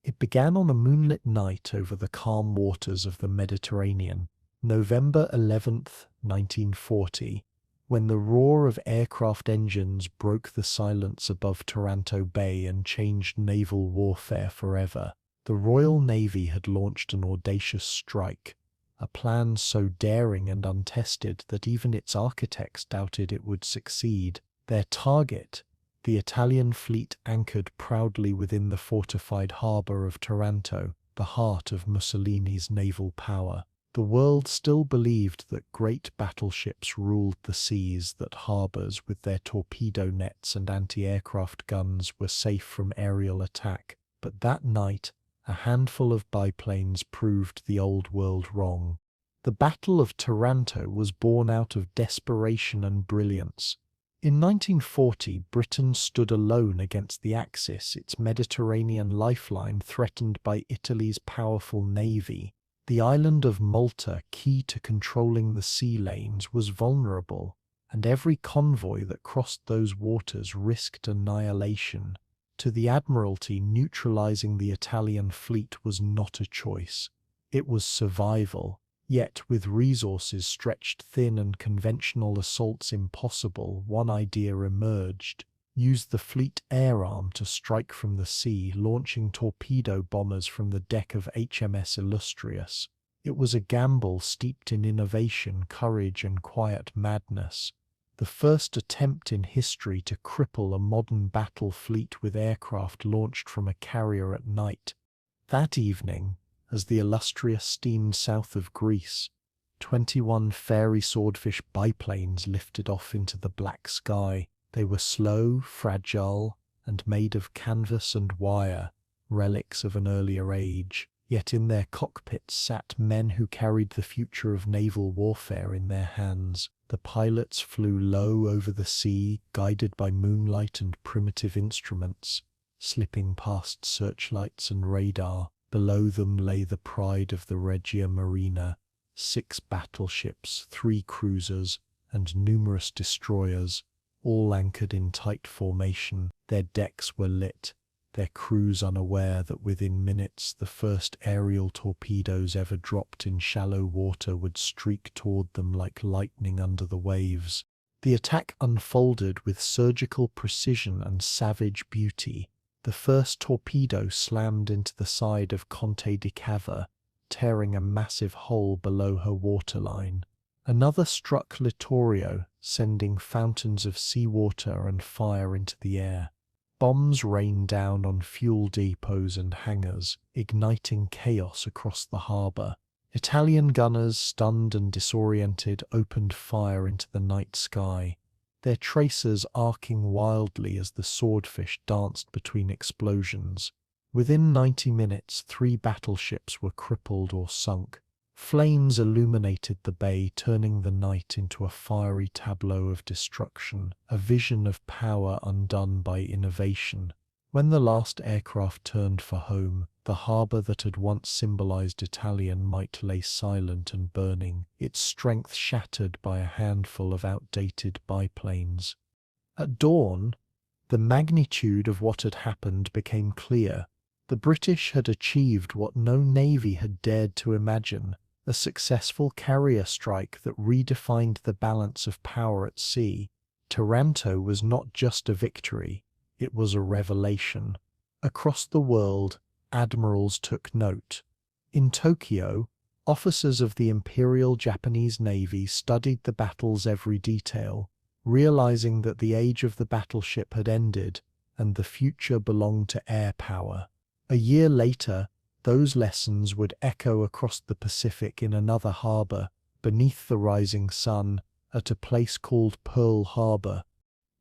It began on a moonlit night over the calm waters of the Mediterranean, November 11th, 1940, when the roar of aircraft engines broke the silence above Taranto Bay and changed naval warfare forever. The Royal Navy had launched an audacious strike, a plan so daring and untested that even its architects doubted it would succeed. Their target, the Italian fleet, anchored proudly within the fortified harbour of Taranto, the heart of Mussolini's naval power. The world still believed that great battleships ruled the seas, that harbours with their torpedo nets and anti-aircraft guns were safe from aerial attack. But that night, a handful of biplanes proved the old world wrong. The Battle of Taranto was born out of desperation and brilliance. In 1940, Britain stood alone against the Axis, its Mediterranean lifeline threatened by Italy's powerful navy. The island of Malta, key to controlling the sea lanes, was vulnerable, and every convoy that crossed those waters risked annihilation. To the Admiralty, neutralizing the Italian fleet was not a choice. It was survival. Yet, with resources stretched thin and conventional assaults impossible, one idea emerged. Use the fleet air arm to strike from the sea, launching torpedo bombers from the deck of HMS Illustrious. It was a gamble steeped in innovation, courage, and quiet madness. The first attempt in history to cripple a modern battle fleet with aircraft launched from a carrier at night. That evening, as the Illustrious steamed south of Greece, 21 fairy swordfish biplanes lifted off into the black sky. They were slow, fragile, and made of canvas and wire, relics of an earlier age. Yet in their cockpits sat men who carried the future of naval warfare in their hands. The pilots flew low over the sea, guided by moonlight and primitive instruments, slipping past searchlights and radar. Below them lay the pride of the Regia Marina, 6 battleships, 3 cruisers, and numerous destroyers, all anchored in tight formation. Their decks were lit, their crews unaware that within minutes the first aerial torpedoes ever dropped in shallow water would streak toward them like lightning under the waves. The attack unfolded with surgical precision and savage beauty. The first torpedo slammed into the side of Conte di Cava, tearing a massive hole below her waterline. Another struck Littorio, sending fountains of seawater and fire into the air. Bombs rained down on fuel depots and hangars, igniting chaos across the harbour. Italian gunners, stunned and disoriented, opened fire into the night sky, their tracers arcing wildly as the swordfish danced between explosions. Within 90 minutes, 3 battleships were crippled or sunk. Flames illuminated the bay, turning the night into a fiery tableau of destruction, a vision of power undone by innovation. When the last aircraft turned for home, the harbour that had once symbolized Italian might lay silent and burning, its strength shattered by a handful of outdated biplanes. At dawn, the magnitude of what had happened became clear. The British had achieved what no navy had dared to imagine, a successful carrier strike that redefined the balance of power at sea. Taranto was not just a victory, it was a revelation. Across the world, admirals took note. In Tokyo, officers of the Imperial Japanese Navy studied the battle's every detail, realizing that the age of the battleship had ended and the future belonged to air power. A year later, those lessons would echo across the Pacific in another harbour, beneath the rising sun, at a place called Pearl Harbor.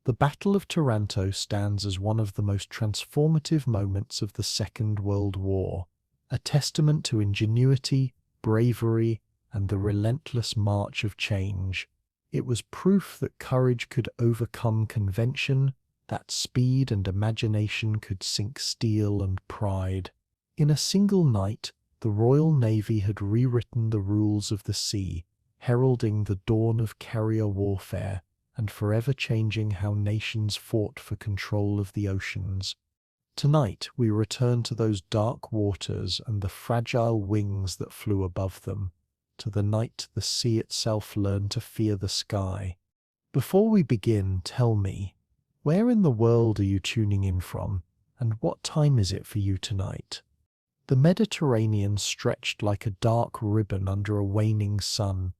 The Battle of Taranto stands as one of the most transformative moments of the Second World War, a testament to ingenuity, bravery, and the relentless march of change. It was proof that courage could overcome convention, that speed and imagination could sink steel and pride. In a single night, the Royal Navy had rewritten the rules of the sea, heralding the dawn of carrier warfare and forever changing how nations fought for control of the oceans. Tonight we return to those dark waters and the fragile wings that flew above them, to the night the sea itself learned to fear the sky. Before we begin, tell me, where in the world are you tuning in from, and what time is it for you tonight? The Mediterranean stretched like a dark ribbon under a waning sun,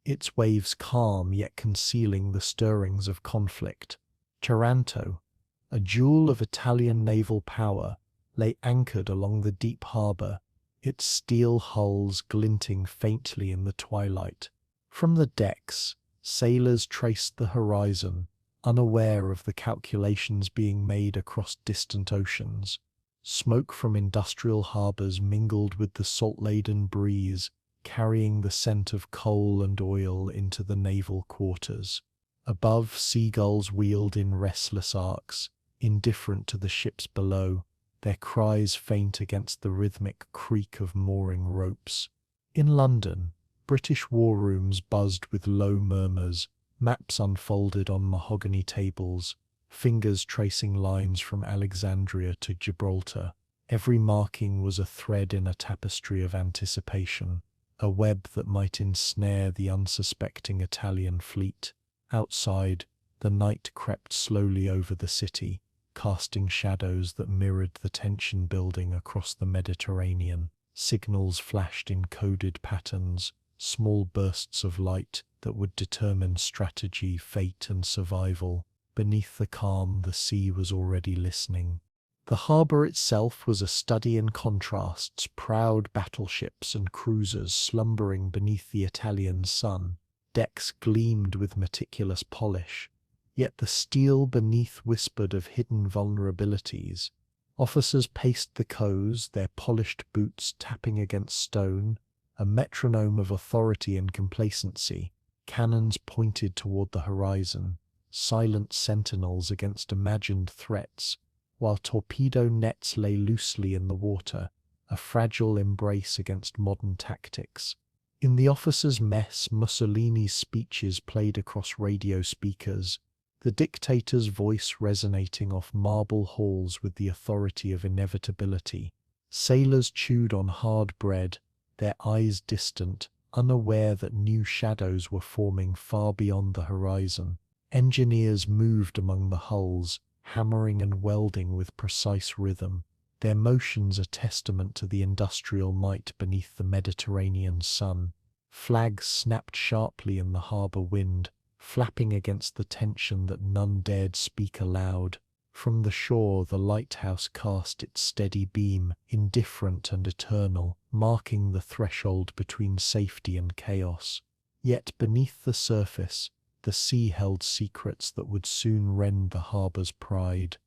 its waves calm yet concealing the stirrings of conflict. Taranto, a jewel of Italian naval power, lay anchored along the deep harbour, its steel hulls glinting faintly in the twilight. From the decks, sailors traced the horizon, unaware of the calculations being made across distant oceans. Smoke from industrial harbours mingled with the salt-laden breeze, carrying the scent of coal and oil into the naval quarters. Above, seagulls wheeled in restless arcs, indifferent to the ships below, their cries faint against the rhythmic creak of mooring ropes. In London, British war rooms buzzed with low murmurs, maps unfolded on mahogany tables, fingers tracing lines from Alexandria to Gibraltar. Every marking was a thread in a tapestry of anticipation, a web that might ensnare the unsuspecting Italian fleet. Outside, the night crept slowly over the city, casting shadows that mirrored the tension building across the Mediterranean. Signals flashed in coded patterns, small bursts of light that would determine strategy, fate, and survival. Beneath the calm, the sea was already listening. The harbour itself was a study in contrasts, proud battleships and cruisers slumbering beneath the Italian sun. Decks gleamed with meticulous polish, yet the steel beneath whispered of hidden vulnerabilities. Officers paced the quays, their polished boots tapping against stone, a metronome of authority and complacency. Cannons pointed toward the horizon, silent sentinels against imagined threats, while torpedo nets lay loosely in the water, a fragile embrace against modern tactics. In the officers' mess, Mussolini's speeches played across radio speakers, the dictator's voice resonating off marble halls with the authority of inevitability. Sailors chewed on hard bread, their eyes distant, unaware that new shadows were forming far beyond the horizon. Engineers moved among the hulls, hammering and welding with precise rhythm, their motions a testament to the industrial might beneath the Mediterranean sun. Flags snapped sharply in the harbour wind, flapping against the tension that none dared speak aloud. From the shore the lighthouse cast its steady beam, indifferent and eternal, marking the threshold between safety and chaos. Yet beneath the surface, the sea held secrets that would soon rend the harbour's pride.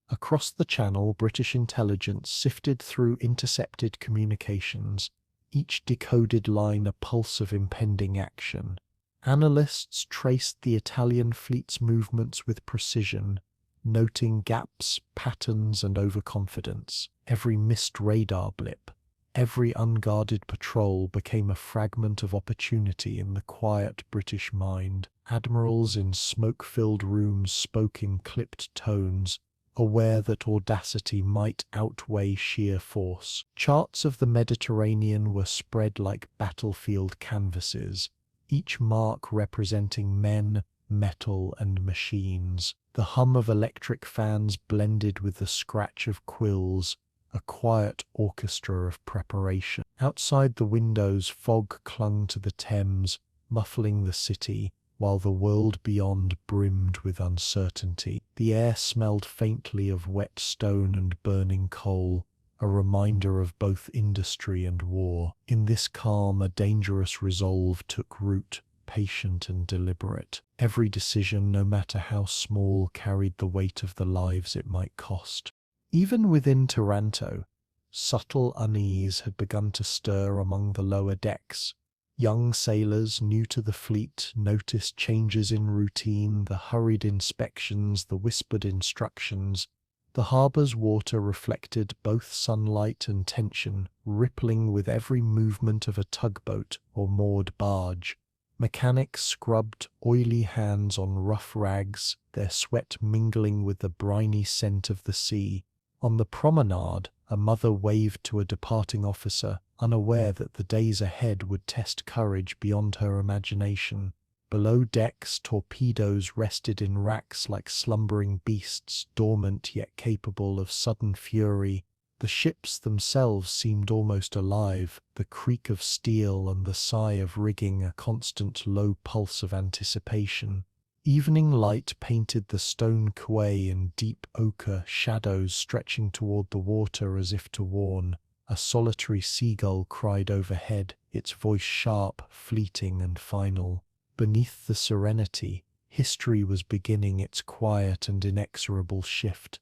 Across the channel, British intelligence sifted through intercepted communications, each decoded line a pulse of impending action. Analysts traced the Italian fleet's movements with precision, noting gaps, patterns, and overconfidence. Every missed radar blip, every unguarded patrol became a fragment of opportunity in the quiet British mind. Admirals in smoke-filled rooms spoke in clipped tones, aware that audacity might outweigh sheer force. Charts of the Mediterranean were spread like battlefield canvases, each mark representing men, metal, and machines. The hum of electric fans blended with the scratch of quills, a quiet orchestra of preparation. Outside the windows, fog clung to the Thames, muffling the city, while the world beyond brimmed with uncertainty. The air smelled faintly of wet stone and burning coal, a reminder of both industry and war. In this calm, a dangerous resolve took root, patient and deliberate. Every decision, no matter how small, carried the weight of the lives it might cost. Even within Taranto, subtle unease had begun to stir among the lower decks. Young sailors, new to the fleet, noticed changes in routine, the hurried inspections, the whispered instructions. The harbour's water reflected both sunlight and tension, rippling with every movement of a tugboat or moored barge. Mechanics scrubbed oily hands on rough rags, their sweat mingling with the briny scent of the sea, On the promenade, a mother waved to a departing officer, unaware that the days ahead would test courage beyond her imagination. Below decks, torpedoes rested in racks like slumbering beasts, dormant yet capable of sudden fury. The ships themselves seemed almost alive, the creak of steel and the sigh of rigging a constant low pulse of anticipation. Evening light painted the stone quay in deep ochre, shadows stretching toward the water as if to warn. A solitary seagull cried overhead, its voice sharp, fleeting and final. Beneath the serenity, history was beginning its quiet and inexorable shift.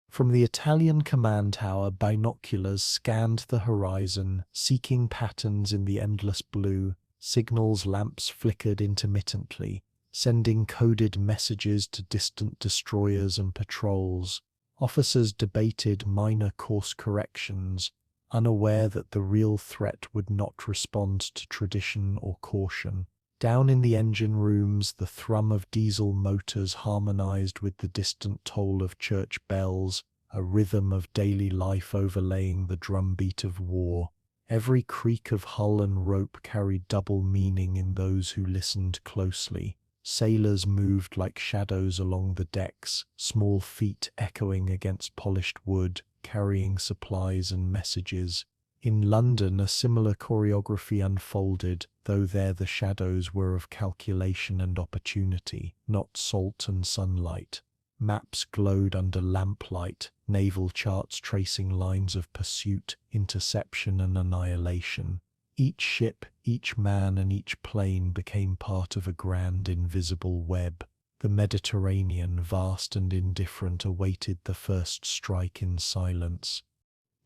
From the Italian command tower, binoculars scanned the horizon, seeking patterns in the endless blue. Signals lamps flickered intermittently, sending coded messages to distant destroyers and patrols. Officers debated minor course corrections, unaware that the real threat would not respond to tradition or caution. Down in the engine rooms, the thrum of diesel motors harmonized with the distant toll of church bells, a rhythm of daily life overlaying the drumbeat of war. Every creak of hull and rope carried double meaning in those who listened closely. Sailors moved like shadows along the decks, small feet echoing against polished wood, carrying supplies and messages. In London, a similar choreography unfolded, though there the shadows were of calculation and opportunity, not salt and sunlight. Maps glowed under lamplight, naval charts tracing lines of pursuit, interception and annihilation. Each ship, each man and each plane became part of a grand invisible web. The Mediterranean, vast and indifferent, awaited the first strike in silence.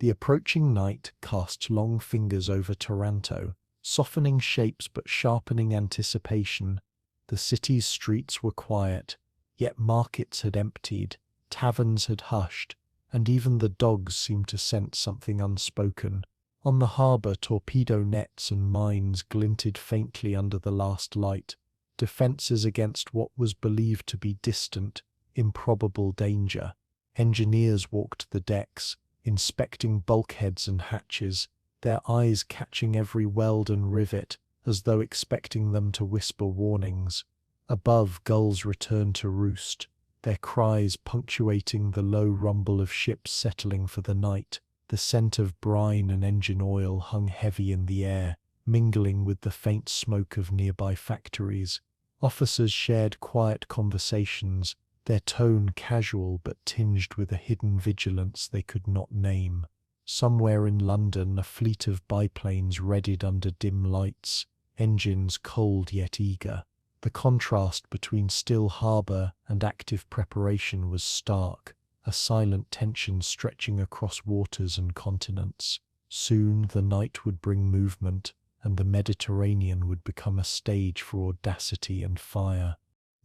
The approaching night cast long fingers over Taranto, softening shapes but sharpening anticipation. The city's streets were quiet, yet markets had emptied, taverns had hushed, and even the dogs seemed to sense something unspoken. On the harbour, torpedo nets and mines glinted faintly under the last light, defences against what was believed to be distant, improbable danger. Engineers walked the decks, inspecting bulkheads and hatches, their eyes catching every weld and rivet, as though expecting them to whisper warnings. Above, gulls returned to roost, their cries punctuating the low rumble of ships settling for the night. The scent of brine and engine oil hung heavy in the air, mingling with the faint smoke of nearby factories. Officers shared quiet conversations, their tone casual but tinged with a hidden vigilance they could not name. Somewhere in London, a fleet of biplanes readied under dim lights, engines cold yet eager. The contrast between still harbour and active preparation was stark, a silent tension stretching across waters and continents. Soon the night would bring movement, and the Mediterranean would become a stage for audacity and fire.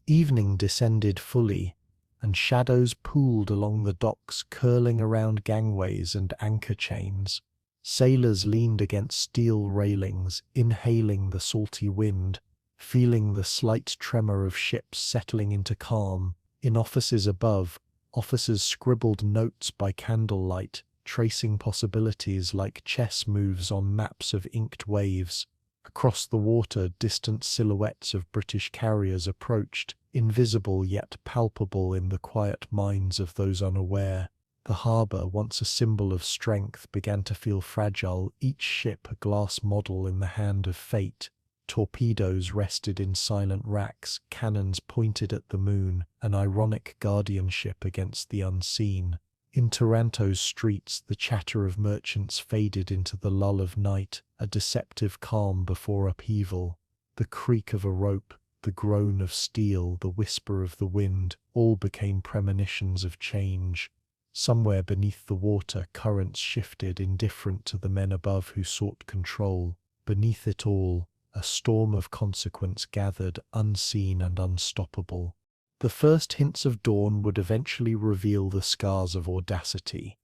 Evening descended fully, and shadows pooled along the docks, curling around gangways and anchor chains. Sailors leaned against steel railings, inhaling the salty wind, feeling the slight tremor of ships settling into calm. In offices above, officers scribbled notes by candlelight, tracing possibilities like chess moves on maps of inked waves. Across the water, distant silhouettes of British carriers approached, invisible yet palpable in the quiet minds of those unaware. The harbour, once a symbol of strength, began to feel fragile, each ship a glass model in the hand of fate. Torpedoes rested in silent racks, cannons pointed at the moon, an ironic guardianship against the unseen. In Taranto's streets, the chatter of merchants faded into the lull of night, a deceptive calm before upheaval. The creak of a rope, the groan of steel, the whisper of the wind, all became premonitions of change. Somewhere beneath the water, currents shifted, indifferent to the men above who sought control. Beneath it all, a storm of consequence gathered, unseen and unstoppable. The first hints of dawn would eventually reveal the scars of audacity.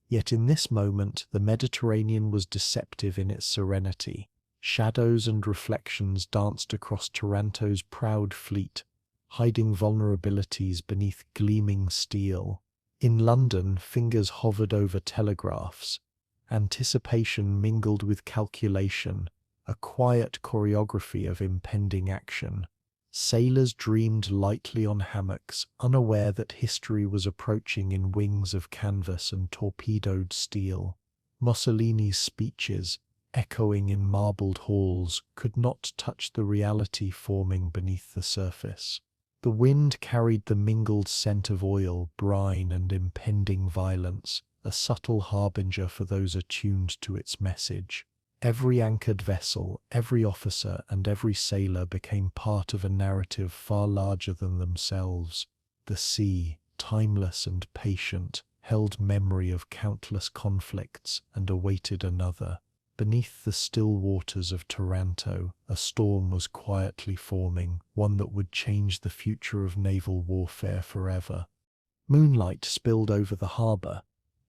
Yet in this moment, the Mediterranean was deceptive in its serenity. Shadows and reflections danced across Taranto's proud fleet, hiding vulnerabilities beneath gleaming steel. In London, fingers hovered over telegraphs. Anticipation mingled with calculation, a quiet choreography of impending action. Sailors dreamed lightly on hammocks, unaware that history was approaching in wings of canvas and torpedoed steel. Mussolini's speeches, echoing in marbled halls, could not touch the reality forming beneath the surface. The wind carried the mingled scent of oil, brine, and impending violence, a subtle harbinger for those attuned to its message. Every anchored vessel, every officer, and every sailor became part of a narrative far larger than themselves. The sea, timeless and patient, held memory of countless conflicts and awaited another. Beneath the still waters of Taranto, a storm was quietly forming, one that would change the future of naval warfare forever. Moonlight spilled over the harbour,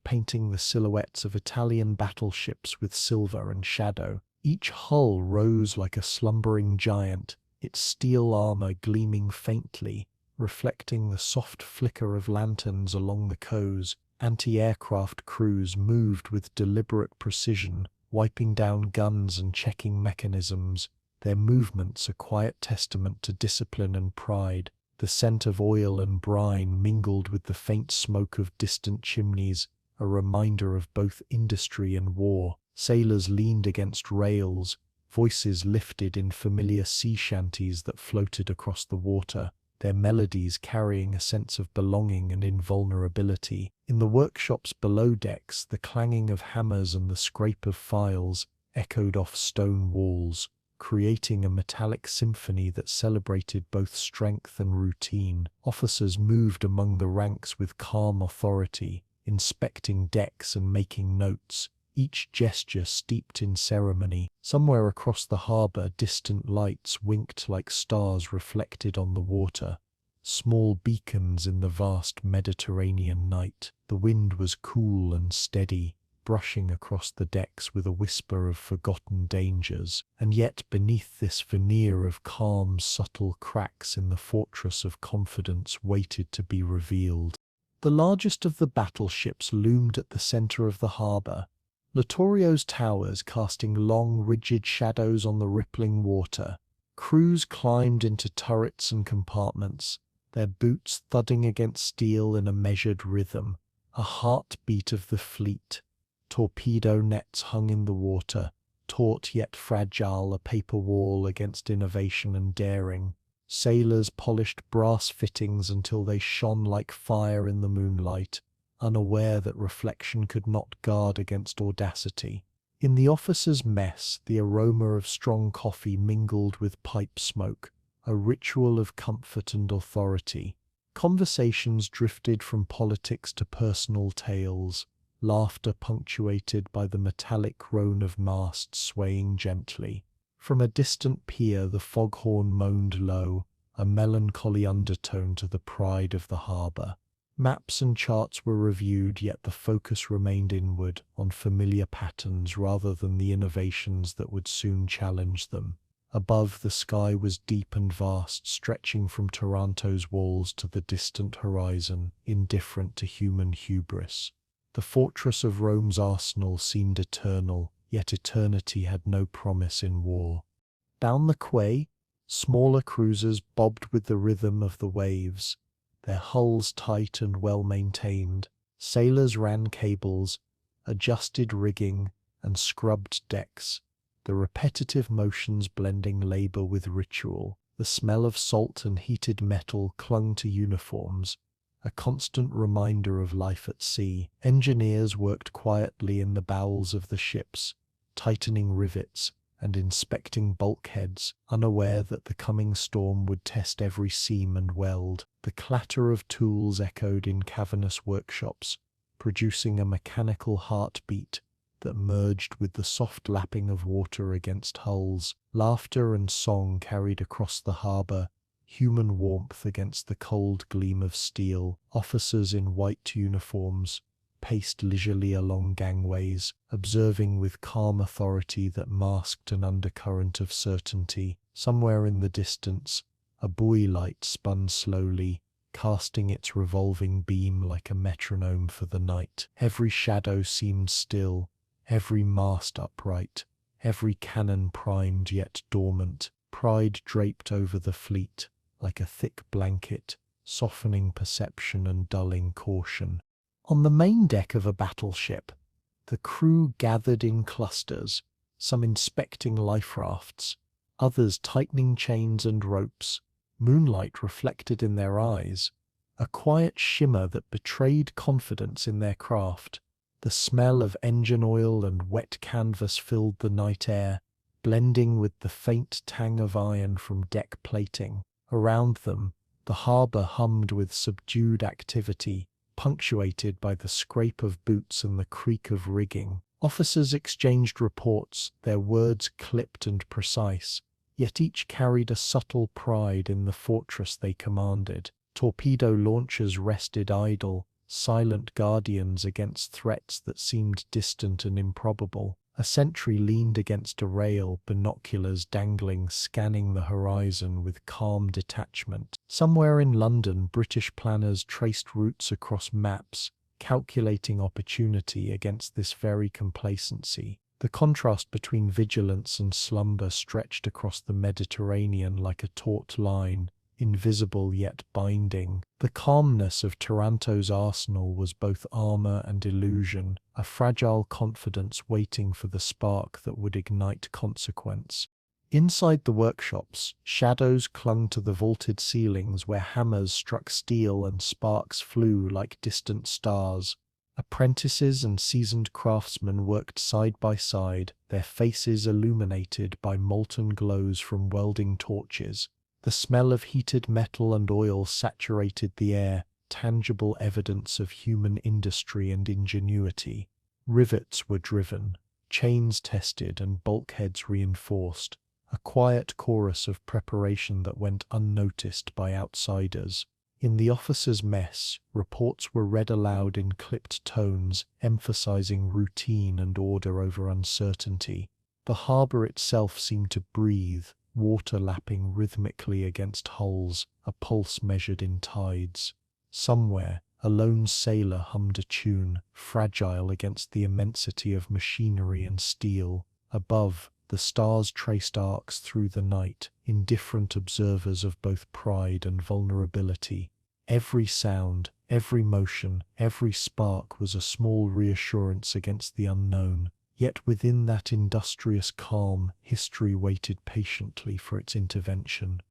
painting the silhouettes of Italian battleships with silver and shadow. Each hull rose like a slumbering giant, its steel armour gleaming faintly, reflecting the soft flicker of lanterns along the coves. Anti-aircraft crews moved with deliberate precision, wiping down guns and checking mechanisms, their movements a quiet testament to discipline and pride. The scent of oil and brine mingled with the faint smoke of distant chimneys, a reminder of both industry and war. Sailors leaned against rails, voices lifted in familiar sea shanties that floated across the water, their melodies carrying a sense of belonging and invulnerability. In the workshops below decks, the clanging of hammers and the scrape of files echoed off stone walls, creating a metallic symphony that celebrated both strength and routine. Officers moved among the ranks with calm authority, inspecting decks and making notes, each gesture steeped in ceremony. Somewhere across the harbour, distant lights winked like stars reflected on the water, small beacons in the vast Mediterranean night. The wind was cool and steady, brushing across the decks with a whisper of forgotten dangers, and yet beneath this veneer of calm, subtle cracks in the fortress of confidence waited to be revealed. The largest of the battleships loomed at the centre of the harbour, Littorio's towers casting long, rigid shadows on the rippling water. Crews climbed into turrets and compartments, their boots thudding against steel in a measured rhythm, a heartbeat of the fleet. Torpedo nets hung in the water, taut yet fragile, a paper wall against innovation and daring. Sailors polished brass fittings until they shone like fire in the moonlight, unaware that reflection could not guard against audacity. In the officers' mess, the aroma of strong coffee mingled with pipe smoke, a ritual of comfort and authority. Conversations drifted from politics to personal tales, laughter punctuated by the metallic groan of masts swaying gently. From a distant pier the foghorn moaned low, a melancholy undertone to the pride of the harbour. Maps and charts were reviewed, yet the focus remained inward, on familiar patterns rather than the innovations that would soon challenge them. Above, the sky was deep and vast, stretching from Taranto's walls to the distant horizon, indifferent to human hubris. The fortress of Rome's arsenal seemed eternal, yet eternity had no promise in war. Down the quay, smaller cruisers bobbed with the rhythm of the waves, their hulls tight and well-maintained. Sailors ran cables, adjusted rigging, and scrubbed decks, the repetitive motions blending labour with ritual. The smell of salt and heated metal clung to uniforms, a constant reminder of life at sea. Engineers worked quietly in the bowels of the ships, tightening rivets and inspecting bulkheads, unaware that the coming storm would test every seam and weld. The clatter of tools echoed in cavernous workshops, producing a mechanical heartbeat that merged with the soft lapping of water against hulls. Laughter and song carried across the harbour, human warmth against the cold gleam of steel. Officers in white uniforms paced leisurely along gangways, observing with calm authority that masked an undercurrent of certainty. Somewhere in the distance, a buoy light spun slowly, casting its revolving beam like a metronome for the night. Every shadow seemed still, every mast upright, every cannon primed yet dormant, pride draped over the fleet like a thick blanket, softening perception and dulling caution. On the main deck of a battleship, the crew gathered in clusters, some inspecting life rafts, others tightening chains and ropes, moonlight reflected in their eyes, a quiet shimmer that betrayed confidence in their craft. The smell of engine oil and wet canvas filled the night air, blending with the faint tang of iron from deck plating. Around them, the harbour hummed with subdued activity, punctuated by the scrape of boots and the creak of rigging. Officers exchanged reports, their words clipped and precise, yet each carried a subtle pride in the fortress they commanded. Torpedo launchers rested idle, silent guardians against threats that seemed distant and improbable. A sentry leaned against a rail, binoculars dangling, scanning the horizon with calm detachment. Somewhere in London, British planners traced routes across maps, calculating opportunity against this very complacency. The contrast between vigilance and slumber stretched across the Mediterranean like a taut line, invisible yet binding. The calmness of Taranto's arsenal was both armour and illusion, a fragile confidence waiting for the spark that would ignite consequence. Inside the workshops, shadows clung to the vaulted ceilings where hammers struck steel and sparks flew like distant stars. Apprentices and seasoned craftsmen worked side by side, their faces illuminated by molten glows from welding torches. The smell of heated metal and oil saturated the air, tangible evidence of human industry and ingenuity. Rivets were driven, chains tested, and bulkheads reinforced, a quiet chorus of preparation that went unnoticed by outsiders. In the officers' mess, reports were read aloud in clipped tones, emphasizing routine and order over uncertainty. The harbour itself seemed to breathe, water lapping rhythmically against hulls, a pulse measured in tides. Somewhere, a lone sailor hummed a tune, fragile against the immensity of machinery and steel. Above, the stars traced arcs through the night, indifferent observers of both pride and vulnerability. Every sound, every motion, every spark was a small reassurance against the unknown. Yet within that industrious calm, history waited patiently for its intervention.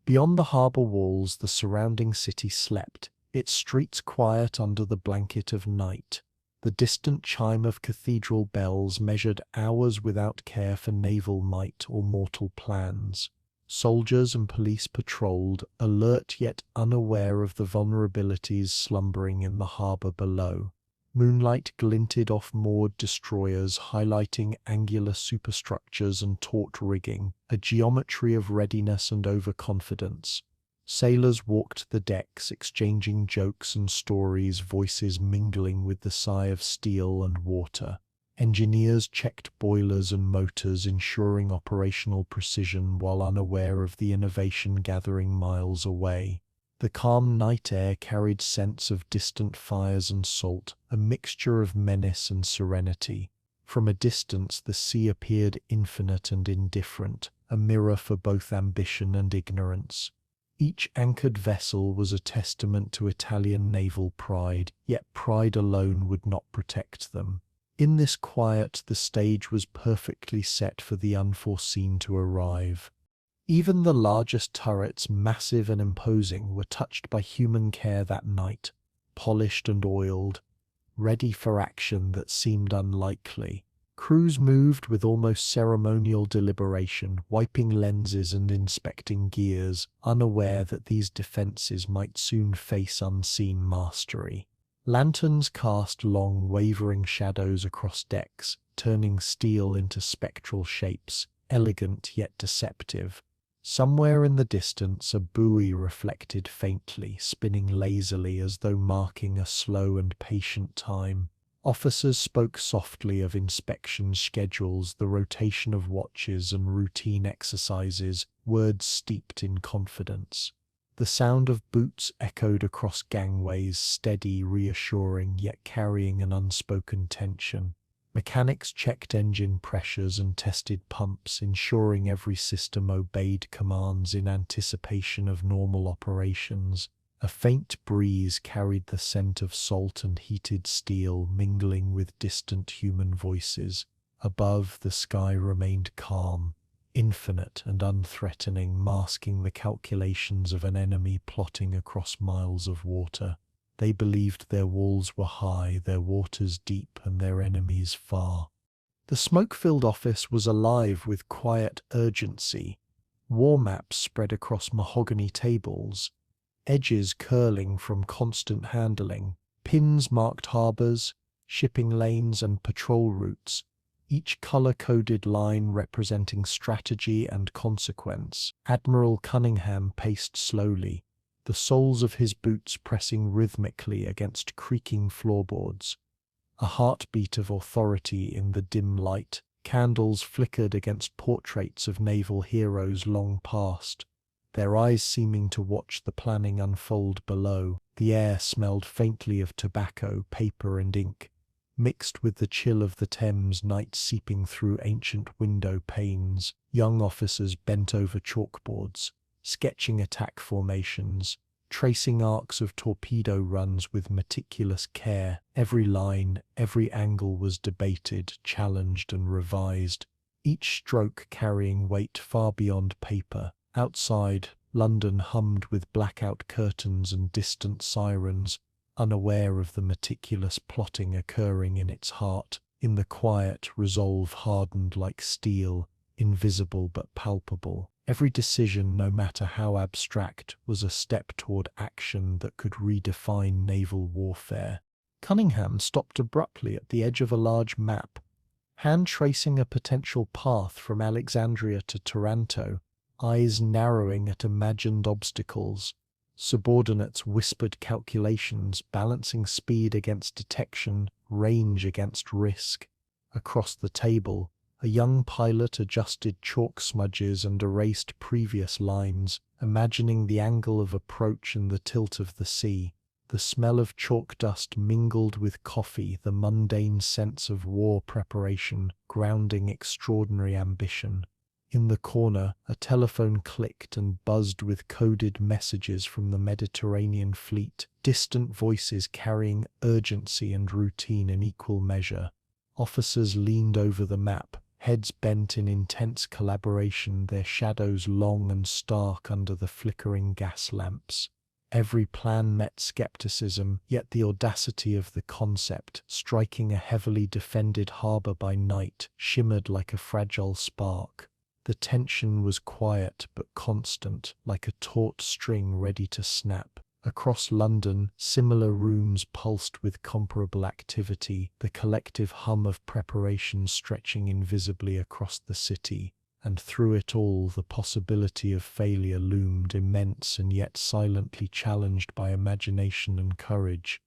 Beyond the harbour walls, the surrounding city slept, its streets quiet under the blanket of night. The distant chime of cathedral bells measured hours without care for naval might or mortal plans. Soldiers and police patrolled, alert yet unaware of the vulnerabilities slumbering in the harbour below. Moonlight glinted off moored destroyers, highlighting angular superstructures and taut rigging, a geometry of readiness and overconfidence. Sailors walked the decks, exchanging jokes and stories, voices mingling with the sigh of steel and water. Engineers checked boilers and motors, ensuring operational precision while unaware of the innovation gathering miles away. The calm night air carried scents of distant fires and salt, a mixture of menace and serenity. From a distance, the sea appeared infinite and indifferent, a mirror for both ambition and ignorance. Each anchored vessel was a testament to Italian naval pride, yet pride alone would not protect them. In this quiet, the stage was perfectly set for the unforeseen to arrive. Even the largest turrets, massive and imposing, were touched by human care that night, polished and oiled, ready for action that seemed unlikely. Crews moved with almost ceremonial deliberation, wiping lenses and inspecting gears, unaware that these defenses might soon face unseen mastery. Lanterns cast long, wavering shadows across decks, turning steel into spectral shapes, elegant yet deceptive. Somewhere in the distance, a buoy reflected faintly, spinning lazily as though marking a slow and patient time. Officers spoke softly of inspection schedules, the rotation of watches, and routine exercises, words steeped in confidence. The sound of boots echoed across gangways, steady, reassuring, yet carrying an unspoken tension. Mechanics checked engine pressures and tested pumps, ensuring every system obeyed commands in anticipation of normal operations. A faint breeze carried the scent of salt and heated steel, mingling with distant human voices. Above, the sky remained calm, infinite and unthreatening, masking the calculations of an enemy plotting across miles of water. They believed their walls were high, their waters deep, and their enemies far. The smoke-filled office was alive with quiet urgency. War maps spread across mahogany tables, edges curling from constant handling. Pins marked harbors, shipping lanes, and patrol routes, each color-coded line representing strategy and consequence. Admiral Cunningham paced slowly, the soles of his boots pressing rhythmically against creaking floorboards. A heartbeat of authority in the dim light. Candles flickered against portraits of naval heroes long past, their eyes seeming to watch the planning unfold below. The air smelled faintly of tobacco, paper, and ink, mixed with the chill of the Thames night seeping through ancient window panes. Young officers bent over chalkboards, sketching attack formations, tracing arcs of torpedo runs with meticulous care. Every line, every angle was debated, challenged, and revised, each stroke carrying weight far beyond paper. Outside, London hummed with blackout curtains and distant sirens, unaware of the meticulous plotting occurring in its heart. In the quiet, resolve hardened like steel, invisible but palpable. Every decision, no matter how abstract, was a step toward action that could redefine naval warfare. Cunningham stopped abruptly at the edge of a large map, hand tracing a potential path from Alexandria to Taranto, eyes narrowing at imagined obstacles. Subordinates whispered calculations, balancing speed against detection, range against risk. Across the table, a young pilot adjusted chalk smudges and erased previous lines, imagining the angle of approach and the tilt of the sea. The smell of chalk dust mingled with coffee, the mundane sense of war preparation, grounding extraordinary ambition. In the corner, a telephone clicked and buzzed with coded messages from the Mediterranean fleet, distant voices carrying urgency and routine in equal measure. Officers leaned over the map, heads bent in intense collaboration, their shadows long and stark under the flickering gas lamps. Every plan met skepticism, yet the audacity of the concept, striking a heavily defended harbor by night, shimmered like a fragile spark. The tension was quiet but constant, like a taut string ready to snap. Across London, similar rooms pulsed with comparable activity, the collective hum of preparation stretching invisibly across the city. And through it all, the possibility of failure loomed, immense and yet silently challenged by imagination and courage.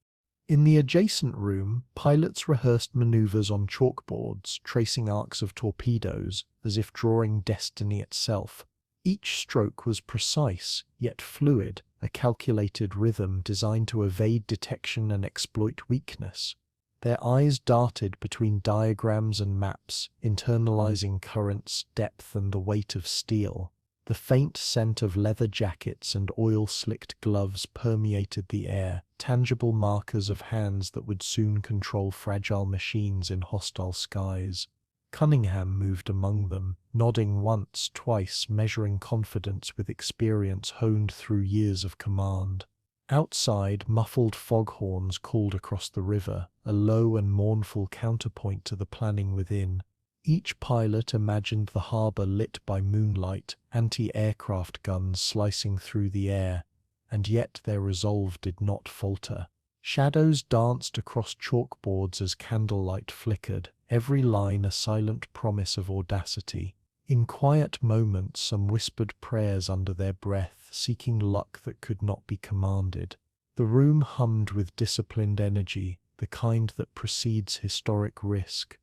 In the adjacent room, pilots rehearsed maneuvers on chalkboards, tracing arcs of torpedoes, as if drawing destiny itself. Each stroke was precise, yet fluid, a calculated rhythm designed to evade detection and exploit weakness. Their eyes darted between diagrams and maps, internalizing currents, depth, and the weight of steel. The faint scent of leather jackets and oil-slicked gloves permeated the air, tangible markers of hands that would soon control fragile machines in hostile skies. Cunningham moved among them, nodding once, twice, measuring confidence with experience honed through years of command. Outside, muffled foghorns called across the river, a low and mournful counterpoint to the planning within. Each pilot imagined the harbor lit by moonlight, anti-aircraft guns slicing through the air, and yet their resolve did not falter. Shadows danced across chalkboards as candlelight flickered, every line a silent promise of audacity. In quiet moments, some whispered prayers under their breath, seeking luck that could not be commanded. The room hummed with disciplined energy, the kind that precedes historic risk.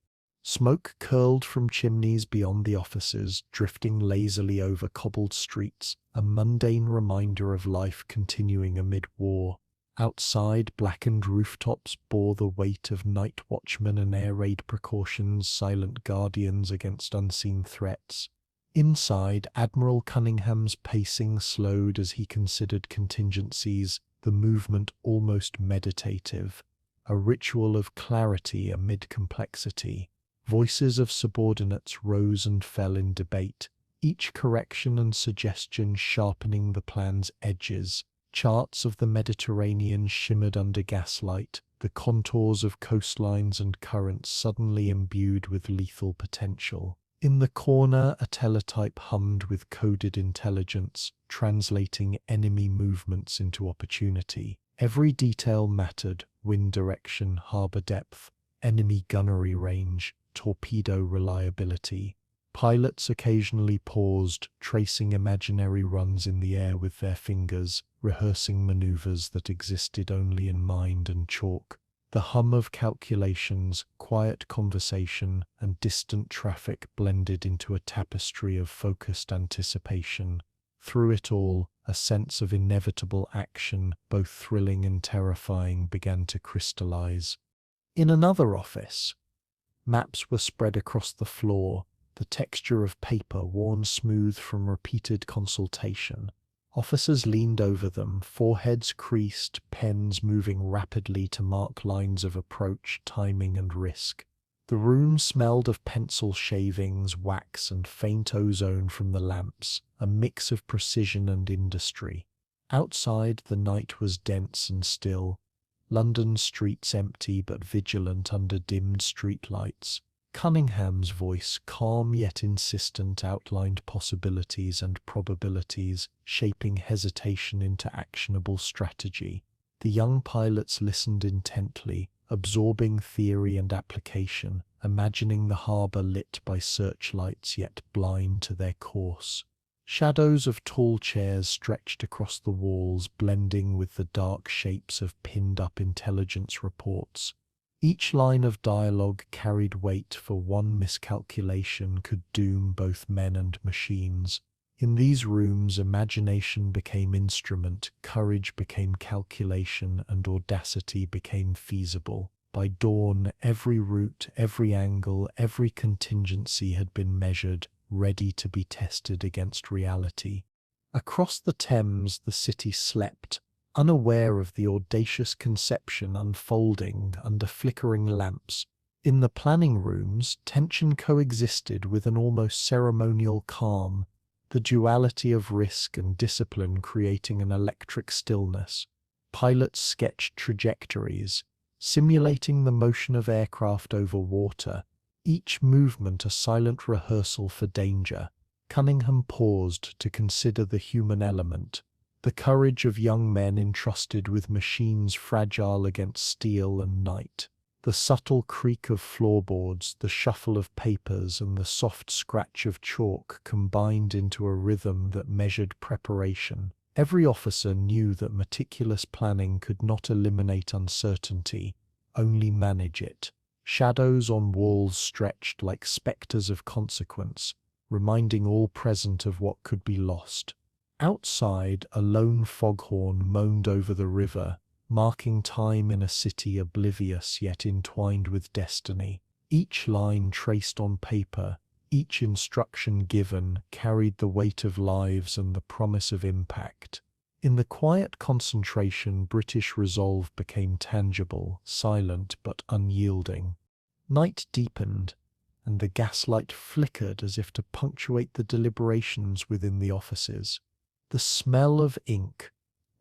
Smoke curled from chimneys beyond the offices, drifting lazily over cobbled streets, a mundane reminder of life continuing amid war. Outside, blackened rooftops bore the weight of night watchmen and air raid precautions, silent guardians against unseen threats. Inside, Admiral Cunningham's pacing slowed as he considered contingencies, the movement almost meditative, a ritual of clarity amid complexity. Voices of subordinates rose and fell in debate, each correction and suggestion sharpening the plan's edges. Charts of the Mediterranean shimmered under gaslight, the contours of coastlines and currents suddenly imbued with lethal potential. In the corner, a teletype hummed with coded intelligence, translating enemy movements into opportunity. Every detail mattered: wind direction, harbor depth, enemy gunnery range, torpedo reliability. Pilots occasionally paused, tracing imaginary runs in the air with their fingers, rehearsing maneuvers that existed only in mind and chalk. The hum of calculations, quiet conversation, and distant traffic blended into a tapestry of focused anticipation. Through it all, a sense of inevitable action, both thrilling and terrifying, began to crystallize. In another office, maps were spread across the floor, the texture of paper worn smooth from repeated consultation. Officers leaned over them, foreheads creased, pens moving rapidly to mark lines of approach, timing, and risk. The room smelled of pencil shavings, wax, and faint ozone from the lamps, a mix of precision and industry. Outside, the night was dense and still, London's streets empty but vigilant under dimmed streetlights. Cunningham's voice, calm yet insistent, outlined possibilities and probabilities, shaping hesitation into actionable strategy. The young pilots listened intently, absorbing theory and application, imagining the harbour lit by searchlights yet blind to their course. Shadows of tall chairs stretched across the walls, blending with the dark shapes of pinned-up intelligence reports. Each line of dialogue carried weight, for one miscalculation could doom both men and machines. In these rooms, imagination became instrument, courage became calculation, and audacity became feasible. By dawn, every route, every angle, every contingency had been measured, ready to be tested against reality. Across the Thames, the city slept, unaware of the audacious conception unfolding under flickering lamps. In the planning rooms, tension coexisted with an almost ceremonial calm, the duality of risk and discipline creating an electric stillness. Pilots sketched trajectories, simulating the motion of aircraft over water, each movement a silent rehearsal for danger. Cunningham paused to consider the human element, the courage of young men entrusted with machines fragile against steel and night. The subtle creak of floorboards, the shuffle of papers, and the soft scratch of chalk combined into a rhythm that measured preparation. Every officer knew that meticulous planning could not eliminate uncertainty, only manage it. Shadows on walls stretched like spectres of consequence, reminding all present of what could be lost. Outside, a lone foghorn moaned over the river, marking time in a city oblivious yet entwined with destiny. Each line traced on paper, each instruction given, carried the weight of lives and the promise of impact. In the quiet concentration, British resolve became tangible, silent but unyielding. Night deepened, and the gaslight flickered as if to punctuate the deliberations within the offices. The smell of ink,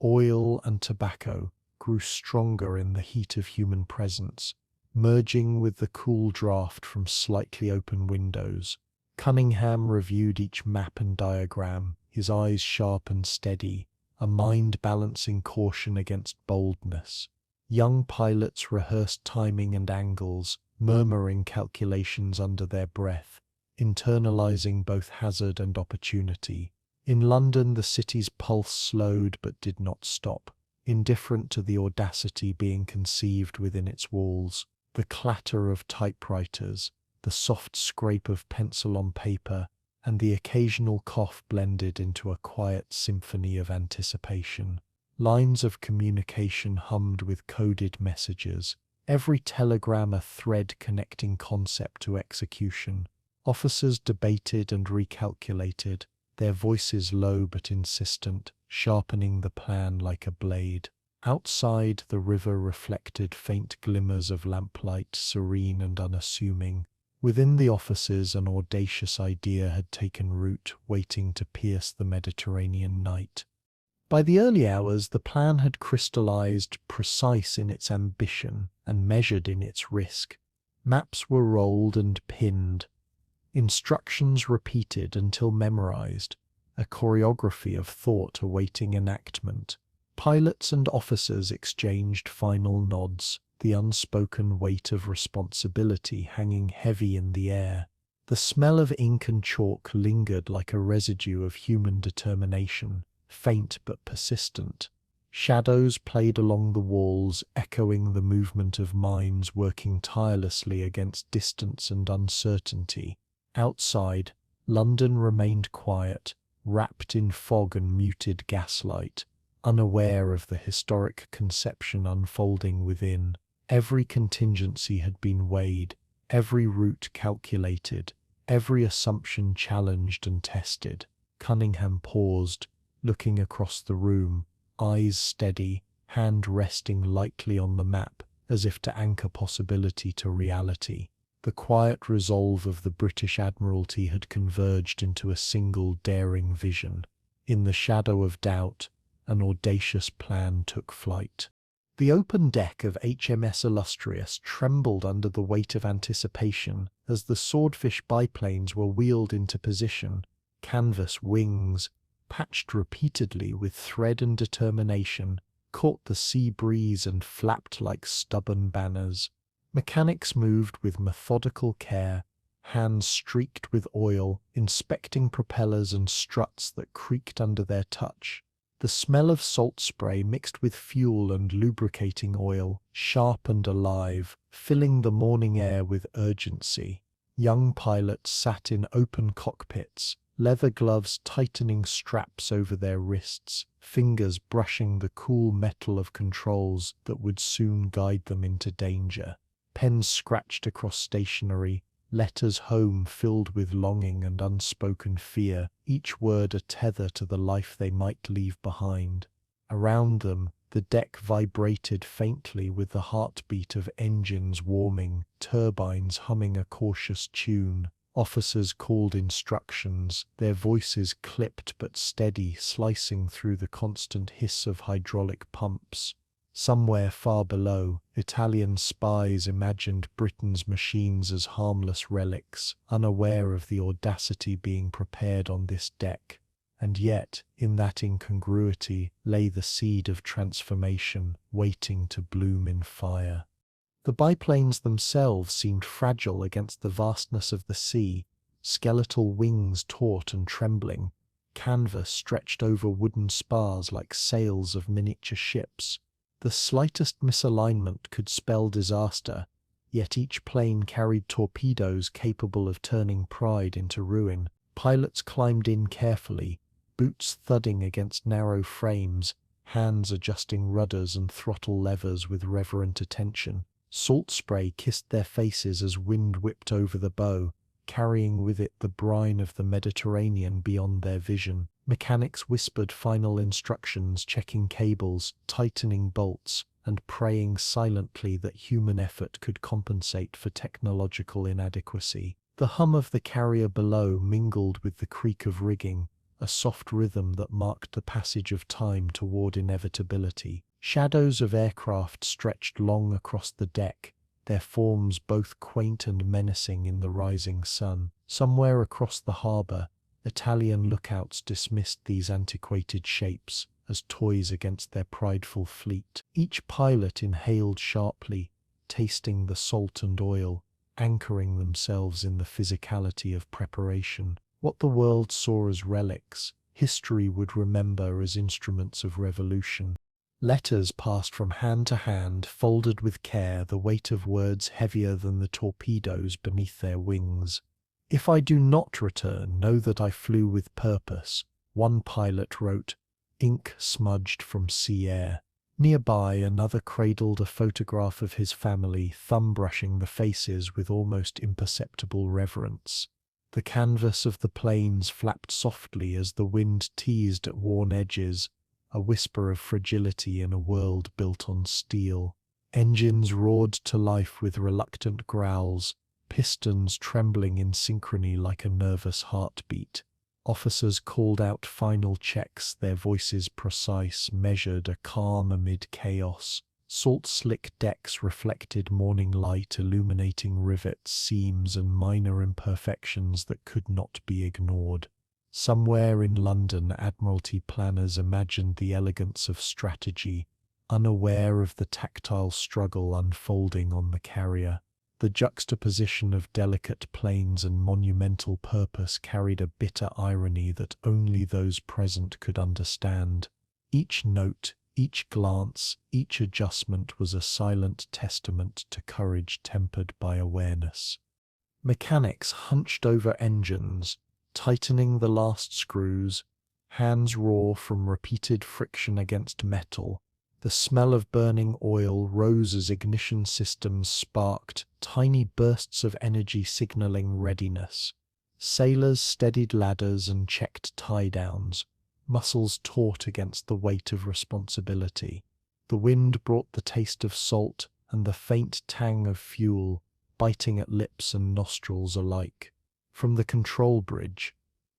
oil, and tobacco grew stronger in the heat of human presence, merging with the cool draught from slightly open windows. Cunningham reviewed each map and diagram, his eyes sharp and steady, a mind balancing caution against boldness. Young pilots rehearsed timing and angles, murmuring calculations under their breath, internalizing both hazard and opportunity. In London, the city's pulse slowed but did not stop, indifferent to the audacity being conceived within its walls. The clatter of typewriters, the soft scrape of pencil on paper, and the occasional cough blended into a quiet symphony of anticipation. Lines of communication hummed with coded messages, every telegram a thread connecting concept to execution. Officers debated and recalculated, their voices low but insistent, sharpening the plan like a blade. Outside, the river reflected faint glimmers of lamplight, serene and unassuming. Within the offices, an audacious idea had taken root, waiting to pierce the Mediterranean night. By the early hours, the plan had crystallized, precise in its ambition and measured in its risk. Maps were rolled and pinned, instructions repeated until memorized, a choreography of thought awaiting enactment. Pilots and officers exchanged final nods, the unspoken weight of responsibility hanging heavy in the air. The smell of ink and chalk lingered like a residue of human determination, faint but persistent. Shadows played along the walls, echoing the movement of minds working tirelessly against distance and uncertainty. Outside, London remained quiet, wrapped in fog and muted gaslight, unaware of the historic conception unfolding within. Every contingency had been weighed, every route calculated, every assumption challenged and tested. Cunningham paused, looking across the room, eyes steady, hand resting lightly on the map, as if to anchor possibility to reality. The quiet resolve of the British Admiralty had converged into a single daring vision. In the shadow of doubt, an audacious plan took flight. The open deck of HMS Illustrious trembled under the weight of anticipation as the Swordfish biplanes were wheeled into position, canvas wings, patched repeatedly with thread and determination, caught the sea breeze and flapped like stubborn banners. Mechanics moved with methodical care, hands streaked with oil, inspecting propellers and struts that creaked under their touch. The smell of salt spray mixed with fuel and lubricating oil, sharp and alive, filling the morning air with urgency. Young pilots sat in open cockpits, leather gloves tightening straps over their wrists, fingers brushing the cool metal of controls that would soon guide them into danger. Pens scratched across stationery, letters home filled with longing and unspoken fear, each word a tether to the life they might leave behind. Around them, the deck vibrated faintly with the heartbeat of engines warming, turbines humming a cautious tune. Officers called instructions, their voices clipped but steady, slicing through the constant hiss of hydraulic pumps. Somewhere far below, Italian spies imagined Britain's machines as harmless relics, unaware of the audacity being prepared on this deck. And yet, in that incongruity, lay the seed of transformation, waiting to bloom in fire. The biplanes themselves seemed fragile against the vastness of the sea, skeletal wings taut and trembling, canvas stretched over wooden spars like sails of miniature ships. The slightest misalignment could spell disaster, yet each plane carried torpedoes capable of turning pride into ruin. Pilots climbed in carefully, boots thudding against narrow frames, hands adjusting rudders and throttle levers with reverent attention. Salt spray kissed their faces as wind whipped over the bow, carrying with it the brine of the Mediterranean beyond their vision. Mechanics whispered final instructions, checking cables, tightening bolts, and praying silently that human effort could compensate for technological inadequacy. The hum of the carrier below mingled with the creak of rigging, a soft rhythm that marked the passage of time toward inevitability. Shadows of aircraft stretched long across the deck, their forms both quaint and menacing in the rising sun. Somewhere across the harbor, Italian lookouts dismissed these antiquated shapes as toys against their prideful fleet. Each pilot inhaled sharply, tasting the salt and oil, anchoring themselves in the physicality of preparation. What the world saw as relics, history would remember as instruments of revolution. Letters passed from hand to hand, folded with care, the weight of words heavier than the torpedoes beneath their wings. "If I do not return, know that I flew with purpose," one pilot wrote, ink smudged from sea air. Nearby, another cradled a photograph of his family, thumb brushing the faces with almost imperceptible reverence. The canvas of the planes flapped softly as the wind teased at worn edges, a whisper of fragility in a world built on steel. Engines roared to life with reluctant growls, pistons trembling in synchrony like a nervous heartbeat. Officers called out final checks, their voices precise, measured, a calm amid chaos. Salt-slick decks reflected morning light, illuminating rivets, seams, and minor imperfections that could not be ignored. Somewhere in London, Admiralty planners imagined the elegance of strategy, unaware of the tactile struggle unfolding on the carrier. The juxtaposition of delicate planes and monumental purpose carried a bitter irony that only those present could understand. Each note, each glance, each adjustment was a silent testament to courage tempered by awareness. Mechanics hunched over engines, tightening the last screws, hands raw from repeated friction against metal. The smell of burning oil rose as ignition systems sparked, tiny bursts of energy signaling readiness. Sailors steadied ladders and checked tie-downs, muscles taut against the weight of responsibility. The wind brought the taste of salt and the faint tang of fuel, biting at lips and nostrils alike. From the control bridge,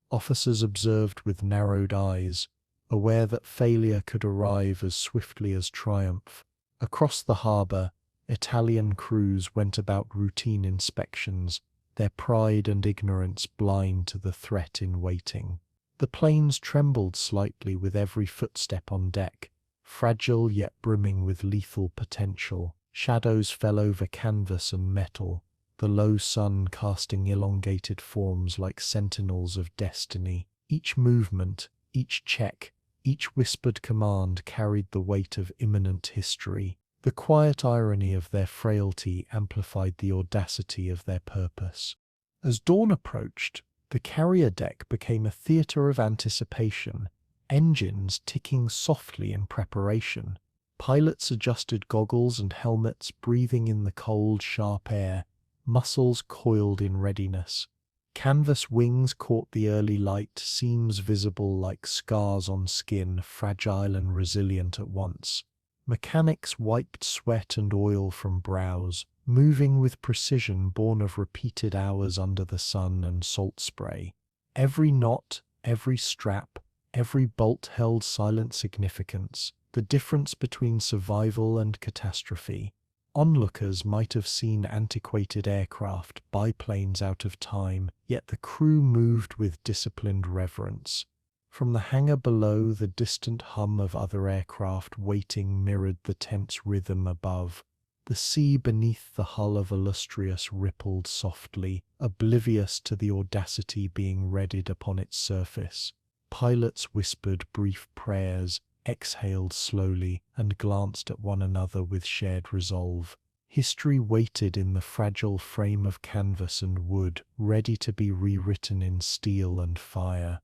officers observed with narrowed eyes, aware that failure could arrive as swiftly as triumph. Across the harbour, Italian crews went about routine inspections, their pride and ignorance blind to the threat in waiting. The planes trembled slightly with every footstep on deck, fragile yet brimming with lethal potential. Shadows fell over canvas and metal, the low sun casting elongated forms like sentinels of destiny. Each movement, each check, each whispered command carried the weight of imminent history. The quiet irony of their frailty amplified the audacity of their purpose. As dawn approached, the carrier deck became a theatre of anticipation, engines ticking softly in preparation. Pilots adjusted goggles and helmets, breathing in the cold, sharp air, muscles coiled in readiness. Canvas wings caught the early light, seams visible like scars on skin, fragile and resilient at once. Mechanics wiped sweat and oil from brows, moving with precision born of repeated hours under the sun and salt spray. Every knot, every strap, every bolt held silent significance, the difference between survival and catastrophe. Onlookers might have seen antiquated aircraft, biplanes out of time, yet the crew moved with disciplined reverence. From the hangar below, the distant hum of other aircraft waiting mirrored the tense rhythm above. The sea beneath the hull of Illustrious rippled softly, oblivious to the audacity being readied upon its surface. Pilots whispered brief prayers, exhaled slowly, and glanced at one another with shared resolve. History waited in the fragile frame of canvas and wood, ready to be rewritten in steel and fire.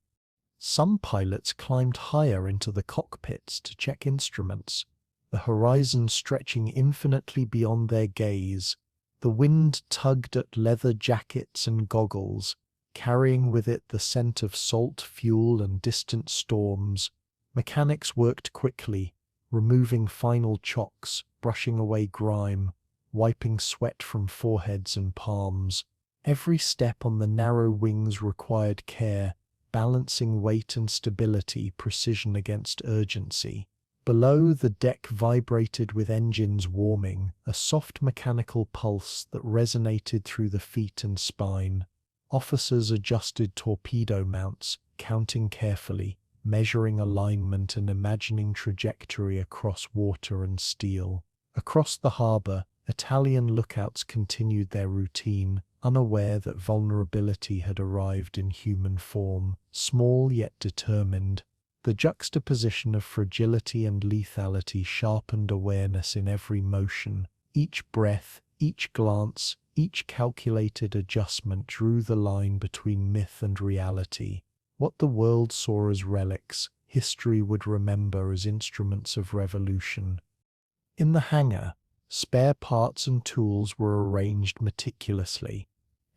Some pilots climbed higher into the cockpits to check instruments, the horizon stretching infinitely beyond their gaze. The wind tugged at leather jackets and goggles, carrying with it the scent of salt, fuel, and distant storms. Mechanics worked quickly, removing final chocks, brushing away grime, wiping sweat from foreheads and palms. Every step on the narrow wings required care, balancing weight and stability, precision against urgency. Below, the deck vibrated with engines warming, a soft mechanical pulse that resonated through the feet and spine. Officers adjusted torpedo mounts, counting carefully, measuring alignment and imagining trajectory across water and steel. Across the harbour, Italian lookouts continued their routine, unaware that vulnerability had arrived in human form, small yet determined. The juxtaposition of fragility and lethality sharpened awareness in every motion. Each breath, each glance, each calculated adjustment drew the line between myth and reality. What the world saw as relics, history would remember as instruments of revolution. In the hangar, spare parts and tools were arranged meticulously,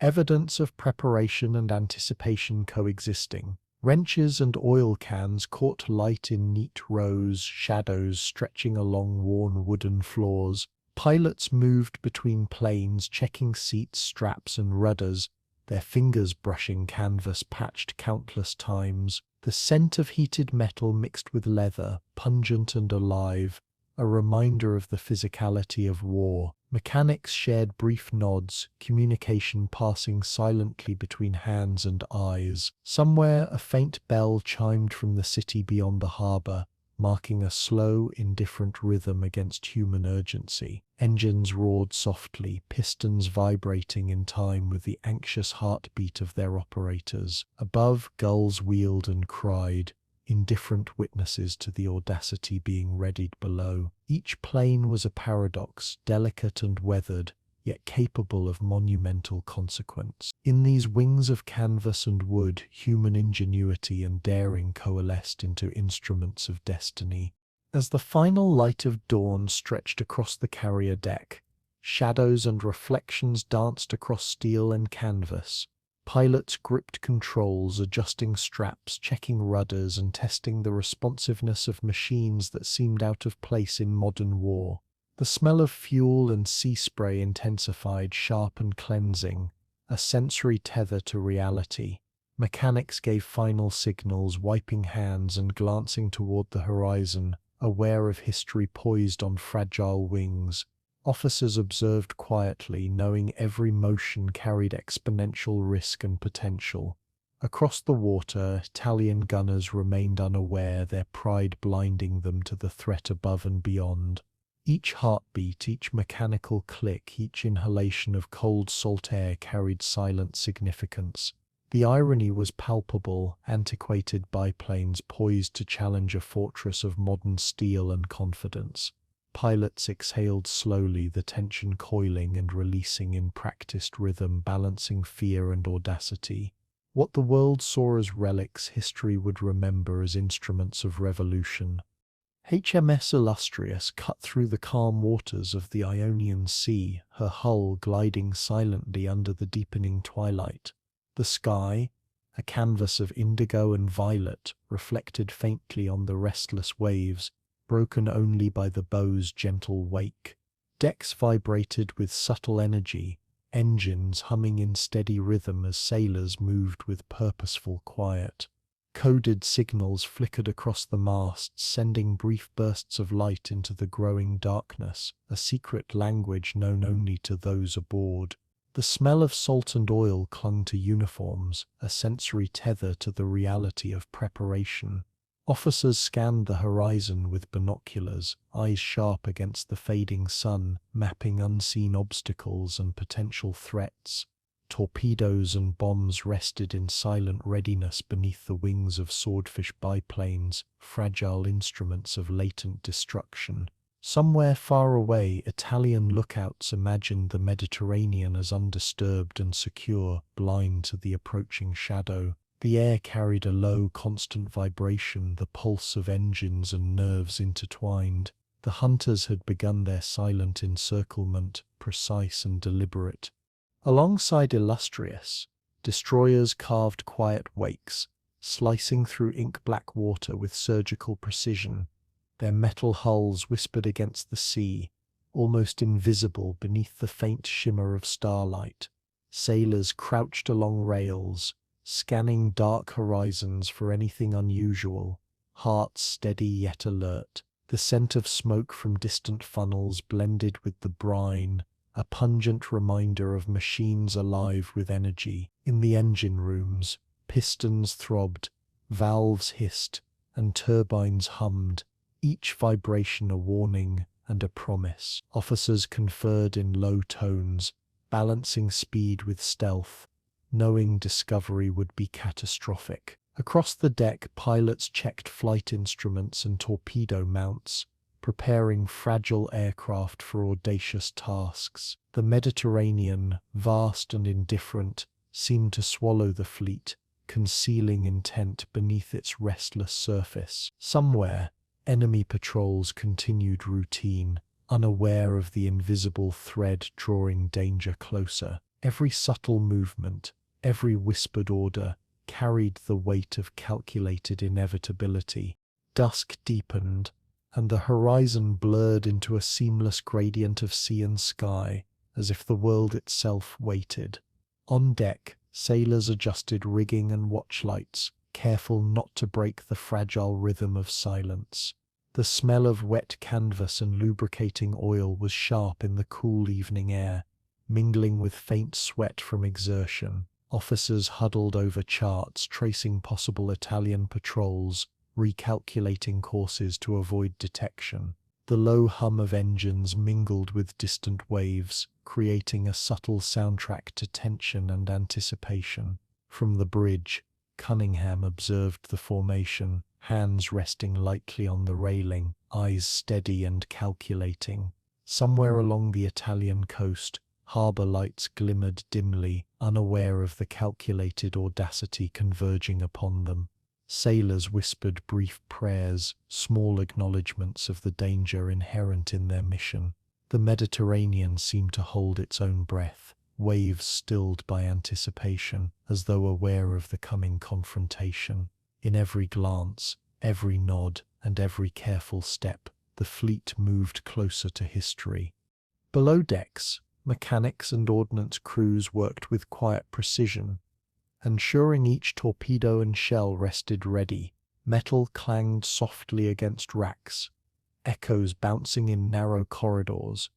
evidence of preparation and anticipation coexisting. Wrenches and oil cans caught light in neat rows, shadows stretching along worn wooden floors. Pilots moved between planes, checking seats, straps, and rudders, their fingers brushing canvas patched countless times. The scent of heated metal mixed with leather, pungent and alive, a reminder of the physicality of war. Mechanics shared brief nods, communication passing silently between hands and eyes. Somewhere a faint bell chimed from the city beyond the harbor, marking a slow, indifferent rhythm against human urgency. Engines roared softly, pistons vibrating in time with the anxious heartbeat of their operators. Above, gulls wheeled and cried, indifferent witnesses to the audacity being readied below. Each plane was a paradox, delicate and weathered, yet capable of monumental consequence. In these wings of canvas and wood, human ingenuity and daring coalesced into instruments of destiny. As the final light of dawn stretched across the carrier deck, shadows and reflections danced across steel and canvas. Pilots gripped controls, adjusting straps, checking rudders, and testing the responsiveness of machines that seemed out of place in modern war. The smell of fuel and sea spray intensified, sharp and cleansing, a sensory tether to reality. Mechanics gave final signals, wiping hands and glancing toward the horizon, aware of history poised on fragile wings. Officers observed quietly, knowing every motion carried exponential risk and potential. Across the water, Italian gunners remained unaware, their pride blinding them to the threat above and beyond. Each heartbeat, each mechanical click, each inhalation of cold salt air carried silent significance. The irony was palpable, antiquated biplanes poised to challenge a fortress of modern steel and confidence. Pilots exhaled slowly, the tension coiling and releasing in practiced rhythm, balancing fear and audacity. What the world saw as relics, history would remember as instruments of revolution. HMS Illustrious cut through the calm waters of the Ionian Sea, her hull gliding silently under the deepening twilight. The sky, a canvas of indigo and violet, reflected faintly on the restless waves, broken only by the bow's gentle wake. Decks vibrated with subtle energy, engines humming in steady rhythm as sailors moved with purposeful quiet. Coded signals flickered across the masts, sending brief bursts of light into the growing darkness, a secret language known only to those aboard. The smell of salt and oil clung to uniforms, a sensory tether to the reality of preparation. Officers scanned the horizon with binoculars, eyes sharp against the fading sun, mapping unseen obstacles and potential threats. Torpedoes and bombs rested in silent readiness beneath the wings of swordfish biplanes, fragile instruments of latent destruction. Somewhere far away, Italian lookouts imagined the Mediterranean as undisturbed and secure, blind to the approaching shadow. The air carried a low, constant vibration, the pulse of engines and nerves intertwined. The hunters had begun their silent encirclement, precise and deliberate. Alongside Illustrious, destroyers carved quiet wakes, slicing through ink-black water with surgical precision. Their metal hulls whispered against the sea, almost invisible beneath the faint shimmer of starlight. Sailors crouched along rails, scanning dark horizons for anything unusual, hearts steady yet alert. The scent of smoke from distant funnels blended with the brine, a pungent reminder of machines alive with energy. In the engine rooms, pistons throbbed, valves hissed, and turbines hummed, each vibration a warning and a promise. Officers conferred in low tones, balancing speed with stealth, knowing discovery would be catastrophic. Across the deck, pilots checked flight instruments and torpedo mounts, preparing fragile aircraft for audacious tasks. The Mediterranean, vast and indifferent, seemed to swallow the fleet, concealing intent beneath its restless surface. Somewhere, enemy patrols continued routine, unaware of the invisible thread drawing danger closer. Every subtle movement, every whispered order, carried the weight of calculated inevitability. Dusk deepened, and the horizon blurred into a seamless gradient of sea and sky, as if the world itself waited. On deck, sailors adjusted rigging and watchlights, careful not to break the fragile rhythm of silence. The smell of wet canvas and lubricating oil was sharp in the cool evening air, mingling with faint sweat from exertion. Officers huddled over charts tracing possible Italian patrols, recalculating courses to avoid detection. The low hum of engines mingled with distant waves, creating a subtle soundtrack to tension and anticipation. From the bridge, Cunningham observed the formation, hands resting lightly on the railing, eyes steady and calculating. Somewhere along the Italian coast, harbour lights glimmered dimly, unaware of the calculated audacity converging upon them. Sailors whispered brief prayers, small acknowledgments of the danger inherent in their mission. The Mediterranean seemed to hold its own breath, waves stilled by anticipation, as though aware of the coming confrontation. In every glance, every nod, and every careful step, the fleet moved closer to history. Below decks, mechanics and ordnance crews worked with quiet precision, ensuring each torpedo and shell rested ready. Metal clanged softly against racks, echoes bouncing in narrow corridors,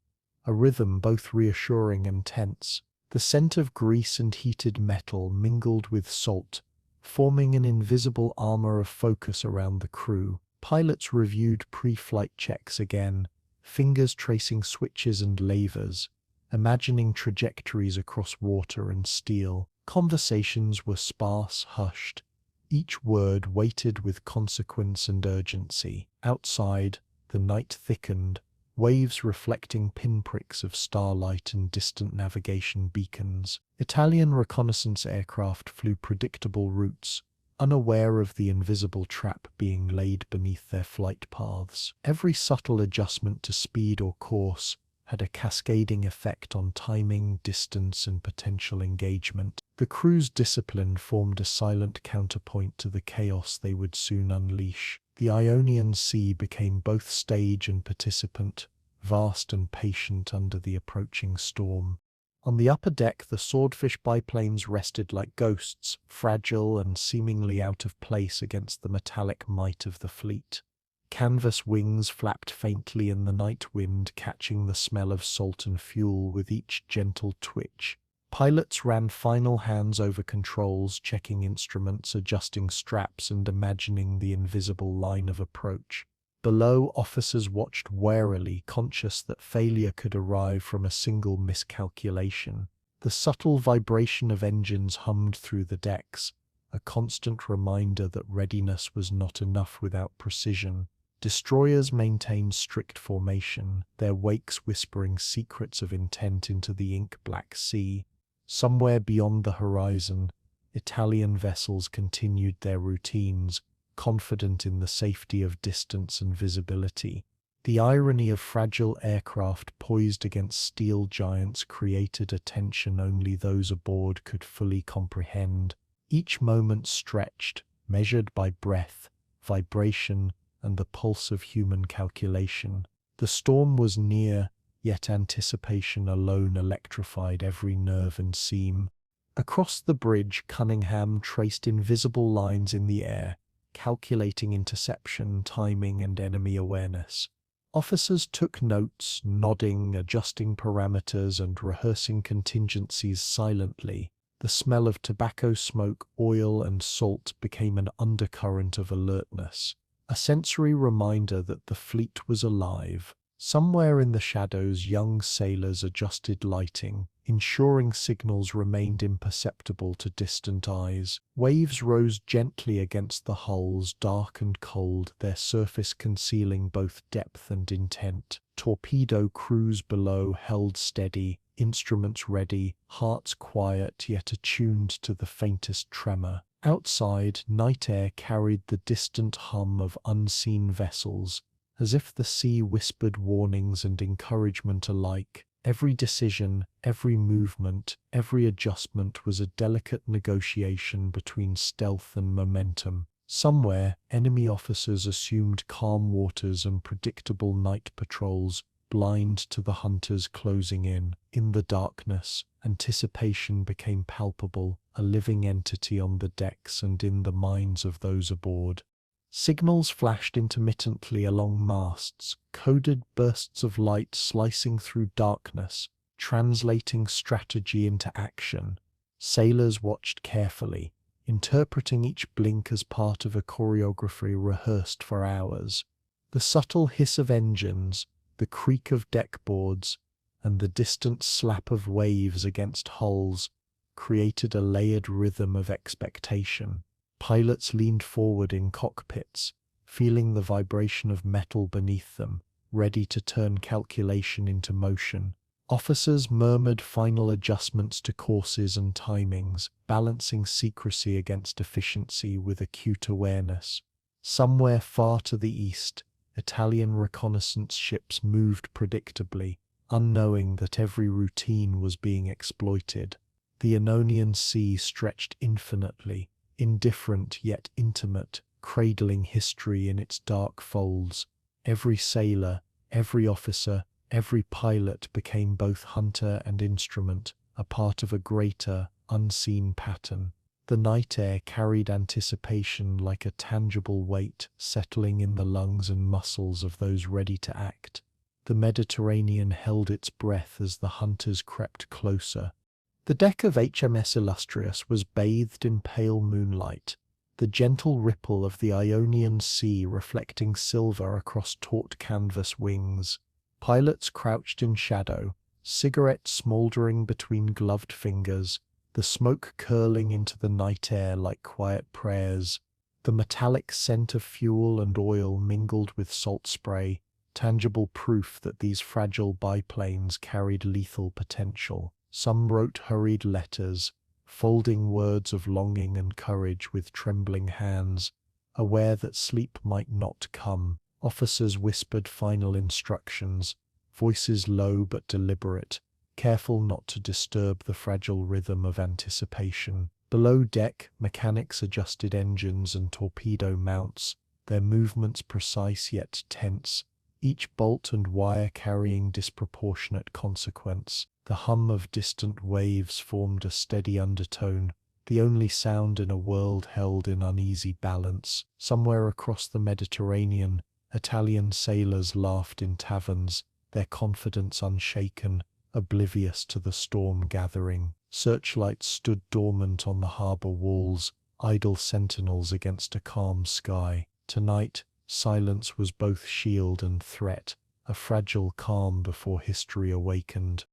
a rhythm both reassuring and tense. The scent of grease and heated metal mingled with salt, forming an invisible armor of focus around the crew. Pilots reviewed pre-flight checks again, fingers tracing switches and levers, imagining trajectories across water and steel. Conversations were sparse, hushed, each word weighted with consequence and urgency. Outside, the night thickened, waves reflecting pinpricks of starlight and distant navigation beacons. Italian reconnaissance aircraft flew predictable routes, unaware of the invisible trap being laid beneath their flight paths. Every subtle adjustment to speed or course had a cascading effect on timing, distance, and potential engagement. The crew's discipline formed a silent counterpoint to the chaos they would soon unleash. The Ionian Sea became both stage and participant, vast and patient under the approaching storm. On the upper deck, the Swordfish biplanes rested like ghosts, fragile and seemingly out of place against the metallic might of the fleet. Canvas wings flapped faintly in the night wind, catching the smell of salt and fuel with each gentle twitch. Pilots ran final hands over controls, checking instruments, adjusting straps, and imagining the invisible line of approach. Below, officers watched warily, conscious that failure could arrive from a single miscalculation. The subtle vibration of engines hummed through the decks, a constant reminder that readiness was not enough without precision. Destroyers maintained strict formation, their wakes whispering secrets of intent into the ink-black sea. Somewhere beyond the horizon, Italian vessels continued their routines, confident in the safety of distance and visibility. The irony of fragile aircraft poised against steel giants created a tension only those aboard could fully comprehend. Each moment stretched, measured by breath, vibration, and the pulse of human calculation. The storm was near, yet anticipation alone electrified every nerve and seam. Across the bridge, Cunningham traced invisible lines in the air, calculating interception, timing, and enemy awareness. Officers took notes, nodding, adjusting parameters, and rehearsing contingencies silently. The smell of tobacco smoke, oil, and salt became an undercurrent of alertness, a sensory reminder that the fleet was alive. Somewhere in the shadows, young sailors adjusted lighting, ensuring signals remained imperceptible to distant eyes. Waves rose gently against the hulls, dark and cold, their surface concealing both depth and intent. Torpedo crews below held steady, instruments ready, hearts quiet yet attuned to the faintest tremor. Outside, night air carried the distant hum of unseen vessels, as if the sea whispered warnings and encouragement alike. Every decision, every movement, every adjustment was a delicate negotiation between stealth and momentum. Somewhere, enemy officers assumed calm waters and predictable night patrols, blind to the hunters closing in. In the darkness, anticipation became palpable, a living entity on the decks and in the minds of those aboard. Signals flashed intermittently along masts, coded bursts of light slicing through darkness, translating strategy into action. Sailors watched carefully, interpreting each blink as part of a choreography rehearsed for hours. The subtle hiss of engines, the creak of deck boards, and the distant slap of waves against hulls created a layered rhythm of expectation. Pilots leaned forward in cockpits, feeling the vibration of metal beneath them, ready to turn calculation into motion. Officers murmured final adjustments to courses and timings, balancing secrecy against efficiency with acute awareness. Somewhere far to the east, Italian reconnaissance ships moved predictably, unknowing that every routine was being exploited. The Ionian Sea stretched infinitely, indifferent yet intimate, cradling history in its dark folds. Every sailor, every officer, every pilot became both hunter and instrument, a part of a greater, unseen pattern. The night air carried anticipation like a tangible weight, settling in the lungs and muscles of those ready to act. The Mediterranean held its breath as the hunters crept closer. The deck of HMS Illustrious was bathed in pale moonlight, the gentle ripple of the Ionian Sea reflecting silver across taut canvas wings. Pilots crouched in shadow, cigarettes smouldering between gloved fingers, the smoke curling into the night air like quiet prayers. The metallic scent of fuel and oil mingled with salt spray, tangible proof that these fragile biplanes carried lethal potential. Some wrote hurried letters, folding words of longing and courage with trembling hands, aware that sleep might not come. Officers whispered final instructions, voices low but deliberate, careful not to disturb the fragile rhythm of anticipation. Below deck, mechanics adjusted engines and torpedo mounts, their movements precise yet tense, each bolt and wire carrying disproportionate consequence. The hum of distant waves formed a steady undertone, the only sound in a world held in uneasy balance. Somewhere across the Mediterranean, Italian sailors laughed in taverns, their confidence unshaken, oblivious to the storm gathering. Searchlights stood dormant on the harbour walls, idle sentinels against a calm sky. Tonight, silence was both shield and threat, a fragile calm before history awakened.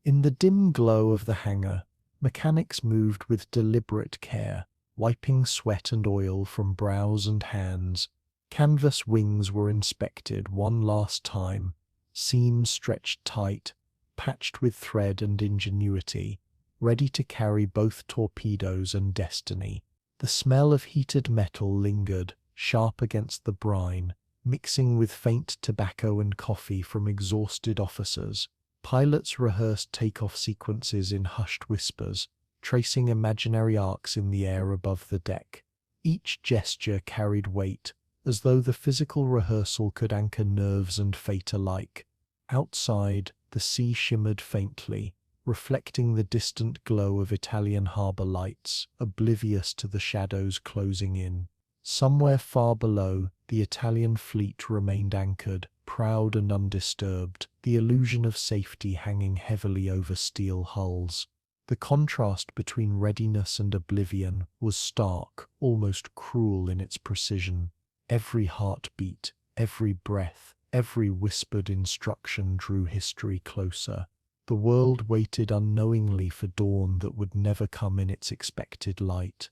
In the dim glow of the hangar, mechanics moved with deliberate care, wiping sweat and oil from brows and hands. Canvas wings were inspected one last time, seams stretched tight, patched with thread and ingenuity, ready to carry both torpedoes and destiny. The smell of heated metal lingered, sharp against the brine, mixing with faint tobacco and coffee from exhausted officers. Pilots rehearsed takeoff sequences in hushed whispers, tracing imaginary arcs in the air above the deck. Each gesture carried weight, as though the physical rehearsal could anchor nerves and fate alike. Outside, the sea shimmered faintly, reflecting the distant glow of Italian harbour lights, oblivious to the shadows closing in. Somewhere far below, the Italian fleet remained anchored, proud and undisturbed, the illusion of safety hanging heavily over steel hulls. The contrast between readiness and oblivion was stark, almost cruel in its precision. Every heartbeat, every breath, every whispered instruction drew history closer. The world waited unknowingly for dawn that would never come in its expected light.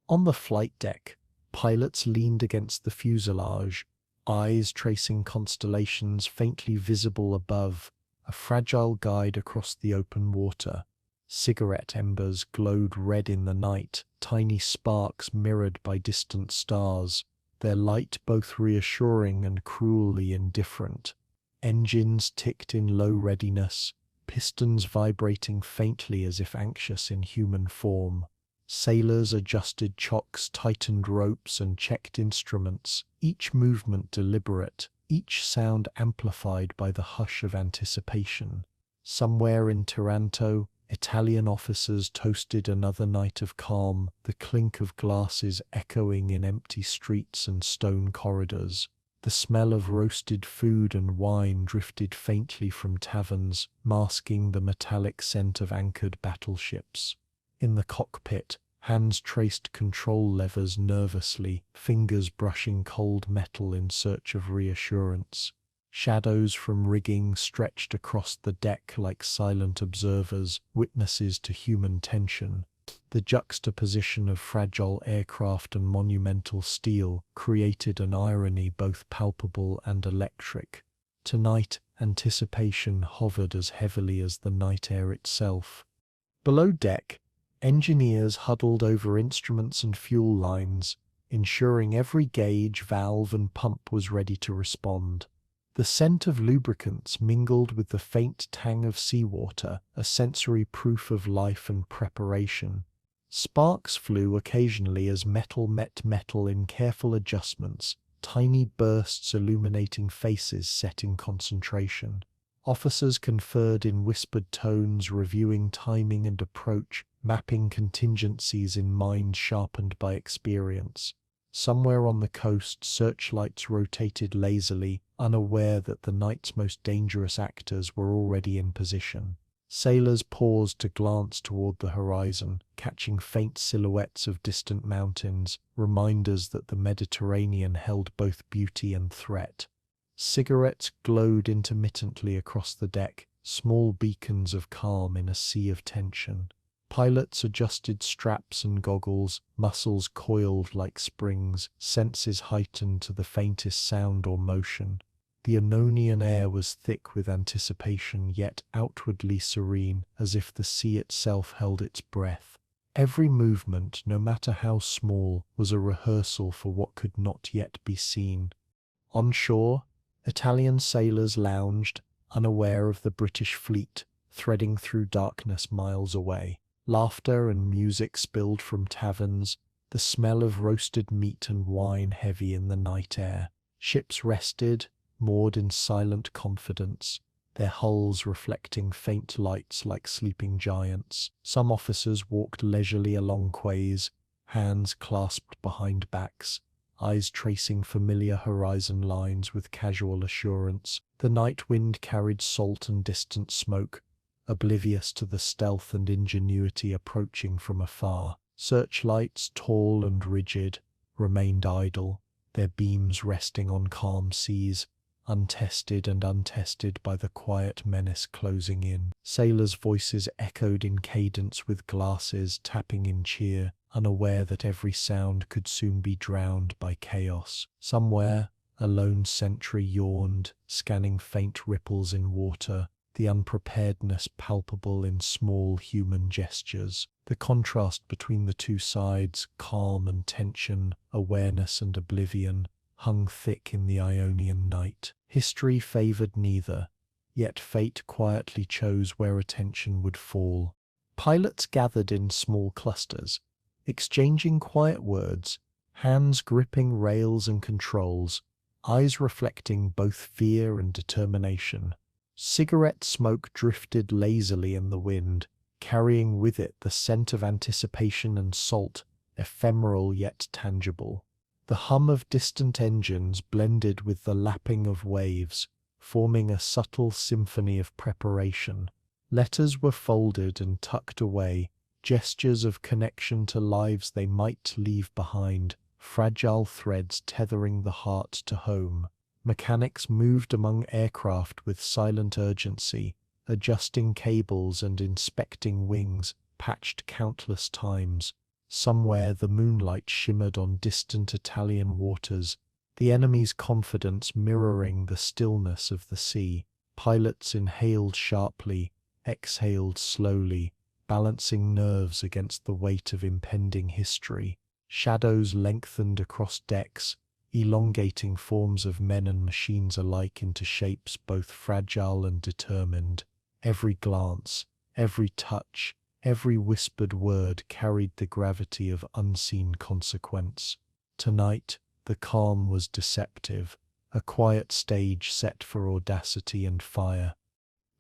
On the flight deck, pilots leaned against the fuselage, eyes tracing constellations faintly visible above, a fragile guide across the open water. Cigarette embers glowed red in the night, tiny sparks mirrored by distant stars, their light both reassuring and cruelly indifferent. Engines ticked in low readiness, pistons vibrating faintly as if anxious in human form. Sailors adjusted chocks, tightened ropes, and checked instruments, each movement deliberate, each sound amplified by the hush of anticipation. Somewhere in Taranto, Italian officers toasted another night of calm, the clink of glasses echoing in empty streets and stone corridors. The smell of roasted food and wine drifted faintly from taverns, masking the metallic scent of anchored battleships. In the cockpit, hands traced control levers nervously, fingers brushing cold metal in search of reassurance. Shadows from rigging stretched across the deck like silent observers, witnesses to human tension. The juxtaposition of fragile aircraft and monumental steel created an irony both palpable and electric. Tonight, anticipation hovered as heavily as the night air itself. Below deck, engineers huddled over instruments and fuel lines, ensuring every gauge, valve, and pump was ready to respond. The scent of lubricants mingled with the faint tang of seawater, a sensory proof of life and preparation. Sparks flew occasionally as metal met metal in careful adjustments, tiny bursts illuminating faces set in concentration. Officers conferred in whispered tones, reviewing timing and approach, mapping contingencies in minds sharpened by experience. Somewhere on the coast, searchlights rotated lazily, unaware that the night's most dangerous actors were already in position. Sailors paused to glance toward the horizon, catching faint silhouettes of distant mountains, reminders that the Mediterranean held both beauty and threat. Cigarettes glowed intermittently across the deck, small beacons of calm in a sea of tension. Pilots adjusted straps and goggles, muscles coiled like springs, senses heightened to the faintest sound or motion. The Ionian air was thick with anticipation, yet outwardly serene, as if the sea itself held its breath. Every movement, no matter how small, was a rehearsal for what could not yet be seen. On shore, Italian sailors lounged, unaware of the British fleet, threading through darkness miles away. Laughter and music spilled from taverns, the smell of roasted meat and wine heavy in the night air. Ships rested, moored in silent confidence, their hulls reflecting faint lights like sleeping giants. Some officers walked leisurely along quays, hands clasped behind backs, eyes tracing familiar horizon lines with casual assurance. The night wind carried salt and distant smoke, oblivious to the stealth and ingenuity approaching from afar. Searchlights, tall and rigid, remained idle, their beams resting on calm seas, untested and untested by the quiet menace closing in. Sailors' voices echoed in cadence with glasses tapping in cheer, unaware that every sound could soon be drowned by chaos. Somewhere, a lone sentry yawned, scanning faint ripples in water, the unpreparedness palpable in small human gestures. The contrast between the two sides, calm and tension, awareness and oblivion, hung thick in the Ionian night. History favored neither, yet fate quietly chose where attention would fall. Pilots gathered in small clusters, exchanging quiet words, hands gripping rails and controls, eyes reflecting both fear and determination. Cigarette smoke drifted lazily in the wind, carrying with it the scent of anticipation and salt, ephemeral yet tangible. The hum of distant engines blended with the lapping of waves, forming a subtle symphony of preparation. Letters were folded and tucked away, gestures of connection to lives they might leave behind, fragile threads tethering the heart to home. Mechanics moved among aircraft with silent urgency, adjusting cables and inspecting wings, patched countless times. Somewhere the moonlight shimmered on distant Italian waters, the enemy's confidence mirroring the stillness of the sea. Pilots inhaled sharply, exhaled slowly, balancing nerves against the weight of impending history. Shadows lengthened across decks, elongating forms of men and machines alike into shapes both fragile and determined. Every glance, every touch, every whispered word carried the gravity of unseen consequence. Tonight, the calm was deceptive, a quiet stage set for audacity and fire.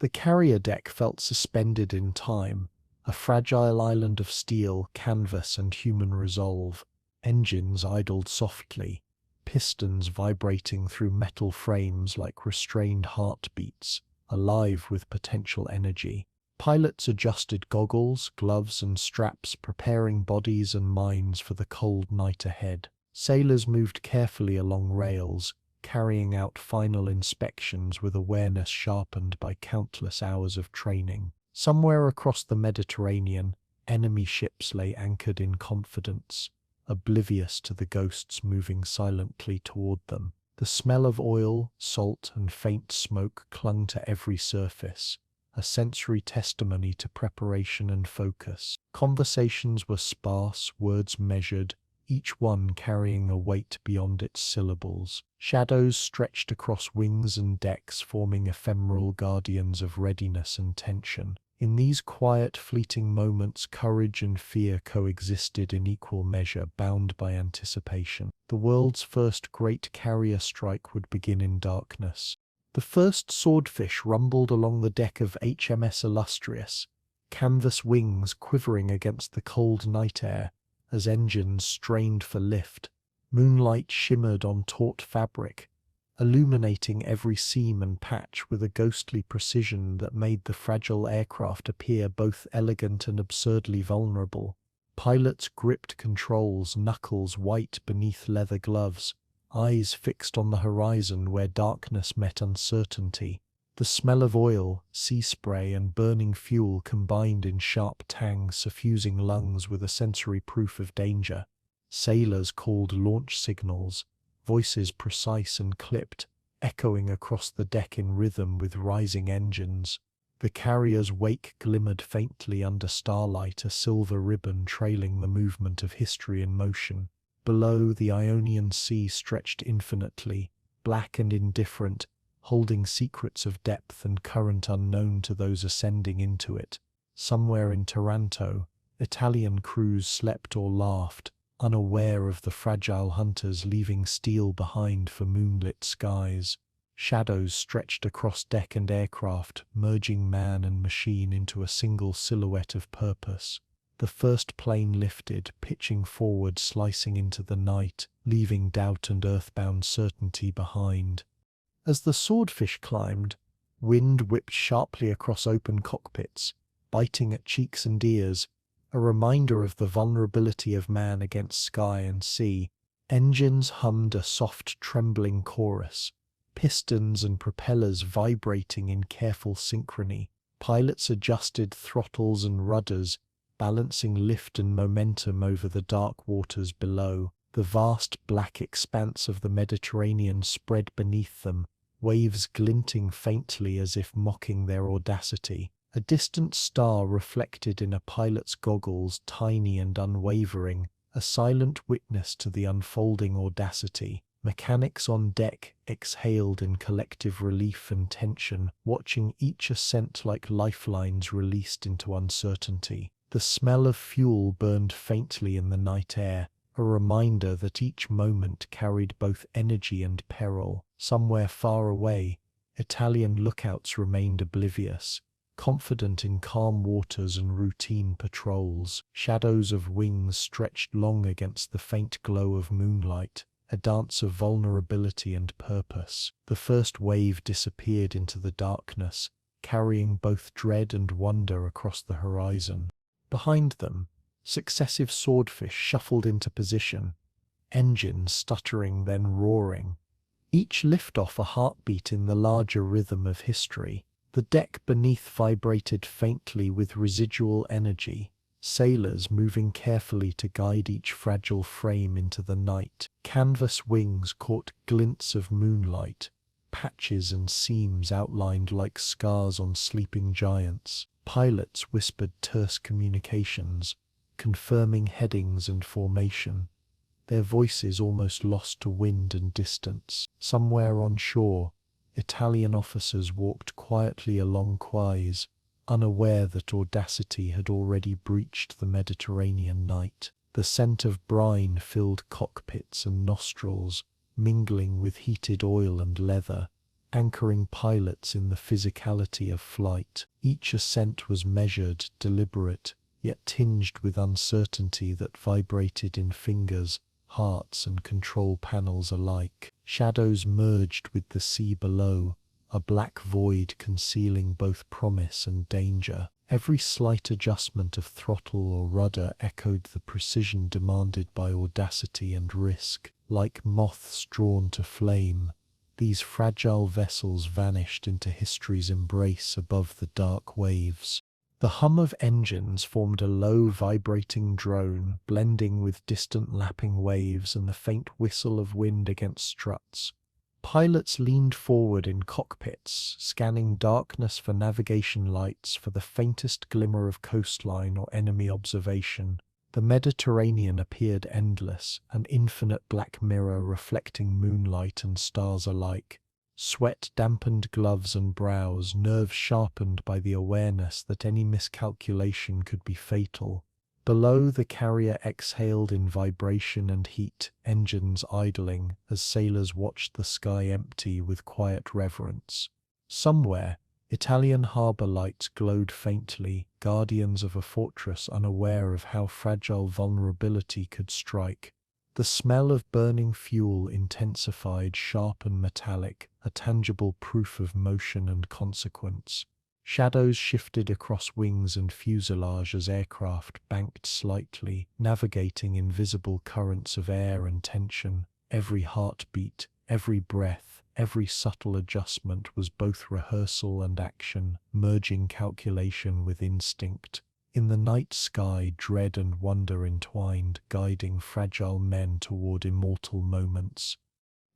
The carrier deck felt suspended in time, a fragile island of steel, canvas, and human resolve. Engines idled softly, pistons vibrating through metal frames like restrained heartbeats, alive with potential energy. Pilots adjusted goggles, gloves, and straps, preparing bodies and minds for the cold night ahead. Sailors moved carefully along rails, carrying out final inspections with awareness sharpened by countless hours of training. Somewhere across the Mediterranean, enemy ships lay anchored in confidence, oblivious to the ghosts moving silently toward them. The smell of oil, salt, and faint smoke clung to every surface, a sensory testimony to preparation and focus. Conversations were sparse, words measured, each one carrying a weight beyond its syllables. Shadows stretched across wings and decks, forming ephemeral guardians of readiness and tension. In these quiet, fleeting moments, courage and fear coexisted in equal measure, bound by anticipation. The world's first great carrier strike would begin in darkness. The first swordfish rumbled along the deck of HMS Illustrious, canvas wings quivering against the cold night air as engines strained for lift. Moonlight shimmered on taut fabric, illuminating every seam and patch with a ghostly precision that made the fragile aircraft appear both elegant and absurdly vulnerable. Pilots gripped controls, knuckles white beneath leather gloves, eyes fixed on the horizon where darkness met uncertainty. The smell of oil, sea spray, and burning fuel combined in sharp tang, suffusing lungs with a sensory proof of danger. Sailors called launch signals, voices precise and clipped, echoing across the deck in rhythm with rising engines. The carrier's wake glimmered faintly under starlight, a silver ribbon trailing the movement of history in motion. Below, the Ionian Sea stretched infinitely, black and indifferent, holding secrets of depth and current unknown to those ascending into it. Somewhere in Taranto, Italian crews slept or laughed, unaware of the fragile hunters leaving steel behind for moonlit skies. Shadows stretched across deck and aircraft, merging man and machine into a single silhouette of purpose. The first plane lifted, pitching forward, slicing into the night, leaving doubt and earthbound certainty behind. As the swordfish climbed, wind whipped sharply across open cockpits, biting at cheeks and ears, a reminder of the vulnerability of man against sky and sea. Engines hummed a soft, trembling chorus, pistons and propellers vibrating in careful synchrony. Pilots adjusted throttles and rudders, balancing lift and momentum over the dark waters below. The vast black expanse of the Mediterranean spread beneath them, waves glinting faintly as if mocking their audacity. A distant star reflected in a pilot's goggles, tiny and unwavering, a silent witness to the unfolding audacity. Mechanics on deck exhaled in collective relief and tension, watching each ascent like lifelines released into uncertainty. The smell of fuel burned faintly in the night air, a reminder that each moment carried both energy and peril. Somewhere far away, Italian lookouts remained oblivious, confident in calm waters and routine patrols. Shadows of wings stretched long against the faint glow of moonlight, a dance of vulnerability and purpose. The first wave disappeared into the darkness, carrying both dread and wonder across the horizon. Behind them, successive swordfish shuffled into position, engines stuttering then roaring, each liftoff a heartbeat in the larger rhythm of history. The deck beneath vibrated faintly with residual energy, sailors moving carefully to guide each fragile frame into the night. Canvas wings caught glints of moonlight, patches and seams outlined like scars on sleeping giants. Pilots whispered terse communications, confirming headings and formation, their voices almost lost to wind and distance. Somewhere on shore, Italian officers walked quietly along quays, unaware that audacity had already breached the Mediterranean night. The scent of brine filled cockpits and nostrils, mingling with heated oil and leather, anchoring pilots in the physicality of flight. Each ascent was measured, deliberate, yet tinged with uncertainty that vibrated in fingers, hearts and control panels alike. Shadows merged with the sea below, a black void concealing both promise and danger. Every slight adjustment of throttle or rudder echoed the precision demanded by audacity and risk. Like moths drawn to flame, these fragile vessels vanished into history's embrace above the dark waves. The hum of engines formed a low vibrating drone, blending with distant lapping waves and the faint whistle of wind against struts. Pilots leaned forward in cockpits, scanning darkness for navigation lights for the faintest glimmer of coastline or enemy observation. The Mediterranean appeared endless, an infinite black mirror reflecting moonlight and stars alike. Sweat dampened gloves and brows, nerves sharpened by the awareness that any miscalculation could be fatal. Below, the carrier exhaled in vibration and heat, engines idling, as sailors watched the sky empty with quiet reverence. Somewhere, Italian harbour lights glowed faintly, guardians of a fortress unaware of how fragile vulnerability could strike. The smell of burning fuel intensified, sharp and metallic, a tangible proof of motion and consequence. Shadows shifted across wings and fuselage as aircraft banked slightly, navigating invisible currents of air and tension. Every heartbeat, every breath, every subtle adjustment was both rehearsal and action, merging calculation with instinct. In the night sky, dread and wonder entwined, guiding fragile men toward immortal moments.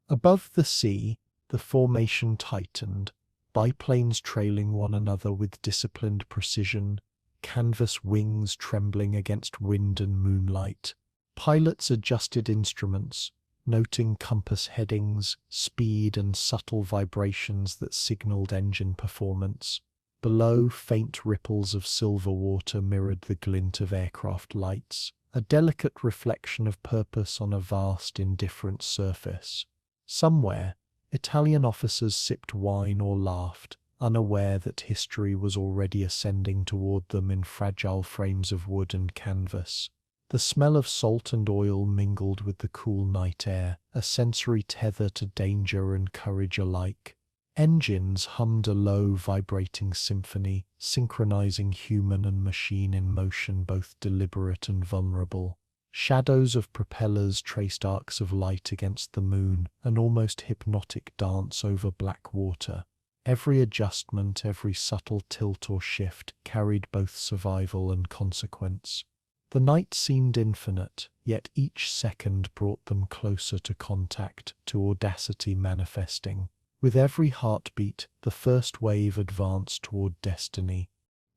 Above the sea, the formation tightened, biplanes trailing one another with disciplined precision, canvas wings trembling against wind and moonlight. Pilots adjusted instruments, noting compass headings, speed and subtle vibrations that signaled engine performance. Below, faint ripples of silver water mirrored the glint of aircraft lights, a delicate reflection of purpose on a vast, indifferent surface. Somewhere, Italian officers sipped wine or laughed, unaware that history was already ascending toward them in fragile frames of wood and canvas. The smell of salt and oil mingled with the cool night air, a sensory tether to danger and courage alike. Engines hummed a low, vibrating symphony, synchronizing human and machine in motion, both deliberate and vulnerable. Shadows of propellers traced arcs of light against the moon, an almost hypnotic dance over black water. Every adjustment, every subtle tilt or shift carried both survival and consequence. The night seemed infinite, yet each second brought them closer to contact, to audacity manifesting. With every heartbeat, the first wave advanced toward destiny.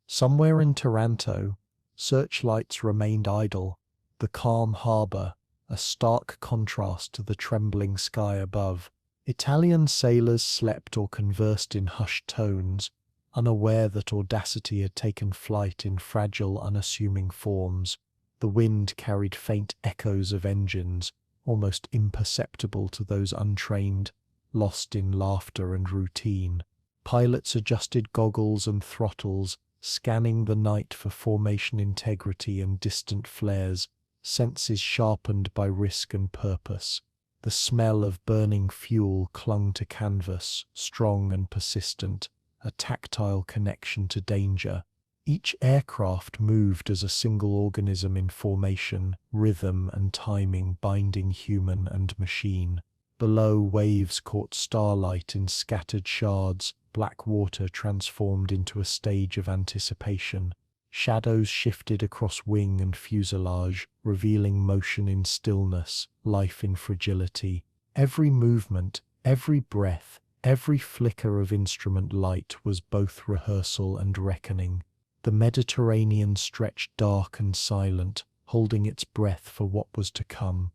Somewhere in Taranto, searchlights remained idle, the calm harbour, a stark contrast to the trembling sky above. Italian sailors slept or conversed in hushed tones, unaware that audacity had taken flight in fragile, unassuming forms. The wind carried faint echoes of engines, almost imperceptible to those untrained, lost in laughter and routine. Pilots adjusted goggles and throttles, scanning the night for formation integrity and distant flares, senses sharpened by risk and purpose. The smell of burning fuel clung to canvas, strong and persistent, a tactile connection to danger. Each aircraft moved as a single organism in formation, rhythm and timing binding human and machine. Below, waves caught starlight in scattered shards, black water transformed into a stage of anticipation. Shadows shifted across wing and fuselage, revealing motion in stillness, life in fragility. Every movement, every breath, every flicker of instrument light was both rehearsal and reckoning. The Mediterranean stretched dark and silent, holding its breath for what was to come.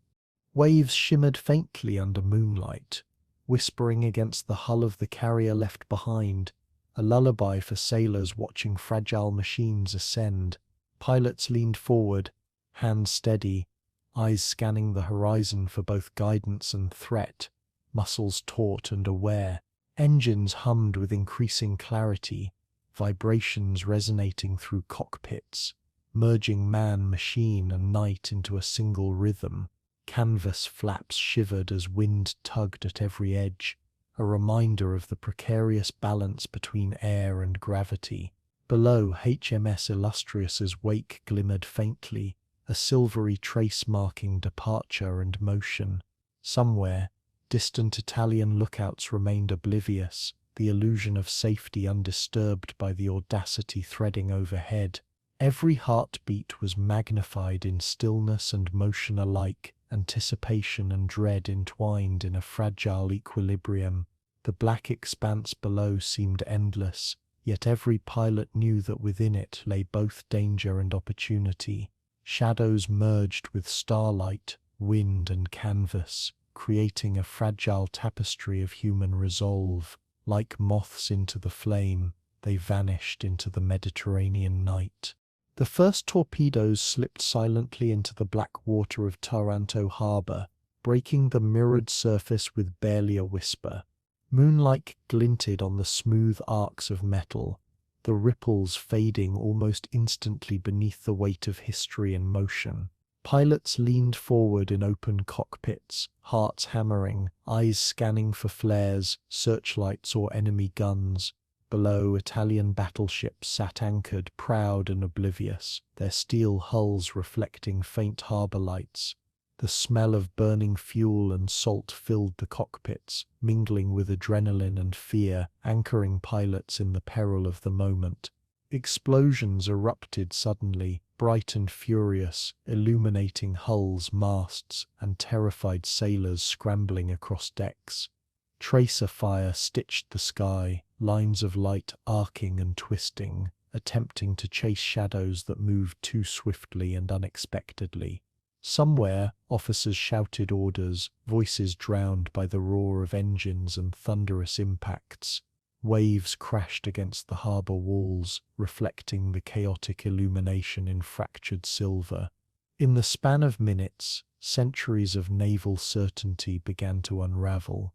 Waves shimmered faintly under moonlight, whispering against the hull of the carrier left behind, a lullaby for sailors watching fragile machines ascend. Pilots leaned forward, hands steady, eyes scanning the horizon for both guidance and threat, muscles taut and aware. Engines hummed with increasing clarity, vibrations resonating through cockpits, merging man, machine, and night into a single rhythm. Canvas flaps shivered as wind tugged at every edge, a reminder of the precarious balance between air and gravity. Below, HMS Illustrious's wake glimmered faintly, a silvery trace marking departure and motion. Somewhere, distant Italian lookouts remained oblivious, the illusion of safety undisturbed by the Audacity threading overhead. Every heartbeat was magnified in stillness and motion alike, anticipation and dread entwined in a fragile equilibrium. The black expanse below seemed endless, yet every pilot knew that within it lay both danger and opportunity. Shadows merged with starlight, wind and canvas, creating a fragile tapestry of human resolve. Like moths into the flame, they vanished into the Mediterranean night. The first torpedoes slipped silently into the black water of Taranto Harbor, breaking the mirrored surface with barely a whisper. Moonlight glinted on the smooth arcs of metal, the ripples fading almost instantly beneath the weight of history and motion. Pilots leaned forward in open cockpits, hearts hammering, eyes scanning for flares, searchlights or enemy guns. Below, Italian battleships sat anchored, proud and oblivious, their steel hulls reflecting faint harbor lights. The smell of burning fuel and salt filled the cockpits, mingling with adrenaline and fear, anchoring pilots in the peril of the moment. Explosions erupted suddenly, bright and furious, illuminating hulls, masts, and terrified sailors scrambling across decks. Tracer fire stitched the sky, lines of light arcing and twisting, attempting to chase shadows that moved too swiftly and unexpectedly. Somewhere, officers shouted orders, voices drowned by the roar of engines and thunderous impacts. Waves crashed against the harbor walls, reflecting the chaotic illumination in fractured silver. In the span of minutes, centuries of naval certainty began to unravel.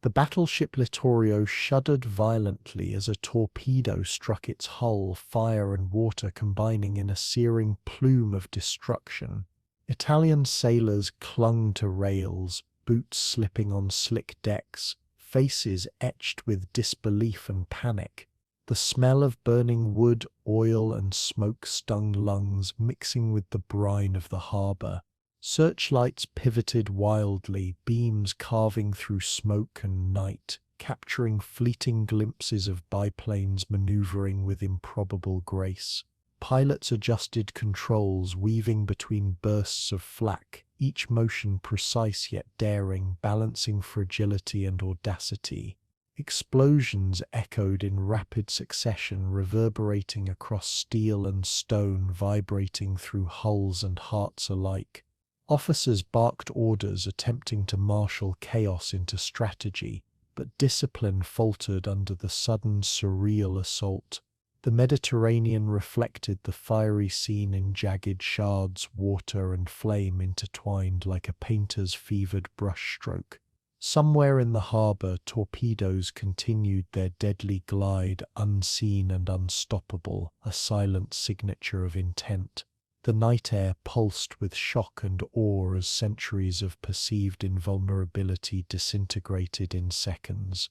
The battleship Littorio shuddered violently as a torpedo struck its hull, fire and water combining in a searing plume of destruction. Italian sailors clung to rails, boots slipping on slick decks, faces etched with disbelief and panic. The smell of burning wood, oil and smoke stung lungs mixing with the brine of the harbor. Searchlights pivoted wildly, beams carving through smoke and night, capturing fleeting glimpses of biplanes maneuvering with improbable grace. Pilots adjusted controls, weaving between bursts of flak, each motion precise yet daring, balancing fragility and audacity. Explosions echoed in rapid succession, reverberating across steel and stone, vibrating through hulls and hearts alike. Officers barked orders, attempting to marshal chaos into strategy, but discipline faltered under the sudden, surreal assault. The Mediterranean reflected the fiery scene in jagged shards, water and flame intertwined like a painter's fevered brushstroke. Somewhere in the harbor, torpedoes continued their deadly glide, unseen and unstoppable, a silent signature of intent. The night air pulsed with shock and awe as centuries of perceived invulnerability disintegrated in seconds.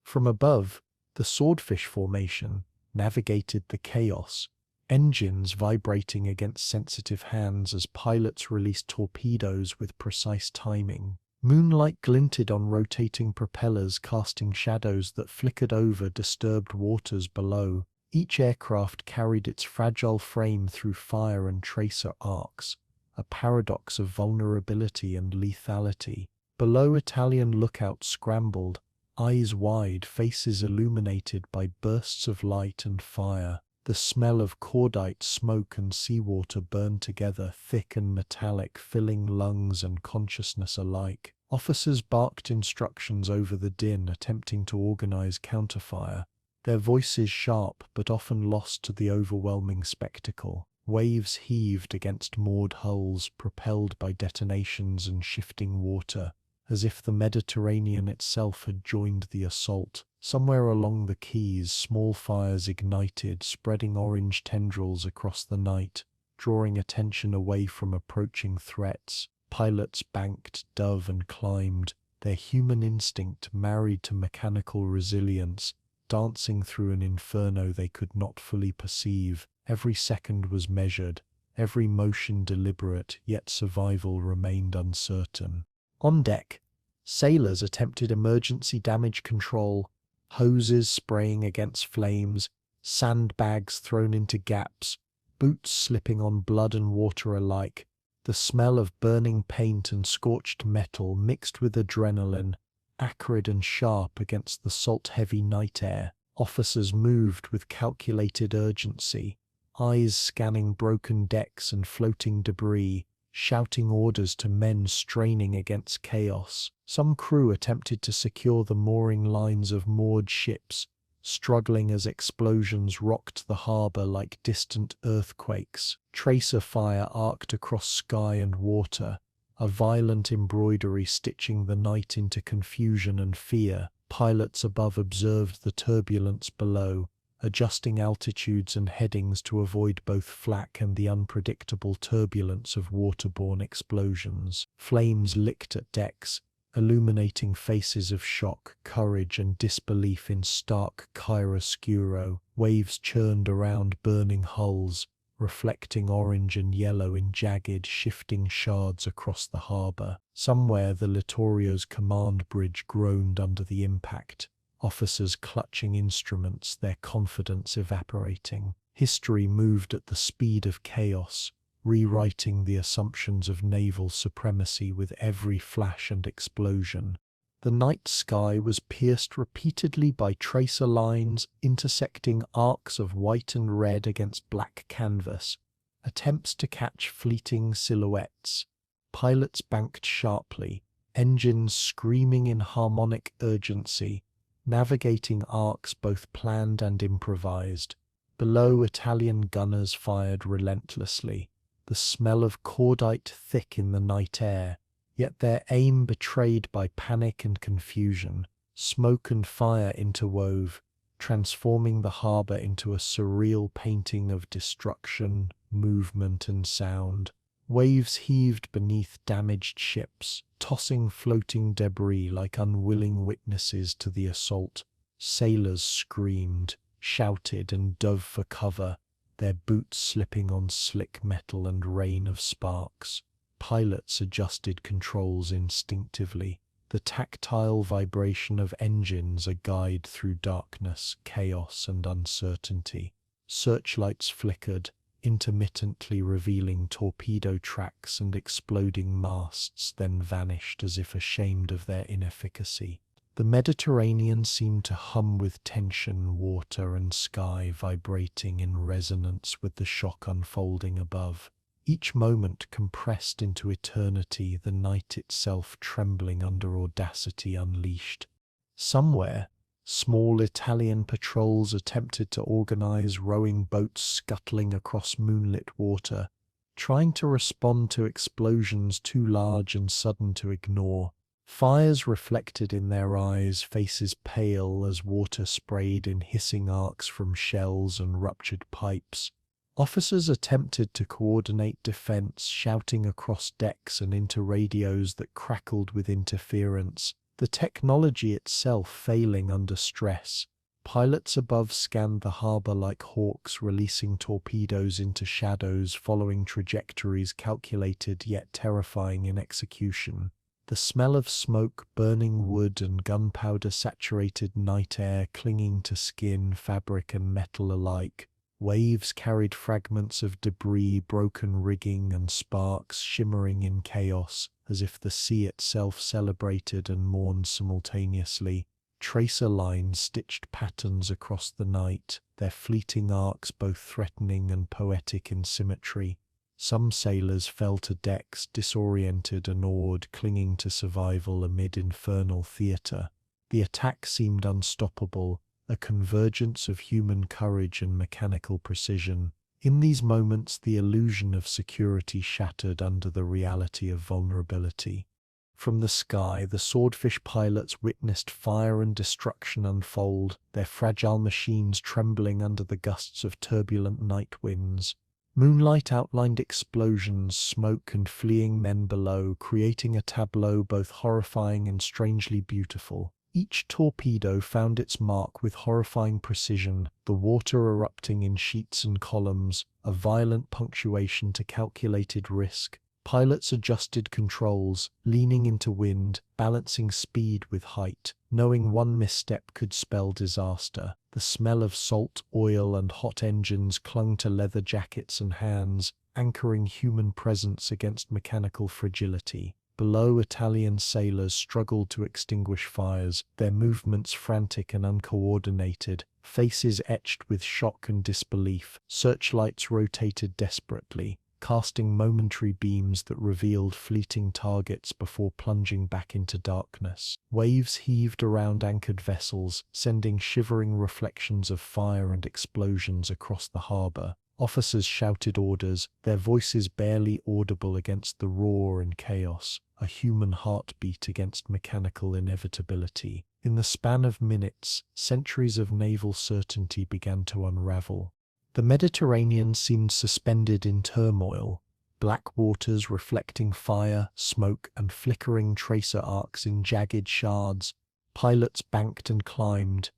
From above, the Swordfish formation navigated the chaos, engines vibrating against sensitive hands as pilots released torpedoes with precise timing. Moonlight glinted on rotating propellers, casting shadows that flickered over disturbed waters below. Each aircraft carried its fragile frame through fire and tracer arcs, a paradox of vulnerability and lethality. Below, Italian lookouts scrambled, eyes wide, faces illuminated by bursts of light and fire. The smell of cordite smoke and seawater burned together, thick and metallic, filling lungs and consciousness alike. Officers barked instructions over the din, attempting to organize counterfire, their voices sharp but often lost to the overwhelming spectacle. Waves heaved against moored hulls, propelled by detonations and shifting water, as if the Mediterranean itself had joined the assault. Somewhere along the quays, small fires ignited, spreading orange tendrils across the night, drawing attention away from approaching threats. Pilots banked, dove, and climbed, their human instinct married to mechanical resilience, dancing through an inferno they could not fully perceive. Every second was measured, every motion deliberate, yet survival remained uncertain. On deck, sailors attempted emergency damage control, hoses spraying against flames, sandbags thrown into gaps, boots slipping on blood and water alike. The smell of burning paint and scorched metal mixed with adrenaline, acrid and sharp against the salt-heavy night air. Officers moved with calculated urgency, eyes scanning broken decks and floating debris, shouting orders to men straining against chaos. Some crew attempted to secure the mooring lines of moored ships, struggling as explosions rocked the harbor like distant earthquakes. Tracer fire arced across sky and water, a violent embroidery stitching the night into confusion and fear. Pilots above observed the turbulence below, adjusting altitudes and headings to avoid both flak and the unpredictable turbulence of waterborne explosions. Flames licked at decks, illuminating faces of shock, courage, and disbelief in stark chiaroscuro. Waves churned around burning hulls, reflecting orange and yellow in jagged, shifting shards across the harbor. Somewhere the Littorio's command bridge groaned under the impact, officers clutching instruments, their confidence evaporating. History moved at the speed of chaos, rewriting the assumptions of naval supremacy with every flash and explosion. The night sky was pierced repeatedly by tracer lines, intersecting arcs of white and red against black canvas, attempts to catch fleeting silhouettes. Pilots banked sharply, engines screaming in harmonic urgency, navigating arcs both planned and improvised. Below, Italian gunners fired relentlessly, the smell of cordite thick in the night air, yet their aim betrayed by panic and confusion. Smoke and fire interwove, transforming the harbor into a surreal painting of destruction, movement, and sound. Waves heaved beneath damaged ships, tossing floating debris like unwilling witnesses to the assault. Sailors screamed, shouted, and dove for cover, their boots slipping on slick metal and rain of sparks. Pilots adjusted controls instinctively, the tactile vibration of engines a guide through darkness, chaos, and uncertainty. Searchlights flickered, intermittently revealing torpedo tracks and exploding masts, then vanished as if ashamed of their inefficacy. The Mediterranean seemed to hum with tension, water and sky vibrating in resonance with the shock unfolding above. Each moment compressed into eternity, the night itself trembling under audacity unleashed. Somewhere, small Italian patrols attempted to organize, rowing boats scuttling across moonlit water, trying to respond to explosions too large and sudden to ignore. Fires reflected in their eyes, faces pale as water sprayed in hissing arcs from shells and ruptured pipes. Officers attempted to coordinate defense, shouting across decks and into radios that crackled with interference, the technology itself failing under stress. Pilots above scanned the harbor like hawks, releasing torpedoes into shadows, following trajectories calculated yet terrifying in execution. The smell of smoke, burning wood, and gunpowder saturated night air, clinging to skin, fabric, and metal alike. Waves carried fragments of debris, broken rigging, and sparks shimmering in chaos, as if the sea itself celebrated and mourned simultaneously. Tracer lines stitched patterns across the night, their fleeting arcs both threatening and poetic in symmetry. Some sailors fell to decks, disoriented and awed, clinging to survival amid infernal theatre. The attack seemed unstoppable, a convergence of human courage and mechanical precision. In these moments, the illusion of security shattered under the reality of vulnerability. From the sky, the Swordfish pilots witnessed fire and destruction unfold, their fragile machines trembling under the gusts of turbulent night winds. Moonlight outlined explosions, smoke, and fleeing men below, creating a tableau both horrifying and strangely beautiful. Each torpedo found its mark with horrifying precision, the water erupting in sheets and columns, a violent punctuation to calculated risk. Pilots adjusted controls, leaning into wind, balancing speed with height, knowing one misstep could spell disaster. The smell of salt, oil, and hot engines clung to leather jackets and hands, anchoring human presence against mechanical fragility. Below, Italian sailors struggled to extinguish fires, their movements frantic and uncoordinated, faces etched with shock and disbelief. Searchlights rotated desperately, casting momentary beams that revealed fleeting targets before plunging back into darkness. Waves heaved around anchored vessels, sending shivering reflections of fire and explosions across the harbor. Officers shouted orders, their voices barely audible against the roar and chaos, a human heartbeat against mechanical inevitability. In the span of minutes, centuries of naval certainty began to unravel. The Mediterranean seemed suspended in turmoil, black waters reflecting fire, smoke, and flickering tracer arcs in jagged shards. Pilots banked and climbed,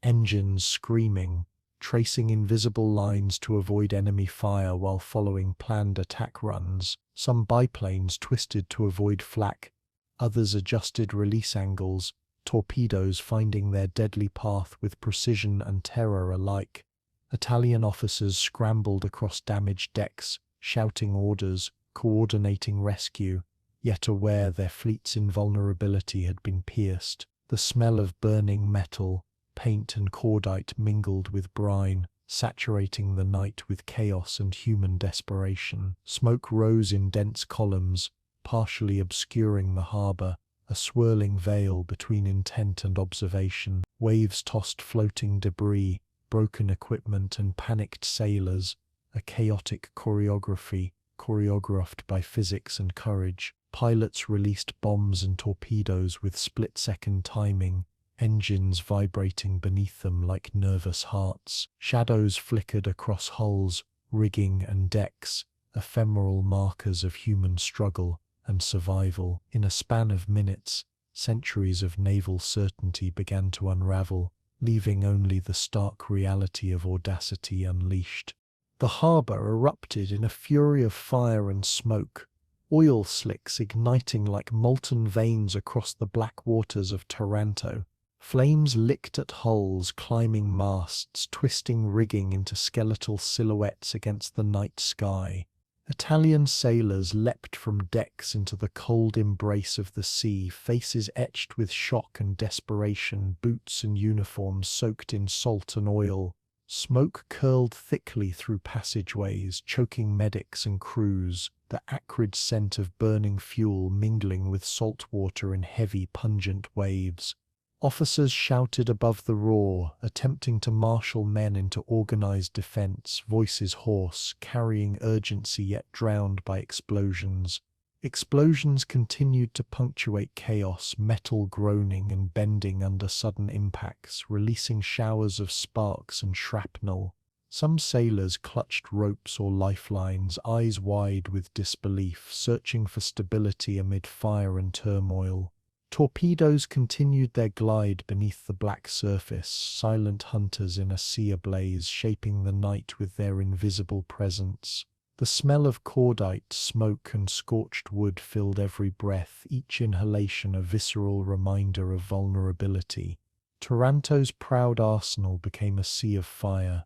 engines screaming, tracing invisible lines to avoid enemy fire while following planned attack runs. Some biplanes twisted to avoid flak, others adjusted release angles, torpedoes finding their deadly path with precision and terror alike. Italian officers scrambled across damaged decks, shouting orders, coordinating rescue, yet aware their fleet's invulnerability had been pierced. The smell of burning metal, paint and cordite mingled with brine, saturating the night with chaos and human desperation. Smoke rose in dense columns, partially obscuring the harbor, a swirling veil between intent and observation. Waves tossed floating debris, broken equipment, and panicked sailors, a chaotic choreography choreographed by physics and courage. Pilots released bombs and torpedoes with split-second timing, engines vibrating beneath them like nervous hearts. Shadows flickered across hulls, rigging, and decks, ephemeral markers of human struggle and survival. In a span of minutes, centuries of naval certainty began to unravel, leaving only the stark reality of audacity unleashed. The harbor erupted in a fury of fire and smoke, oil slicks igniting like molten veins across the black waters of Taranto. Flames licked at hulls, climbing masts, twisting rigging into skeletal silhouettes against the night sky. Italian sailors leapt from decks into the cold embrace of the sea, faces etched with shock and desperation, boots and uniforms soaked in salt and oil. Smoke curled thickly through passageways, choking medics and crews, the acrid scent of burning fuel mingling with salt water in heavy, pungent waves. Officers shouted above the roar, attempting to marshal men into organized defense, voices hoarse, carrying urgency yet drowned by explosions. Explosions continued to punctuate chaos, metal groaning and bending under sudden impacts, releasing showers of sparks and shrapnel. Some sailors clutched ropes or lifelines, eyes wide with disbelief, searching for stability amid fire and turmoil. Torpedoes continued their glide beneath the black surface, silent hunters in a sea ablaze, shaping the night with their invisible presence. The smell of cordite, smoke, and scorched wood filled every breath, each inhalation a visceral reminder of vulnerability. Taranto's proud arsenal became a sea of fire.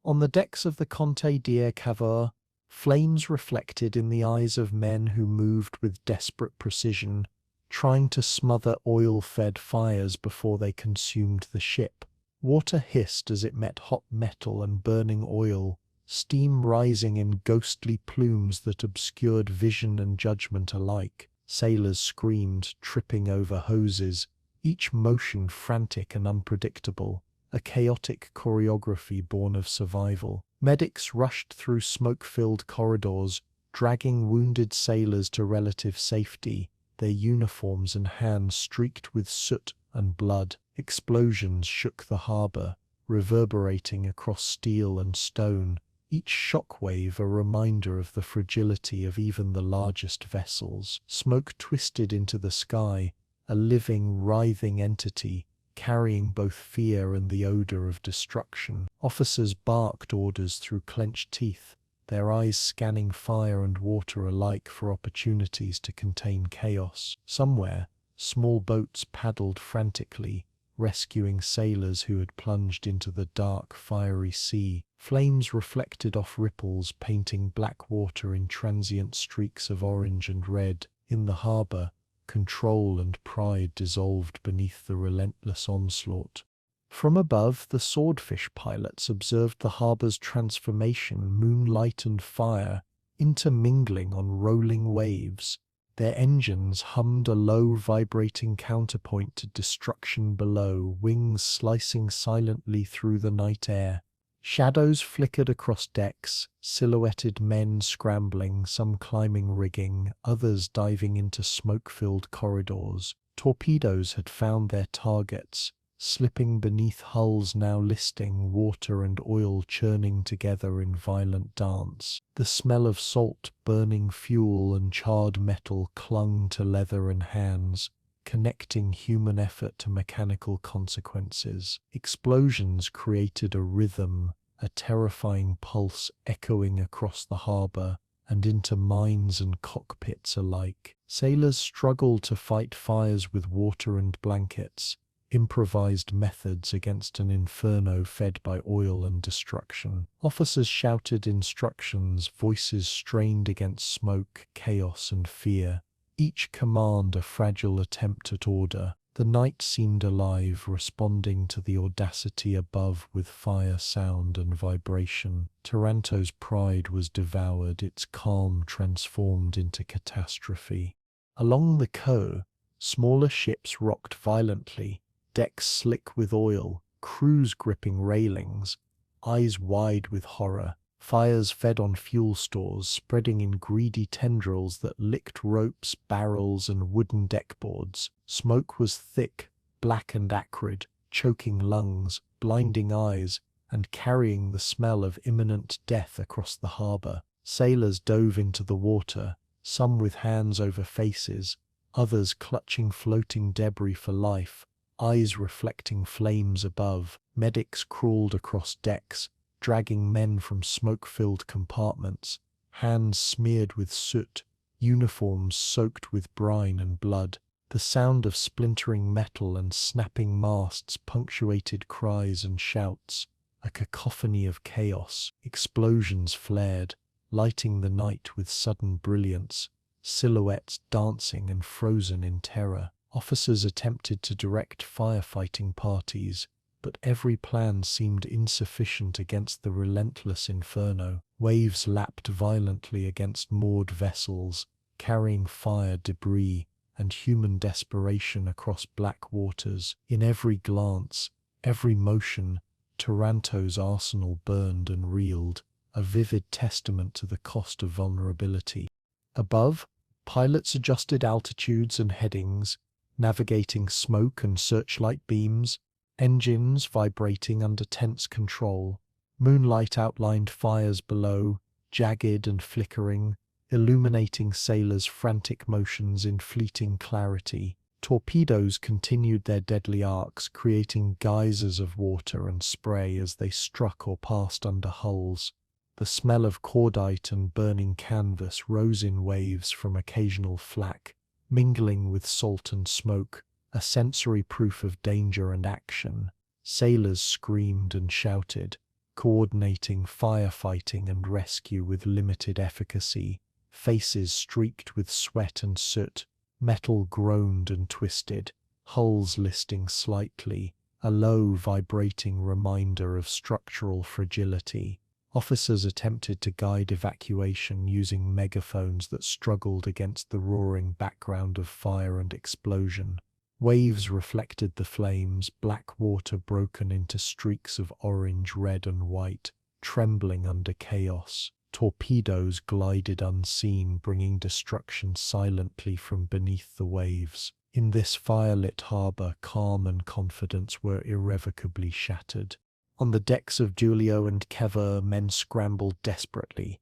On the decks of the Conte di Cavour, flames reflected in the eyes of men who moved with desperate precision, trying to smother oil-fed fires before they consumed the ship. Water hissed as it met hot metal and burning oil, steam rising in ghostly plumes that obscured vision and judgment alike. Sailors screamed, tripping over hoses, each motion frantic and unpredictable, a chaotic choreography born of survival. Medics rushed through smoke-filled corridors, dragging wounded sailors to relative safety, their uniforms and hands streaked with soot and blood. Explosions shook the harbor, reverberating across steel and stone, each shockwave a reminder of the fragility of even the largest vessels. Smoke twisted into the sky, a living, writhing entity, carrying both fear and the odor of destruction. Officers barked orders through clenched teeth, their eyes scanning fire and water alike for opportunities to contain chaos. Somewhere, small boats paddled frantically, rescuing sailors who had plunged into the dark, fiery sea. Flames reflected off ripples, painting black water in transient streaks of orange and red. In the harbor, control and pride dissolved beneath the relentless onslaught. From above, the Swordfish pilots observed the harbor's transformation, moonlight and fire intermingling on rolling waves. Their engines hummed a low, vibrating counterpoint to destruction below, wings slicing silently through the night air. Shadows flickered across decks, silhouetted men scrambling, some climbing rigging, others diving into smoke-filled corridors. Torpedoes had found their targets, slipping beneath hulls now listing, water and oil churning together in violent dance. The smell of salt, burning fuel, and charred metal clung to leather and hands, connecting human effort to mechanical consequences. Explosions created a rhythm, a terrifying pulse echoing across the harbor and into mines and cockpits alike. Sailors struggled to fight fires with water and blankets, improvised methods against an inferno fed by oil and destruction. Officers shouted instructions, voices strained against smoke, chaos, and fear, each command a fragile attempt at order. The night seemed alive, responding to the audacity above with fire, sound, and vibration. Taranto's pride was devoured, its calm transformed into catastrophe. Along the quay, smaller ships rocked violently, decks slick with oil, crews gripping railings, eyes wide with horror. Fires fed on fuel stores, spreading in greedy tendrils that licked ropes, barrels, and wooden deckboards. Smoke was thick, black and acrid, choking lungs, blinding eyes, and carrying the smell of imminent death across the harbor. Sailors dove into the water, some with hands over faces, others clutching floating debris for life, eyes reflecting flames above. Medics crawled across decks, dragging men from smoke-filled compartments, hands smeared with soot, uniforms soaked with brine and blood. The sound of splintering metal and snapping masts punctuated cries and shouts, a cacophony of chaos. Explosions flared, lighting the night with sudden brilliance, silhouettes dancing and frozen in terror. Officers attempted to direct firefighting parties, but every plan seemed insufficient against the relentless inferno. Waves lapped violently against moored vessels, carrying fire, debris, and human desperation across black waters. In every glance, every motion, Taranto's arsenal burned and reeled, a vivid testament to the cost of vulnerability. Above, pilots adjusted altitudes and headings, navigating smoke and searchlight beams, engines vibrating under tense control. Moonlight outlined fires below, jagged and flickering, illuminating sailors' frantic motions in fleeting clarity. Torpedoes continued their deadly arcs, creating geysers of water and spray as they struck or passed under hulls. The smell of cordite and burning canvas rose in waves from occasional flak, mingling with salt and smoke, a sensory proof of danger and action. Sailors screamed and shouted, coordinating firefighting and rescue with limited efficacy. Faces streaked with sweat and soot, metal groaned and twisted, hulls listing slightly, a low vibrating reminder of structural fragility. Officers attempted to guide evacuation using megaphones that struggled against the roaring background of fire and explosion. Waves reflected the flames, black water broken into streaks of orange, red and white, trembling under chaos. Torpedoes glided unseen, bringing destruction silently from beneath the waves. In this firelit harbour, calm and confidence were irrevocably shattered. On the decks of Julio and Keva, men scrambled desperately,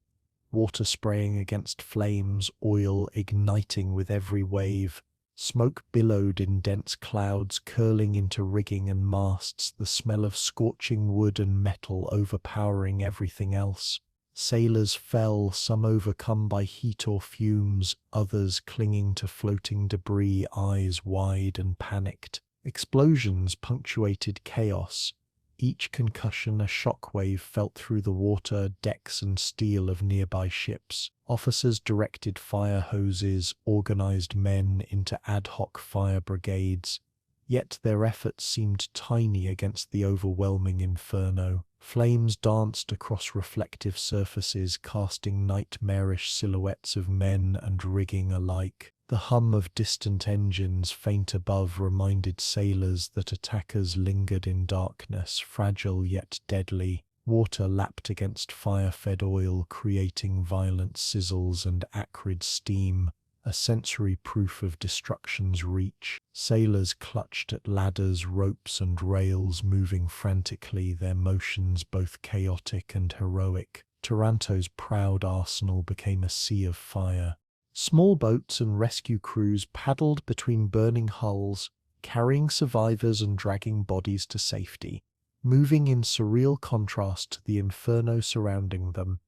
water spraying against flames, oil igniting with every wave. Smoke billowed in dense clouds, curling into rigging and masts, the smell of scorching wood and metal overpowering everything else. Sailors fell, some overcome by heat or fumes, others clinging to floating debris, eyes wide and panicked. Explosions punctuated chaos. Each concussion a shockwave felt through the water, decks and steel of nearby ships. Officers directed fire hoses, organized men into ad hoc fire brigades. Yet their efforts seemed tiny against the overwhelming inferno. Flames danced across reflective surfaces, casting nightmarish silhouettes of men and rigging alike. The hum of distant engines faint above reminded sailors that attackers lingered in darkness, fragile yet deadly. Water lapped against fire-fed oil, creating violent sizzles and acrid steam, a sensory proof of destruction's reach. Sailors clutched at ladders, ropes and rails, moving frantically, their motions both chaotic and heroic. Taranto's proud arsenal became a sea of fire. Small boats and rescue crews paddled between burning hulls, carrying survivors and dragging bodies to safety, moving in surreal contrast to the inferno surrounding them.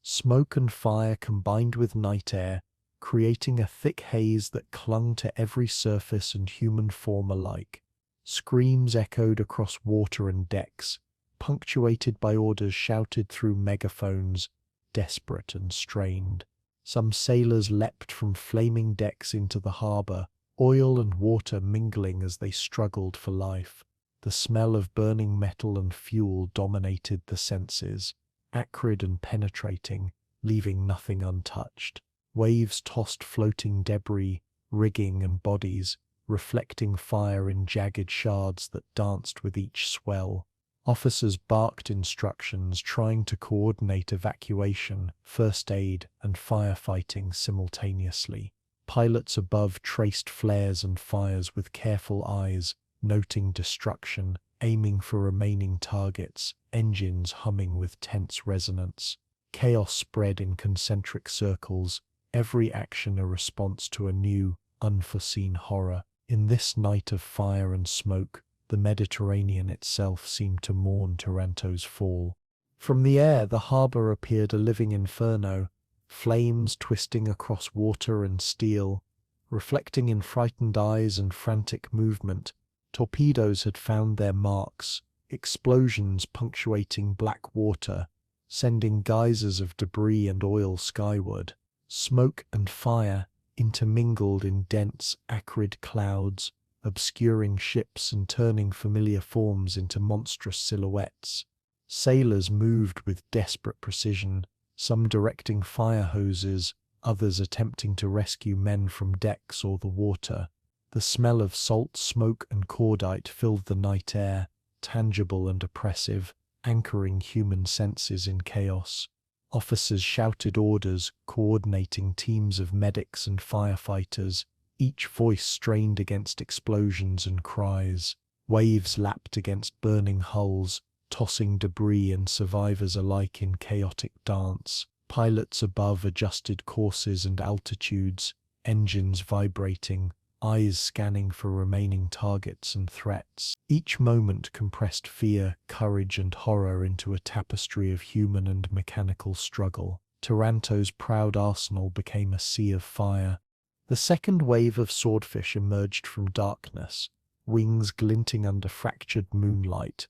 Smoke and fire combined with night air, creating a thick haze that clung to every surface and human form alike. Screams echoed across water and decks, punctuated by orders shouted through megaphones, desperate and strained. Some sailors leapt from flaming decks into the harbour, oil and water mingling as they struggled for life. The smell of burning metal and fuel dominated the senses, acrid and penetrating, leaving nothing untouched. Waves tossed floating debris, rigging and bodies, reflecting fire in jagged shards that danced with each swell. Officers barked instructions, trying to coordinate evacuation, first aid, and firefighting simultaneously. Pilots above traced flares and fires with careful eyes, noting destruction, aiming for remaining targets, engines humming with tense resonance. Chaos spread in concentric circles, every action a response to a new, unforeseen horror. In this night of fire and smoke, the Mediterranean itself seemed to mourn Taranto's fall. From the air, the harbour appeared a living inferno, flames twisting across water and steel, reflecting in frightened eyes and frantic movement. Torpedoes had found their marks, explosions punctuating black water, sending geysers of debris and oil skyward. Smoke and fire intermingled in dense, acrid clouds, obscuring ships and turning familiar forms into monstrous silhouettes. Sailors moved with desperate precision, some directing fire hoses, others attempting to rescue men from decks or the water. The smell of salt, smoke and cordite filled the night air, tangible and oppressive, anchoring human senses in chaos. Officers shouted orders, coordinating teams of medics and firefighters, each voice strained against explosions and cries. Waves lapped against burning hulls, tossing debris and survivors alike in chaotic dance. Pilots above adjusted courses and altitudes, engines vibrating, eyes scanning for remaining targets and threats. Each moment compressed fear, courage, and horror into a tapestry of human and mechanical struggle. Taranto's proud arsenal became a sea of fire. The second wave of swordfish emerged from darkness, wings glinting under fractured moonlight,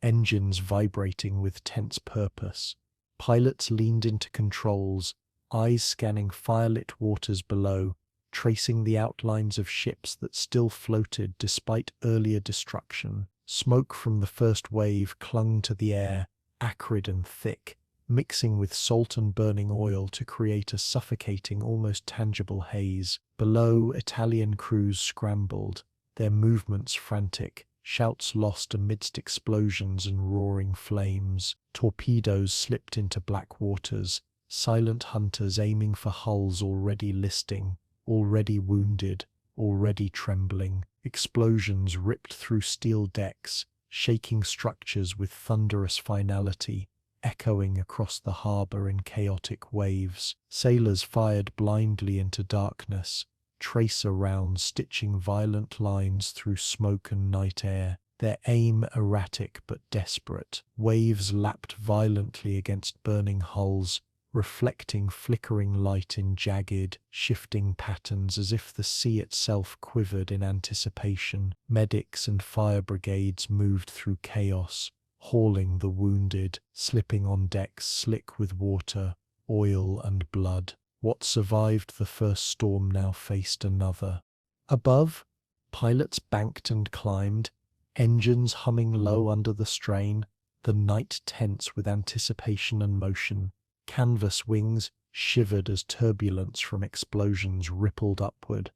engines vibrating with tense purpose. Pilots leaned into controls, eyes scanning firelit waters below, tracing the outlines of ships that still floated despite earlier destruction. Smoke from the first wave clung to the air, acrid and thick, mixing with salt and burning oil to create a suffocating, almost tangible haze. Below, Italian crews scrambled, their movements frantic, shouts lost amidst explosions and roaring flames. Torpedoes slipped into black waters, silent hunters aiming for hulls already listing, already wounded, already trembling. Explosions ripped through steel decks, shaking structures with thunderous finality, echoing across the harbor in chaotic waves. Sailors fired blindly into darkness, tracer rounds stitching violent lines through smoke and night air, their aim erratic but desperate. Waves lapped violently against burning hulls, reflecting flickering light in jagged, shifting patterns as if the sea itself quivered in anticipation. Medics and fire brigades moved through chaos, hauling the wounded, slipping on decks slick with water, oil and blood. What survived the first storm now faced another. Above, pilots banked and climbed, engines humming low under the strain, the night tense with anticipation and motion. Canvas wings shivered as turbulence from explosions rippled upward.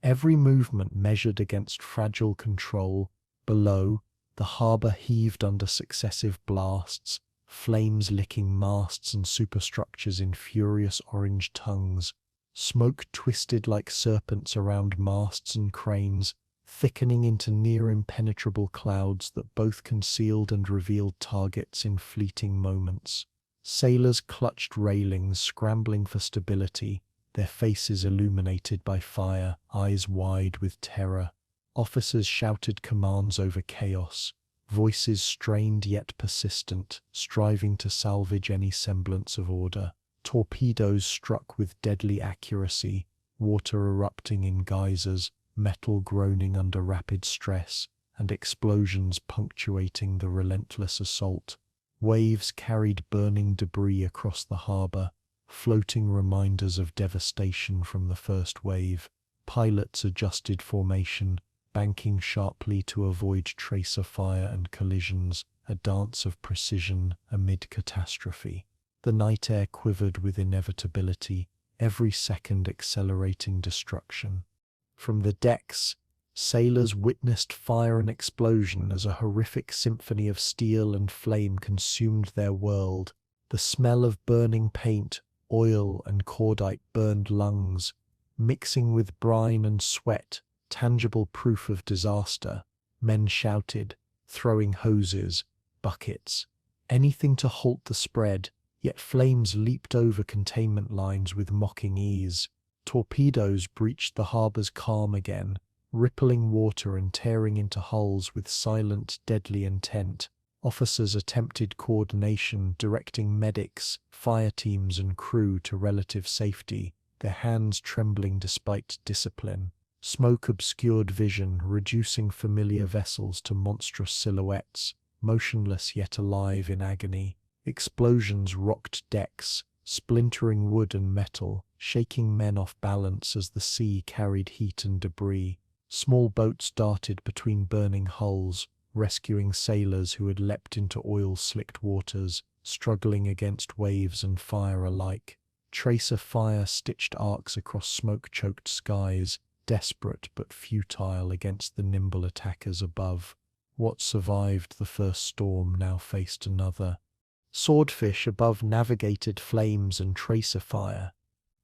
Every movement measured against fragile control. Below, the harbor heaved under successive blasts, flames licking masts and superstructures in furious orange tongues. Smoke twisted like serpents around masts and cranes, thickening into near impenetrable clouds that both concealed and revealed targets in fleeting moments. Sailors clutched railings, scrambling for stability, their faces illuminated by fire, eyes wide with terror. Officers shouted commands over chaos, voices strained yet persistent, striving to salvage any semblance of order. Torpedoes struck with deadly accuracy, water erupting in geysers, metal groaning under rapid stress, and explosions punctuating the relentless assault. Waves carried burning debris across the harbor, floating reminders of devastation from the first wave. Pilots adjusted formation, banking sharply to avoid tracer fire and collisions, a dance of precision amid catastrophe. The night air quivered with inevitability, every second accelerating destruction. From the decks, sailors witnessed fire and explosion as a horrific symphony of steel and flame consumed their world. The smell of burning paint, oil, and cordite burned lungs, mixing with brine and sweat, tangible proof of disaster. Men shouted, throwing hoses, buckets, anything to halt the spread, yet flames leaped over containment lines with mocking ease. Torpedoes breached the harbor's calm again, rippling water and tearing into hulls with silent, deadly intent. Officers attempted coordination, directing medics, fire teams, and crew to relative safety, their hands trembling despite discipline. Smoke obscured vision, reducing familiar vessels to monstrous silhouettes, motionless yet alive in agony. Explosions rocked decks, splintering wood and metal, shaking men off balance as the sea carried heat and debris. Small boats darted between burning hulls, rescuing sailors who had leapt into oil-slicked waters, struggling against waves and fire alike. Tracer fire stitched arcs across smoke-choked skies, desperate but futile against the nimble attackers above. What survived the first storm now faced another. Swordfish above navigated flames and tracer fire,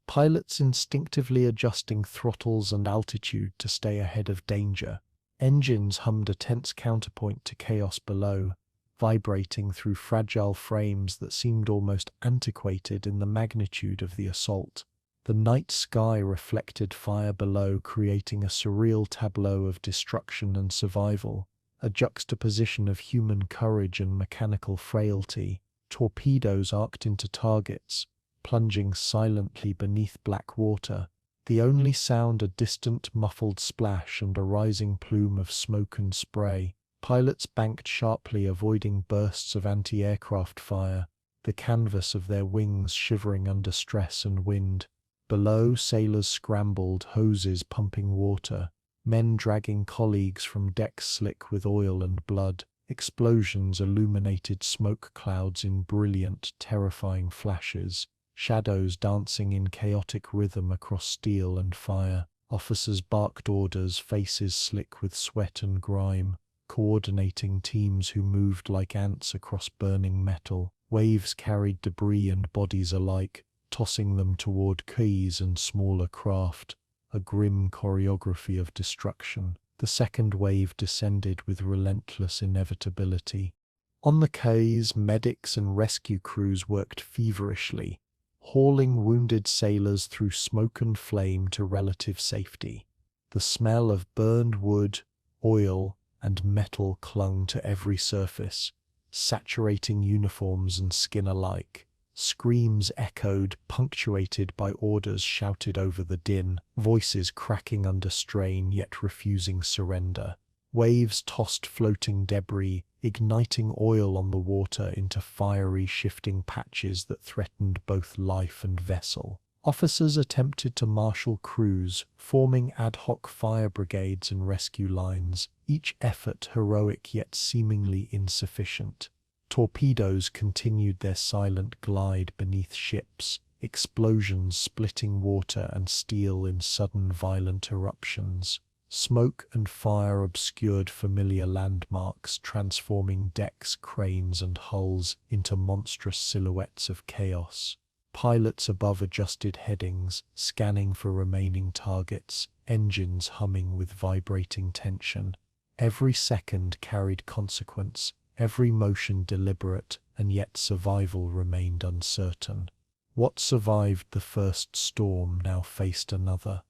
pilots instinctively adjusting throttles and altitude to stay ahead of danger. Engines hummed a tense counterpoint to chaos below, vibrating through fragile frames that seemed almost antiquated in the magnitude of the assault. The night sky reflected fire below, creating a surreal tableau of destruction and survival, a juxtaposition of human courage and mechanical frailty. Torpedoes arced into targets, plunging silently beneath black water, the only sound a distant muffled splash and a rising plume of smoke and spray. Pilots banked sharply, avoiding bursts of anti-aircraft fire, the canvas of their wings shivering under stress and wind. Below, sailors scrambled, hoses pumping water, men dragging colleagues from decks slick with oil and blood. Explosions illuminated smoke clouds in brilliant, terrifying flashes, shadows dancing in chaotic rhythm across steel and fire. Officers barked orders, faces slick with sweat and grime, coordinating teams who moved like ants across burning metal. Waves carried debris and bodies alike, tossing them toward quays and smaller craft, a grim choreography of destruction. The second wave descended with relentless inevitability. On the quays, medics and rescue crews worked feverishly, hauling wounded sailors through smoke and flame to relative safety. The smell of burned wood, oil, and metal clung to every surface, saturating uniforms and skin alike. Screams echoed, punctuated by orders shouted over the din, voices cracking under strain yet refusing surrender. Waves tossed floating debris, igniting oil on the water into fiery, shifting patches that threatened both life and vessel. Officers attempted to marshal crews, forming ad hoc fire brigades and rescue lines, each effort heroic yet seemingly insufficient. Torpedoes continued their silent glide beneath ships, explosions splitting water and steel in sudden violent eruptions. Smoke and fire obscured familiar landmarks, transforming decks, cranes, and hulls into monstrous silhouettes of chaos. Pilots above adjusted headings, scanning for remaining targets, engines humming with vibrating tension. Every second carried consequence, every motion deliberate, and yet survival remained uncertain. What survived the first storm now faced another.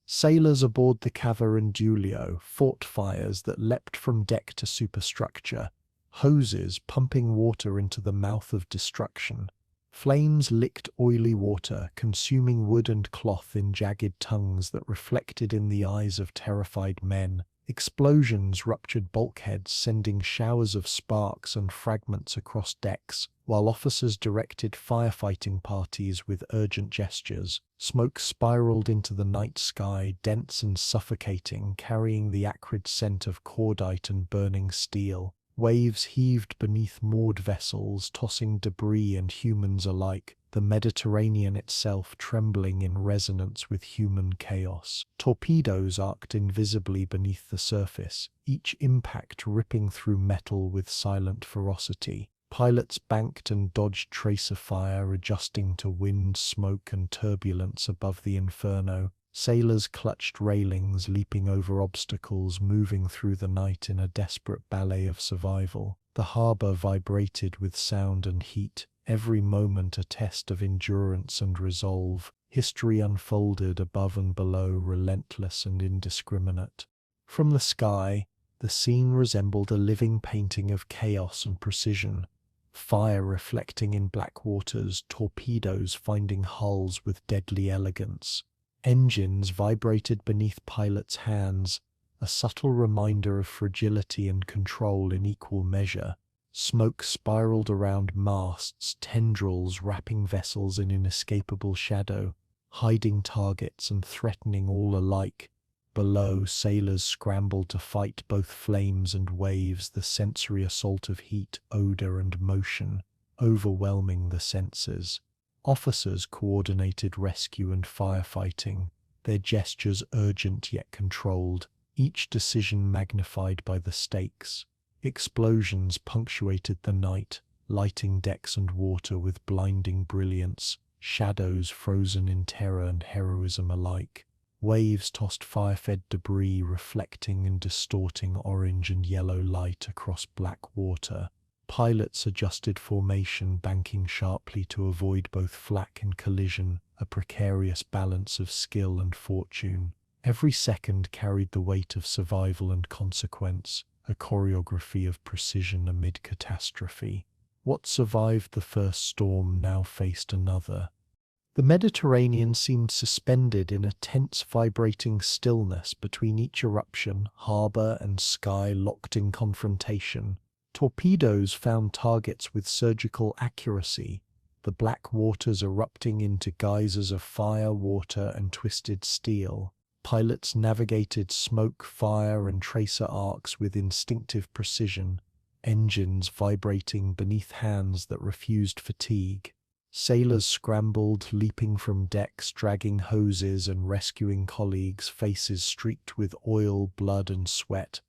Sailors aboard the Cava and Giulio fought fires that leapt from deck to superstructure, hoses pumping water into the mouth of destruction. Flames licked oily water, consuming wood and cloth in jagged tongues that reflected in the eyes of terrified men. Explosions ruptured bulkheads, sending showers of sparks and fragments across decks, while officers directed firefighting parties with urgent gestures. Smoke spiraled into the night sky, dense and suffocating, carrying the acrid scent of cordite and burning steel. Waves heaved beneath moored vessels, tossing debris and humans alike, the Mediterranean itself trembling in resonance with human chaos. Torpedoes arced invisibly beneath the surface, each impact ripping through metal with silent ferocity. Pilots banked and dodged tracer fire, adjusting to wind, smoke, and turbulence above the inferno. Sailors clutched railings, leaping over obstacles, moving through the night in a desperate ballet of survival. The harbor vibrated with sound and heat, every moment a test of endurance and resolve. History unfolded above and below, relentless and indiscriminate. From the sky, the scene resembled a living painting of chaos and precision. Fire reflecting in black waters, torpedoes finding hulls with deadly elegance. Engines vibrated beneath pilots' hands, a subtle reminder of fragility and control in equal measure. Smoke spiraled around masts, tendrils wrapping vessels in inescapable shadow, hiding targets and threatening all alike. Below, sailors scrambled to fight both flames and waves, the sensory assault of heat, odor, and motion, overwhelming the senses. Officers coordinated rescue and firefighting, their gestures urgent yet controlled, each decision magnified by the stakes. Explosions punctuated the night, lighting decks and water with blinding brilliance, shadows frozen in terror and heroism alike. Waves tossed fire-fed debris, reflecting and distorting orange and yellow light across black water. Pilots adjusted formation, banking sharply to avoid both flak and collision, a precarious balance of skill and fortune. Every second carried the weight of survival and consequence, a choreography of precision amid catastrophe. What survived the first storm now faced another. The Mediterranean seemed suspended in a tense, vibrating stillness between each eruption, harbour and sky locked in confrontation. Torpedoes found targets with surgical accuracy, the black waters erupting into geysers of fire, water, and twisted steel. Pilots navigated smoke, fire, and tracer arcs with instinctive precision, engines vibrating beneath hands that refused fatigue. Sailors scrambled, leaping from decks, dragging hoses and rescuing colleagues, faces streaked with oil, blood, and sweat.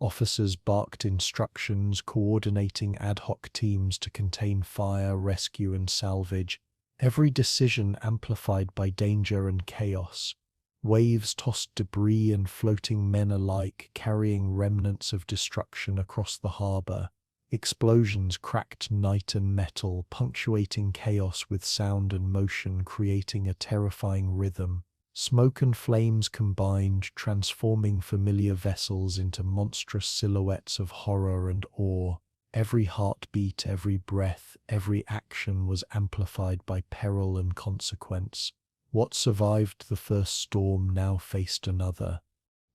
Officers barked instructions, coordinating ad hoc teams to contain fire, rescue, and salvage, every decision amplified by danger and chaos. Waves tossed debris and floating men alike, carrying remnants of destruction across the harbour. Explosions cracked night and metal, punctuating chaos with sound and motion, creating a terrifying rhythm. Smoke and flames combined, transforming familiar vessels into monstrous silhouettes of horror and awe. Every heartbeat, every breath, every action was amplified by peril and consequence. What survived the first storm now faced another.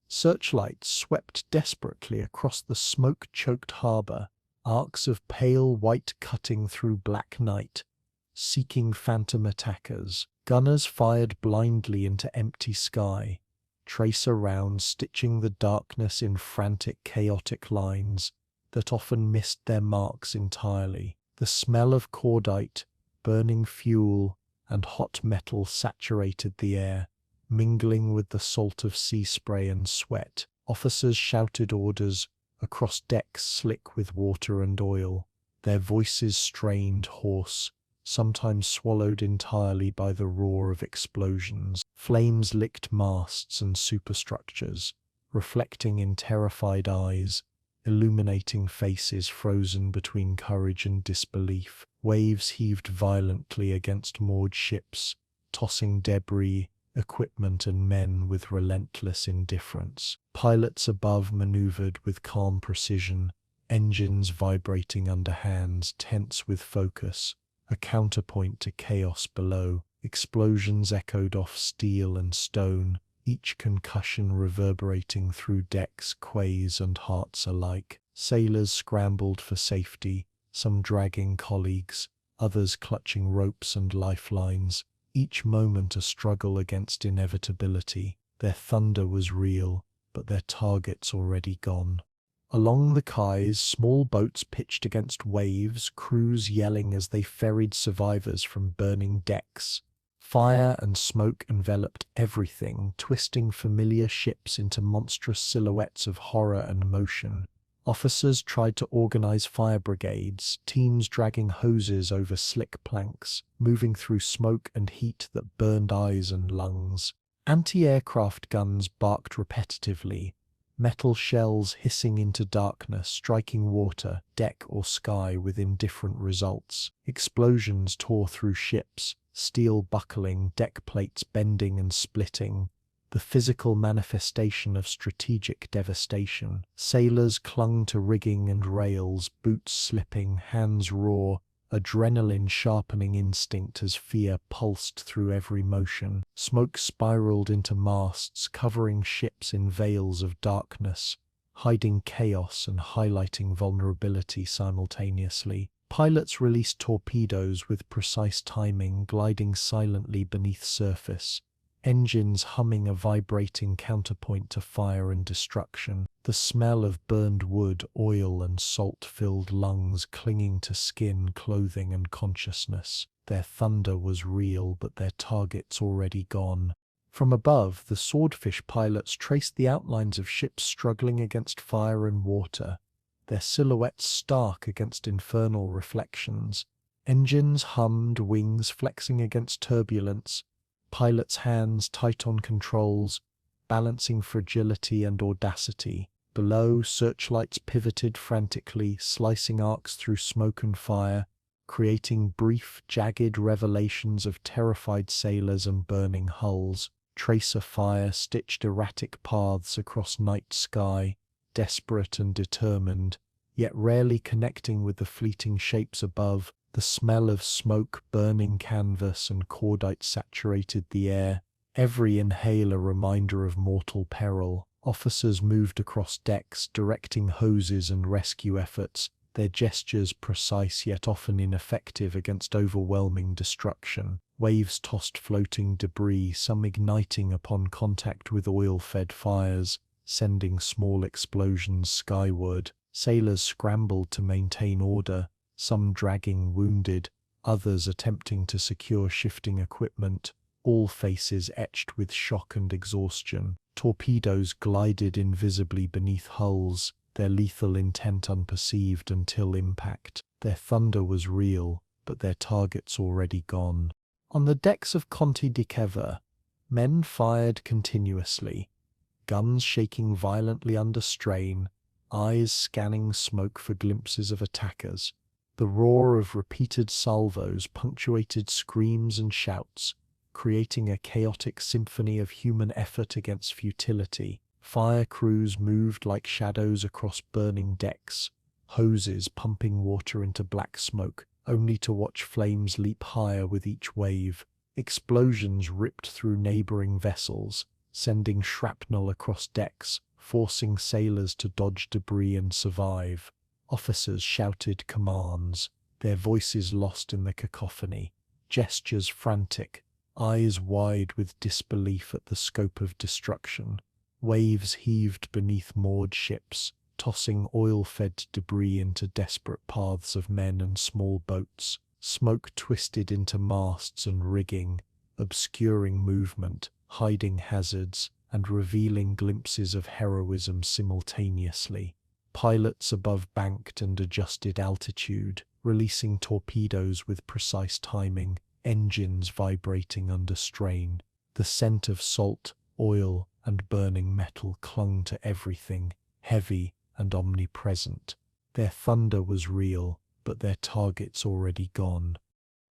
Searchlights swept desperately across the smoke-choked harbour, arcs of pale white cutting through black night, seeking phantom attackers. Gunners fired blindly into empty sky, tracer rounds stitching the darkness in frantic, chaotic lines that often missed their marks entirely. The smell of cordite, burning fuel, and hot metal saturated the air, mingling with the salt of sea spray and sweat. Officers shouted orders across decks slick with water and oil, their voices strained, hoarse, sometimes swallowed entirely by the roar of explosions. Flames licked masts and superstructures, reflecting in terrified eyes, illuminating faces frozen between courage and disbelief. Waves heaved violently against moored ships, tossing debris, equipment and men with relentless indifference. Pilots above maneuvered with calm precision, engines vibrating under hands, tense with focus, a counterpoint to chaos below. Explosions echoed off steel and stone, each concussion reverberating through decks, quays, and hearts alike. Sailors scrambled for safety, some dragging colleagues, others clutching ropes and lifelines, each moment a struggle against inevitability. Their thunder was real, but their targets already gone. Along the quays, small boats pitched against waves, crews yelling as they ferried survivors from burning decks. Fire and smoke enveloped everything, twisting familiar ships into monstrous silhouettes of horror and motion. Officers tried to organize fire brigades, teams dragging hoses over slick planks, moving through smoke and heat that burned eyes and lungs. Anti-aircraft guns barked repetitively, metal shells hissing into darkness, striking water, deck or sky with indifferent results. Explosions tore through ships, steel buckling, deck plates bending and splitting, the physical manifestation of strategic devastation. Sailors clung to rigging and rails, boots slipping, hands raw, adrenaline sharpening instinct as fear pulsed through every motion. Smoke spiraled into masts, covering ships in veils of darkness, hiding chaos and highlighting vulnerability simultaneously. Pilots released torpedoes with precise timing, gliding silently beneath surface, engines humming a vibrating counterpoint to fire and destruction. The smell of burned wood, oil, and salt filled lungs, clinging to skin, clothing, and consciousness. Their thunder was real, but their targets already gone. From above, the Swordfish pilots traced the outlines of ships struggling against fire and water, their silhouettes stark against infernal reflections. Engines hummed, wings flexing against turbulence, pilots' hands tight on controls, balancing fragility and audacity. Below, searchlights pivoted frantically, slicing arcs through smoke and fire, creating brief, jagged revelations of terrified sailors and burning hulls. Tracer fire stitched erratic paths across night sky, desperate and determined, yet rarely connecting with the fleeting shapes above. The smell of smoke, burning canvas, and cordite saturated the air, every inhale a reminder of mortal peril. Officers moved across decks, directing hoses and rescue efforts, their gestures precise yet often ineffective against overwhelming destruction. Waves tossed floating debris, some igniting upon contact with oil-fed fires, sending small explosions skyward. Sailors scrambled to maintain order, some dragging wounded, others attempting to secure shifting equipment, all faces etched with shock and exhaustion. Torpedoes glided invisibly beneath hulls, their lethal intent unperceived until impact. Their thunder was real, but their targets already gone. On the decks of Conte di Ceva, men fired continuously, guns shaking violently under strain, eyes scanning smoke for glimpses of attackers. The roar of repeated salvos punctuated screams and shouts, creating a chaotic symphony of human effort against futility. Fire crews moved like shadows across burning decks, hoses pumping water into black smoke, only to watch flames leap higher with each wave. Explosions ripped through neighboring vessels, sending shrapnel across decks, forcing sailors to dodge debris and survive. Officers shouted commands, their voices lost in the cacophony, gestures frantic, eyes wide with disbelief at the scope of destruction. Waves heaved beneath moored ships, tossing oil-fed debris into desperate paths of men and small boats. Smoke twisted into masts and rigging, obscuring movement, hiding hazards, and revealing glimpses of heroism simultaneously. Pilots above banked and adjusted altitude, releasing torpedoes with precise timing, engines vibrating under strain. The scent of salt, oil, and burning metal clung to everything, heavy and omnipresent. Their thunder was real, but their targets already gone.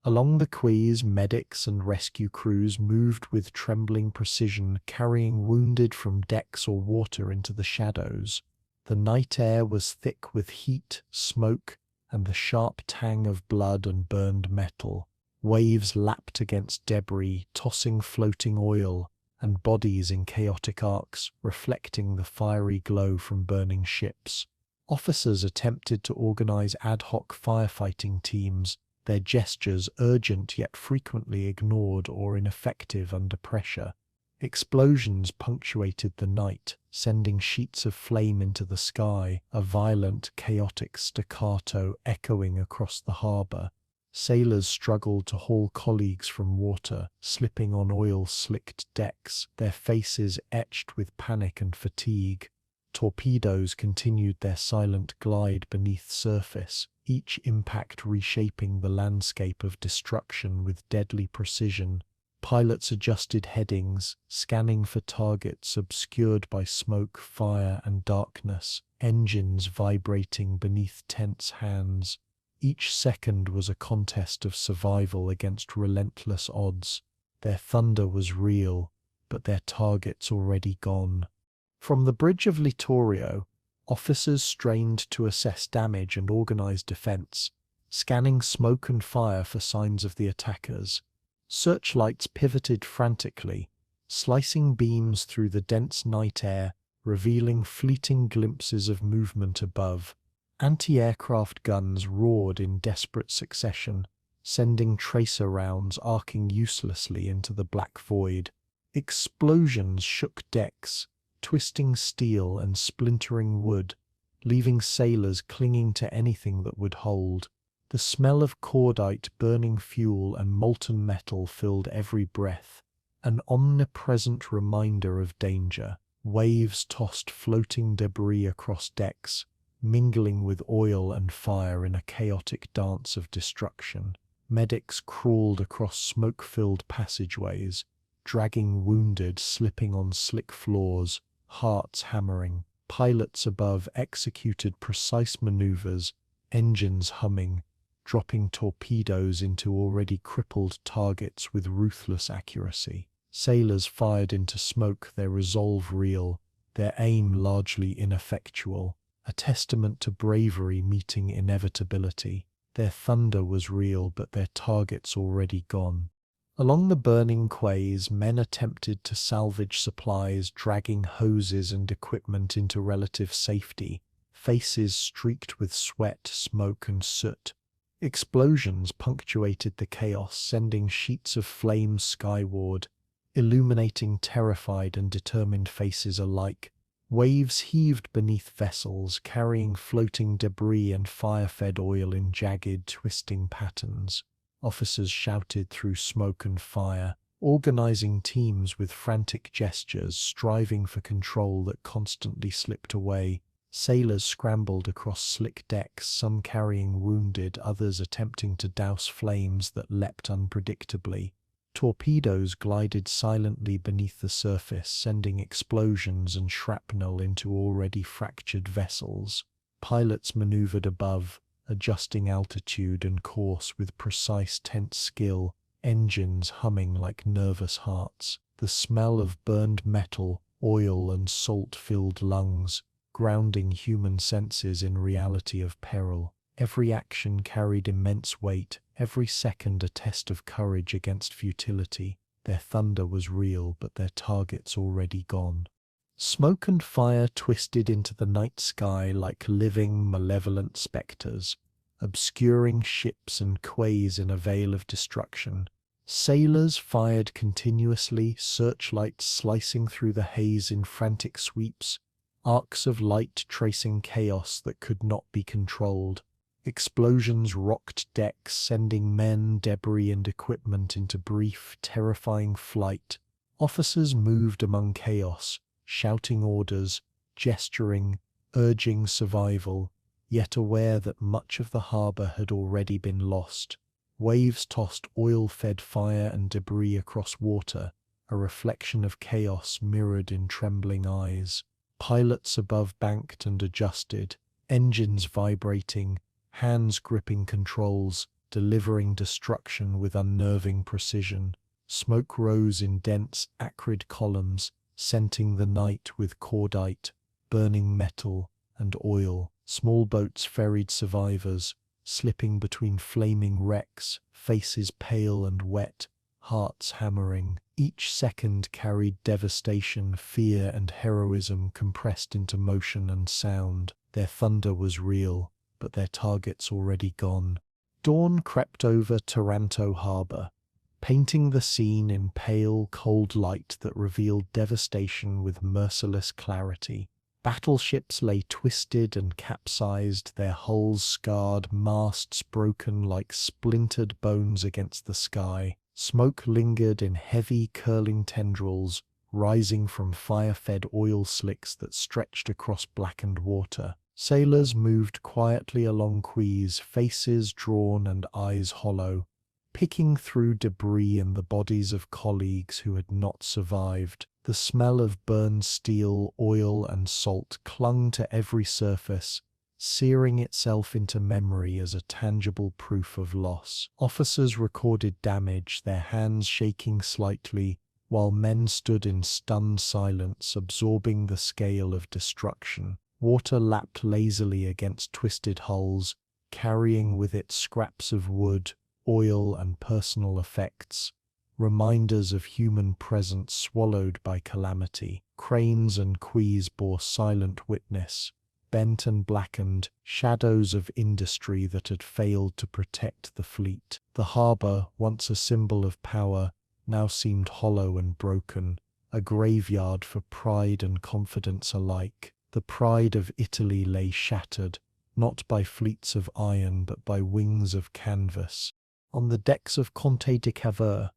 Along the quays, medics and rescue crews moved with trembling precision, carrying wounded from decks or water into the shadows. The night air was thick with heat, smoke, and the sharp tang of blood and burned metal. Waves lapped against debris, tossing floating oil, and bodies in chaotic arcs, reflecting the fiery glow from burning ships. Officers attempted to organize ad hoc firefighting teams, their gestures urgent yet frequently ignored or ineffective under pressure. Explosions punctuated the night, sending sheets of flame into the sky, a violent, chaotic staccato echoing across the harbor. Sailors struggled to haul colleagues from water, slipping on oil-slicked decks, their faces etched with panic and fatigue. Torpedoes continued their silent glide beneath surface, each impact reshaping the landscape of destruction with deadly precision. Pilots adjusted headings, scanning for targets obscured by smoke, fire, and darkness, engines vibrating beneath tense hands. Each second was a contest of survival against relentless odds. Their thunder was real, but their targets already gone. From the bridge of Littorio, officers strained to assess damage and organize defense, scanning smoke and fire for signs of the attackers. Searchlights pivoted frantically, slicing beams through the dense night air, revealing fleeting glimpses of movement above. Anti-aircraft guns roared in desperate succession, sending tracer rounds arcing uselessly into the black void. Explosions shook decks, twisting steel and splintering wood, leaving sailors clinging to anything that would hold. The smell of cordite, burning fuel, and molten metal filled every breath, an omnipresent reminder of danger. Waves tossed floating debris across decks, mingling with oil and fire in a chaotic dance of destruction. Medics crawled across smoke-filled passageways, dragging wounded, slipping on slick floors, hearts hammering. Pilots above executed precise maneuvers, engines humming, dropping torpedoes into already crippled targets with ruthless accuracy. Sailors fired into smoke, their resolve real, their aim largely ineffectual, a testament to bravery meeting inevitability. Their thunder was real, but their targets already gone. Along the burning quays, men attempted to salvage supplies, dragging hoses and equipment into relative safety, faces streaked with sweat, smoke and soot. Explosions punctuated the chaos, sending sheets of flame skyward, illuminating terrified and determined faces alike. Waves heaved beneath vessels, carrying floating debris and fire-fed oil in jagged, twisting patterns. Officers shouted through smoke and fire, organizing teams with frantic gestures, striving for control that constantly slipped away. Sailors scrambled across slick decks, some carrying wounded, others attempting to douse flames that leapt unpredictably. Torpedoes glided silently beneath the surface, sending explosions and shrapnel into already fractured vessels. Pilots maneuvered above, adjusting altitude and course with precise tense skill, engines humming like nervous hearts. The smell of burned metal, oil and salt filled lungs, grounding human senses in reality of peril. Every action carried immense weight, every second a test of courage against futility. Their thunder was real, but their targets already gone. Smoke and fire twisted into the night sky like living, malevolent spectres, obscuring ships and quays in a veil of destruction. Sailors fired continuously, searchlights slicing through the haze in frantic sweeps, arcs of light tracing chaos that could not be controlled. Explosions rocked decks, sending men, debris and equipment into brief, terrifying flight. Officers moved among chaos, shouting orders, gesturing, urging survival, yet aware that much of the harbor had already been lost. Waves tossed oil-fed fire and debris across water, a reflection of chaos mirrored in trembling eyes. Pilots above banked and adjusted, engines vibrating, hands gripping controls, delivering destruction with unnerving precision. Smoke rose in dense, acrid columns, scenting the night with cordite, burning metal, and oil. Small boats ferried survivors, slipping between flaming wrecks, faces pale and wet, hearts hammering. Each second carried devastation, fear, and heroism compressed into motion and sound. Their thunder was real, but their targets already gone. Dawn crept over Taranto Harbor, painting the scene in pale, cold light that revealed devastation with merciless clarity. Battleships lay twisted and capsized, their hulls scarred, masts broken like splintered bones against the sky. Smoke lingered in heavy, curling tendrils, rising from fire-fed oil slicks that stretched across blackened water. Sailors moved quietly along quays, faces drawn and eyes hollow, picking through debris and the bodies of colleagues who had not survived. The smell of burned steel, oil and salt clung to every surface, searing itself into memory as a tangible proof of loss. Officers recorded damage, their hands shaking slightly, while men stood in stunned silence, absorbing the scale of destruction. Water lapped lazily against twisted hulls, carrying with it scraps of wood, oil and personal effects, reminders of human presence swallowed by calamity. Cranes and quays bore silent witness, bent and blackened, shadows of industry that had failed to protect the fleet. The harbor, once a symbol of power, now seemed hollow and broken, a graveyard for pride and confidence alike. The pride of Italy lay shattered, not by fleets of iron but by wings of canvas. On the decks of Conte de Cavour,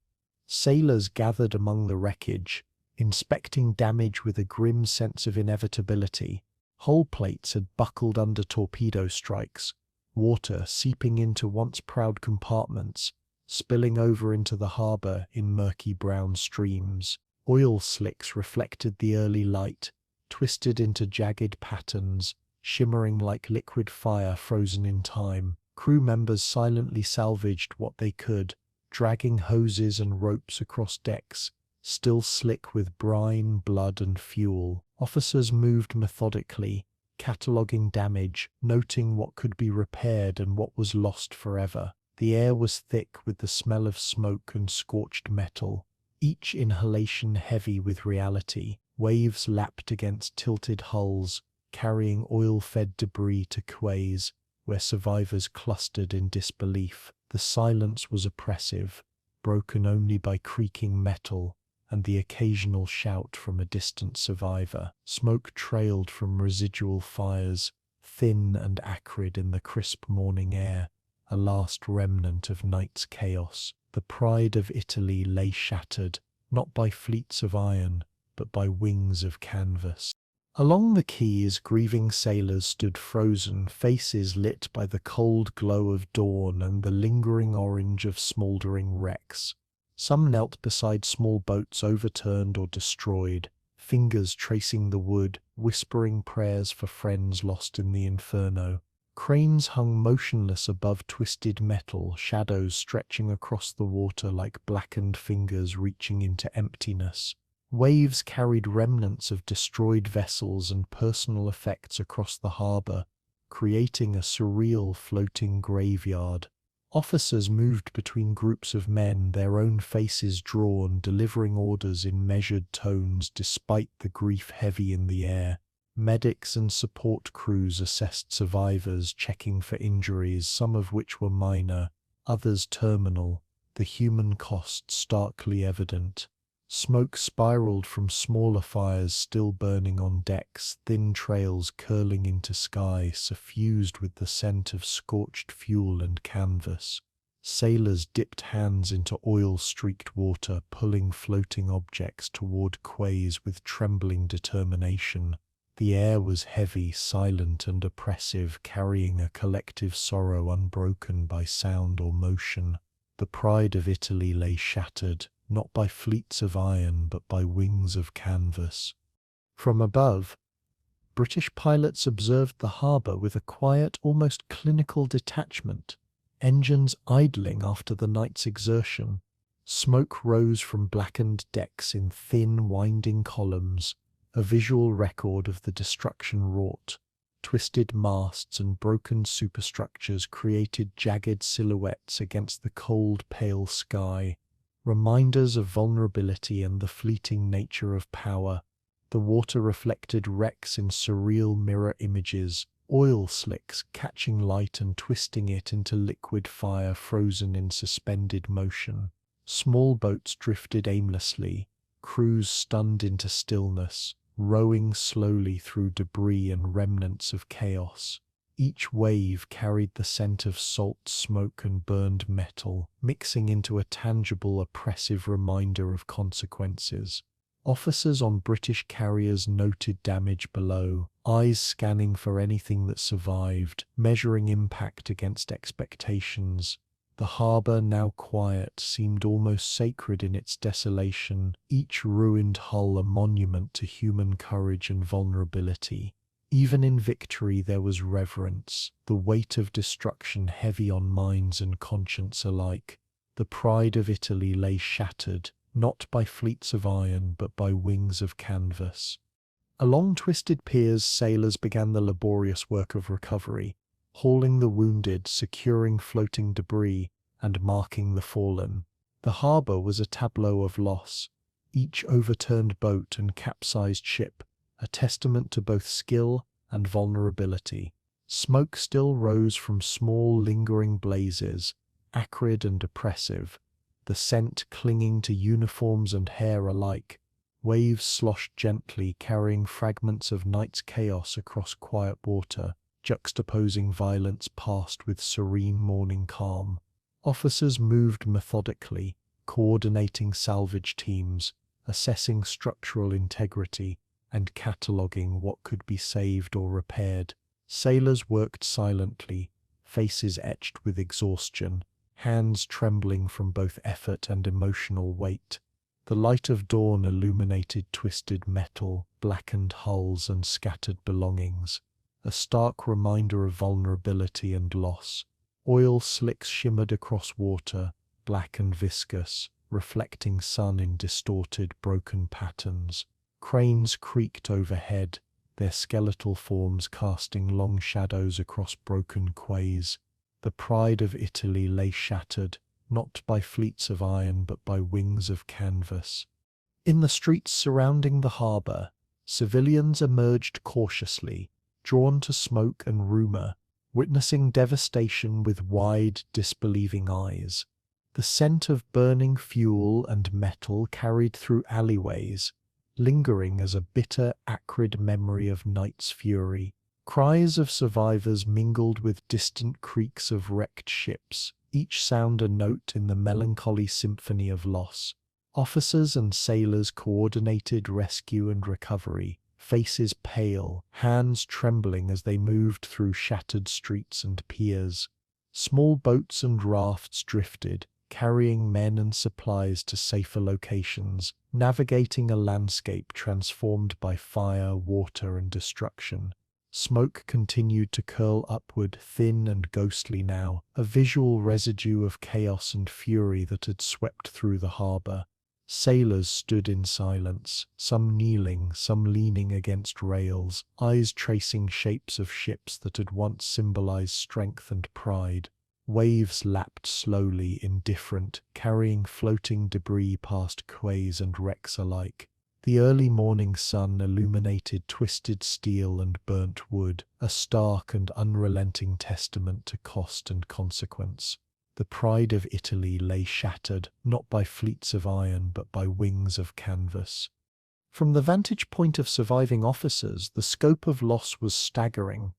sailors gathered among the wreckage, inspecting damage with a grim sense of inevitability. Hull plates had buckled under torpedo strikes, water seeping into once proud compartments, spilling over into the harbor in murky brown streams. Oil slicks reflected the early light, twisted into jagged patterns, shimmering like liquid fire frozen in time. Crew members silently salvaged what they could, dragging hoses and ropes across decks, still slick with brine, blood, and fuel. Officers moved methodically, cataloguing damage, noting what could be repaired and what was lost forever. The air was thick with the smell of smoke and scorched metal, each inhalation heavy with reality. Waves lapped against tilted hulls, carrying oil-fed debris to quays, where survivors clustered in disbelief. The silence was oppressive, broken only by creaking metal and the occasional shout from a distant survivor. Smoke trailed from residual fires, thin and acrid in the crisp morning air, a last remnant of night's chaos. The pride of Italy lay shattered, not by fleets of iron, but by wings of canvas. Along the quays, grieving sailors stood frozen, faces lit by the cold glow of dawn and the lingering orange of smouldering wrecks. Some knelt beside small boats overturned or destroyed, fingers tracing the wood, whispering prayers for friends lost in the inferno. Cranes hung motionless above twisted metal, shadows stretching across the water like blackened fingers reaching into emptiness. Waves carried remnants of destroyed vessels and personal effects across the harbour, creating a surreal floating graveyard. Officers moved between groups of men, their own faces drawn, delivering orders in measured tones despite the grief heavy in the air. Medics and support crews assessed survivors, checking for injuries, some of which were minor, others terminal, the human cost starkly evident. Smoke spiraled from smaller fires still burning on decks, thin trails curling into sky, suffused with the scent of scorched fuel and canvas. Sailors dipped hands into oil-streaked water, pulling floating objects toward quays with trembling determination. The air was heavy, silent, and oppressive, carrying a collective sorrow unbroken by sound or motion. The pride of Italy lay shattered, not by fleets of iron but by wings of canvas. From above, British pilots observed the harbour with a quiet, almost clinical detachment, engines idling after the night's exertion. Smoke rose from blackened decks in thin, winding columns, a visual record of the destruction wrought. Twisted masts and broken superstructures created jagged silhouettes against the cold, pale sky, reminders of vulnerability and the fleeting nature of power. The water reflected wrecks in surreal mirror images, oil slicks catching light and twisting it into liquid fire frozen in suspended motion. Small boats drifted aimlessly, crews stunned into stillness, rowing slowly through debris and remnants of chaos. Each wave carried the scent of salt, smoke, and burned metal, mixing into a tangible, oppressive reminder of consequences. Officers on British carriers noted damage below, eyes scanning for anything that survived, measuring impact against expectations. The harbour, now quiet, seemed almost sacred in its desolation, each ruined hull a monument to human courage and vulnerability. Even in victory there was reverence, the weight of destruction heavy on minds and conscience alike. The pride of Italy lay shattered, not by fleets of iron but by wings of canvas. Along twisted piers sailors began the laborious work of recovery, hauling the wounded, securing floating debris, and marking the fallen. The harbour was a tableau of loss, each overturned boat and capsized ship a testament to both skill and vulnerability. Smoke still rose from small lingering blazes, acrid and oppressive, the scent clinging to uniforms and hair alike. Waves sloshed gently, carrying fragments of night's chaos across quiet water, juxtaposing violence past with serene morning calm. Officers moved methodically, coordinating salvage teams, assessing structural integrity, and cataloguing what could be saved or repaired. Sailors worked silently, faces etched with exhaustion, hands trembling from both effort and emotional weight. The light of dawn illuminated twisted metal, blackened hulls and scattered belongings, a stark reminder of vulnerability and loss. Oil slicks shimmered across water, black and viscous, reflecting sun in distorted, broken patterns. Cranes creaked overhead, their skeletal forms casting long shadows across broken quays. The pride of Italy lay shattered, not by fleets of iron but by wings of canvas. In the streets surrounding the harbour, civilians emerged cautiously, drawn to smoke and rumour, witnessing devastation with wide, disbelieving eyes. The scent of burning fuel and metal carried through alleyways, lingering as a bitter, acrid memory of night's fury. Cries of survivors mingled with distant creaks of wrecked ships, each sound a note in the melancholy symphony of loss. Officers and sailors coordinated rescue and recovery, faces pale, hands trembling as they moved through shattered streets and piers. Small boats and rafts drifted, carrying men and supplies to safer locations, navigating a landscape transformed by fire, water, and destruction. Smoke continued to curl upward, thin and ghostly now, a visual residue of chaos and fury that had swept through the harbour. Sailors stood in silence, some kneeling, some leaning against rails, eyes tracing shapes of ships that had once symbolized strength and pride. Waves lapped slowly, indifferent, carrying floating debris past quays and wrecks alike. The early morning sun illuminated twisted steel and burnt wood, a stark and unrelenting testament to cost and consequence. The pride of Italy lay shattered, not by fleets of iron but by wings of canvas. From the vantage point of surviving officers, the scope of loss was staggering.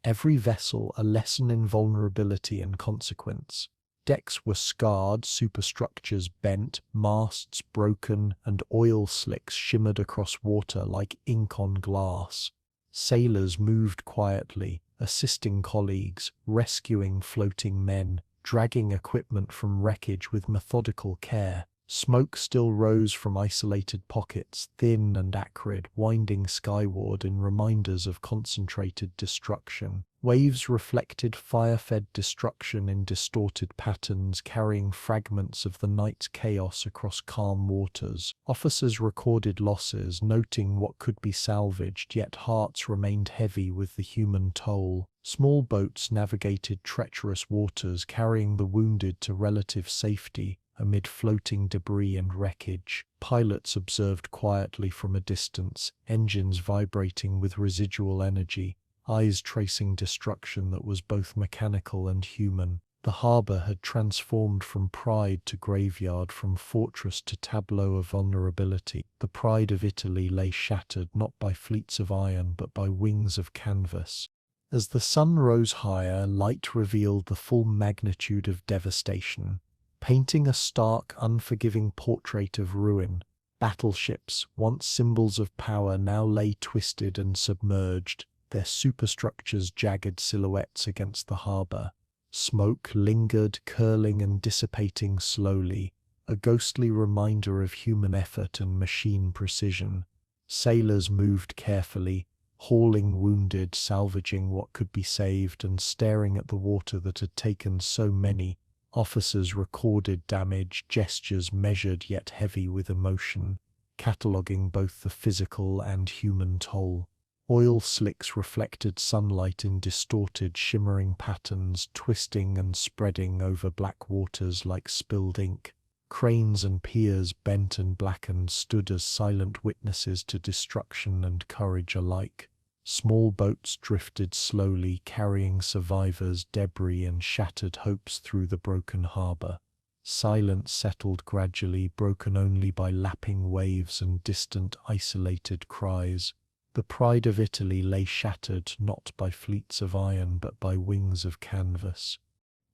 Every vessel a lesson in vulnerability and consequence. Decks were scarred, superstructures bent, masts broken, and oil slicks shimmered across water like ink on glass. Sailors moved quietly, assisting colleagues, rescuing floating men, dragging equipment from wreckage with methodical care. Smoke still rose from isolated pockets, thin and acrid, winding skyward in reminders of concentrated destruction. Waves reflected fire-fed destruction in distorted patterns, carrying fragments of the night's chaos across calm waters. Officers recorded losses, noting what could be salvaged, yet hearts remained heavy with the human toll. Small boats navigated treacherous waters, carrying the wounded to relative safety. Amid floating debris and wreckage, pilots observed quietly from a distance, engines vibrating with residual energy, eyes tracing destruction that was both mechanical and human. The harbour had transformed from pride to graveyard, from fortress to tableau of vulnerability. The pride of Italy lay shattered not by fleets of iron but by wings of canvas. As the sun rose higher, light revealed the full magnitude of devastation, painting a stark, unforgiving portrait of ruin. Battleships, once symbols of power, now lay twisted and submerged, their superstructures jagged silhouettes against the harbour. Smoke lingered, curling and dissipating slowly, a ghostly reminder of human effort and machine precision. Sailors moved carefully, hauling wounded, salvaging what could be saved, and staring at the water that had taken so many. Officers recorded damage, gestures measured yet heavy with emotion, cataloguing both the physical and human toll. Oil slicks reflected sunlight in distorted, shimmering patterns, twisting and spreading over black waters like spilled ink. Cranes and piers, bent and blackened, stood as silent witnesses to destruction and courage alike. Small boats drifted slowly, carrying survivors, debris, and shattered hopes through the broken harbour. Silence settled gradually, broken only by lapping waves and distant, isolated cries. The pride of Italy lay shattered not by fleets of iron but by wings of canvas.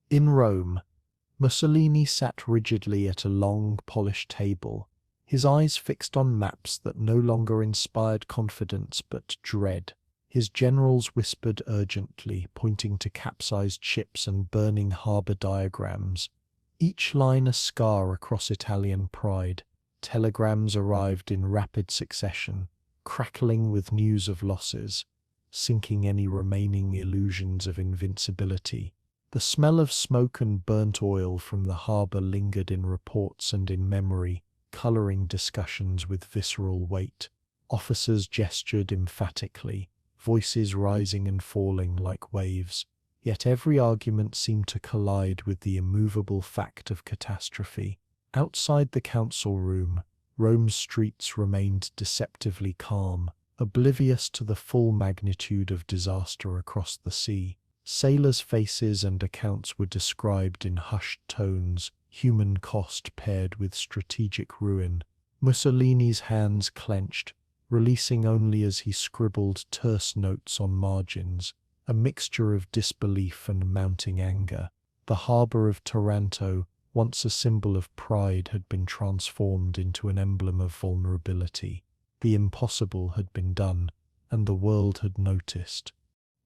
In Rome, Mussolini sat rigidly at a long, polished table, his eyes fixed on maps that no longer inspired confidence but dread. His generals whispered urgently, pointing to capsized ships and burning harbour diagrams, each line a scar across Italian pride. telegrams arrived in rapid succession, crackling with news of losses, sinking any remaining illusions of invincibility. The smell of smoke and burnt oil from the harbour lingered in reports and in memory, colouring discussions with visceral weight. Officers gestured emphatically, voices rising and falling like waves. Yet every argument seemed to collide with the immovable fact of catastrophe. Outside the council room, Rome's streets remained deceptively calm, oblivious to the full magnitude of disaster across the sea. Sailors' faces and accounts were described in hushed tones, human cost paired with strategic ruin. Mussolini's hands clenched, releasing only as he scribbled terse notes on margins, a mixture of disbelief and mounting anger. The harbour of Taranto, once a symbol of pride, had been transformed into an emblem of vulnerability. The impossible had been done, and the world had noticed.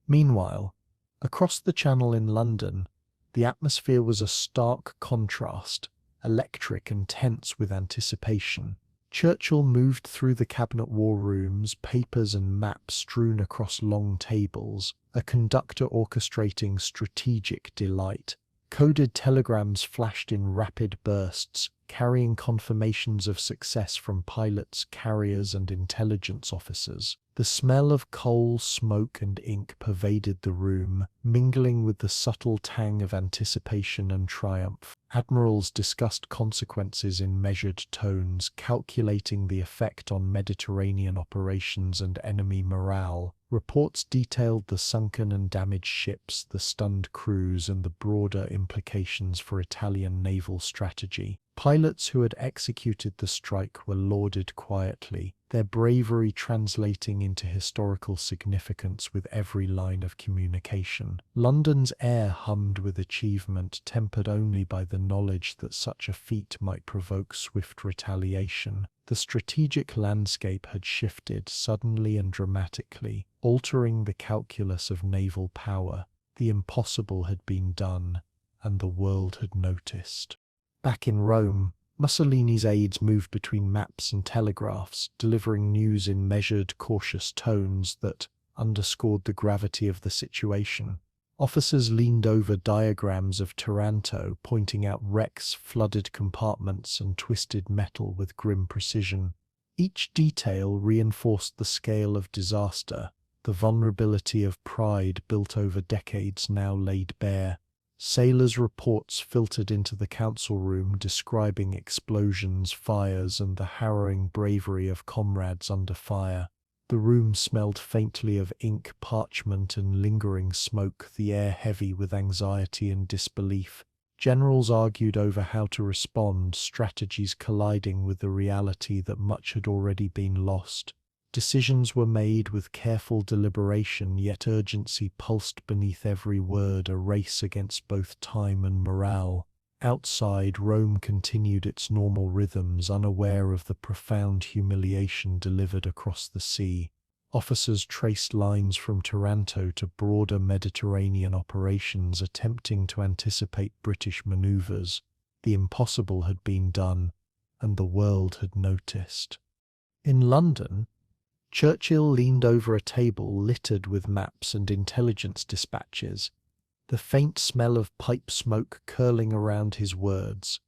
Meanwhile, across the Channel in London, the atmosphere was a stark contrast, electric and tense with anticipation. Churchill moved through the cabinet war rooms, papers and maps strewn across long tables, a conductor orchestrating strategic delight. Coded telegrams flashed in rapid bursts, carrying confirmations of success from pilots, carriers, and intelligence officers. The smell of coal, smoke, and ink pervaded the room, mingling with the subtle tang of anticipation and triumph. Admirals discussed consequences in measured tones, calculating the effect on Mediterranean operations and enemy morale. Reports detailed the sunken and damaged ships, the stunned crews, and the broader implications for Italian naval strategy. Pilots who had executed the strike were lauded quietly, their bravery translating into historical significance with every line of communication. London's air hummed with achievement, tempered only by the knowledge that such a feat might provoke swift retaliation. The strategic landscape had shifted suddenly and dramatically, altering the calculus of naval power. The impossible had been done, and the world had noticed. Back in Rome, Mussolini's aides moved between maps and telegraphs, delivering news in measured, cautious tones that underscored the gravity of the situation. Officers leaned over diagrams of Taranto, pointing out wrecks, flooded compartments, and twisted metal with grim precision. Each detail reinforced the scale of disaster, the vulnerability of pride built over decades now laid bare. Sailors' reports filtered into the council room describing explosions, fires, and the harrowing bravery of comrades under fire. The room smelled faintly of ink, parchment, and lingering smoke, the air heavy with anxiety and disbelief. Generals argued over how to respond, strategies colliding with the reality that much had already been lost. Decisions were made with careful deliberation, yet urgency pulsed beneath every word, a race against both time and morale. Outside, Rome continued its normal rhythms, unaware of the profound humiliation delivered across the sea. Officers traced lines from Taranto to broader Mediterranean operations, attempting to anticipate British manoeuvres. The impossible had been done, and the world had noticed. In London, Churchill leaned over a table littered with maps and intelligence dispatches, the faint smell of pipe smoke curling around his words.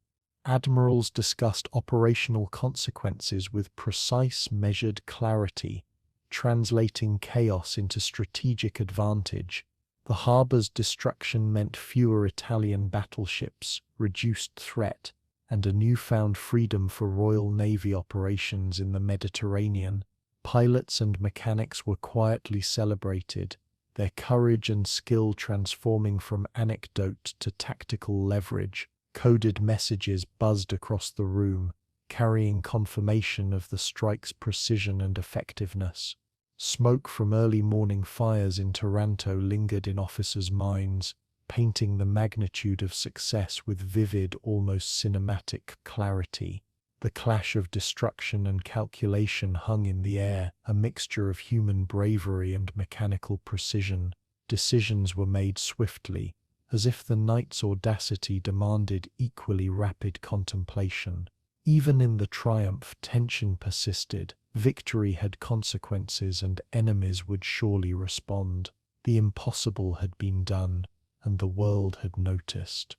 Admirals discussed operational consequences with precise, measured clarity, translating chaos into strategic advantage. The harbour's destruction meant fewer Italian battleships, reduced threat, and a newfound freedom for Royal Navy operations in the Mediterranean. Pilots and mechanics were quietly celebrated, their courage and skill transforming from anecdote to tactical leverage. Coded messages buzzed across the room, carrying confirmation of the strike's precision and effectiveness. Smoke from early morning fires in Taranto lingered in officers' minds, painting the magnitude of success with vivid, almost cinematic clarity. The clash of destruction and calculation hung in the air, a mixture of human bravery and mechanical precision. Decisions were made swiftly, as if the night's audacity demanded equally rapid contemplation. Even in the triumph, tension persisted. Victory had consequences and enemies would surely respond. The impossible had been done, and the world had noticed.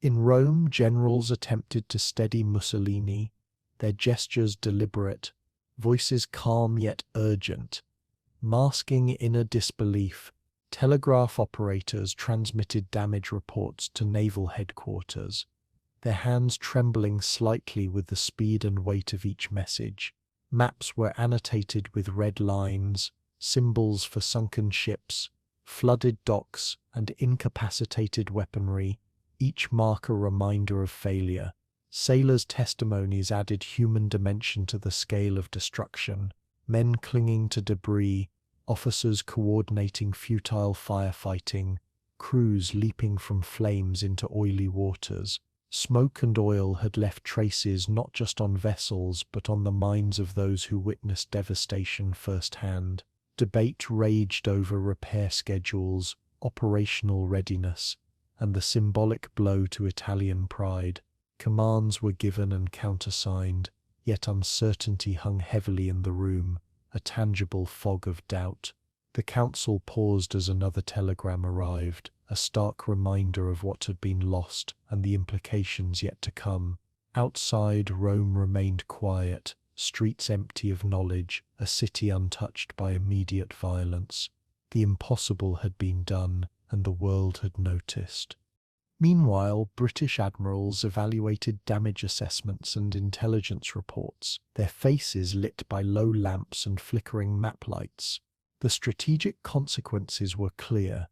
In Rome, generals attempted to steady Mussolini, their gestures deliberate, voices calm yet urgent. Masking inner disbelief, telegraph operators transmitted damage reports to naval headquarters, their hands trembling slightly with the speed and weight of each message. Maps were annotated with red lines, symbols for sunken ships, flooded docks, and incapacitated weaponry, each mark a reminder of failure. Sailors' testimonies added human dimension to the scale of destruction. Men clinging to debris, officers coordinating futile firefighting, crews leaping from flames into oily waters. Smoke and oil had left traces not just on vessels but on the minds of those who witnessed devastation firsthand. Debate raged over repair schedules, operational readiness, and the symbolic blow to Italian pride. Commands were given and countersigned, yet uncertainty hung heavily in the room, a tangible fog of doubt. The council paused as another telegram arrived, a stark reminder of what had been lost and the implications yet to come. Outside, Rome remained quiet, streets empty of knowledge, a city untouched by immediate violence. The impossible had been done, and the world had noticed. Meanwhile, British admirals evaluated damage assessments and intelligence reports, their faces lit by low lamps and flickering map lights. The strategic consequences were clear.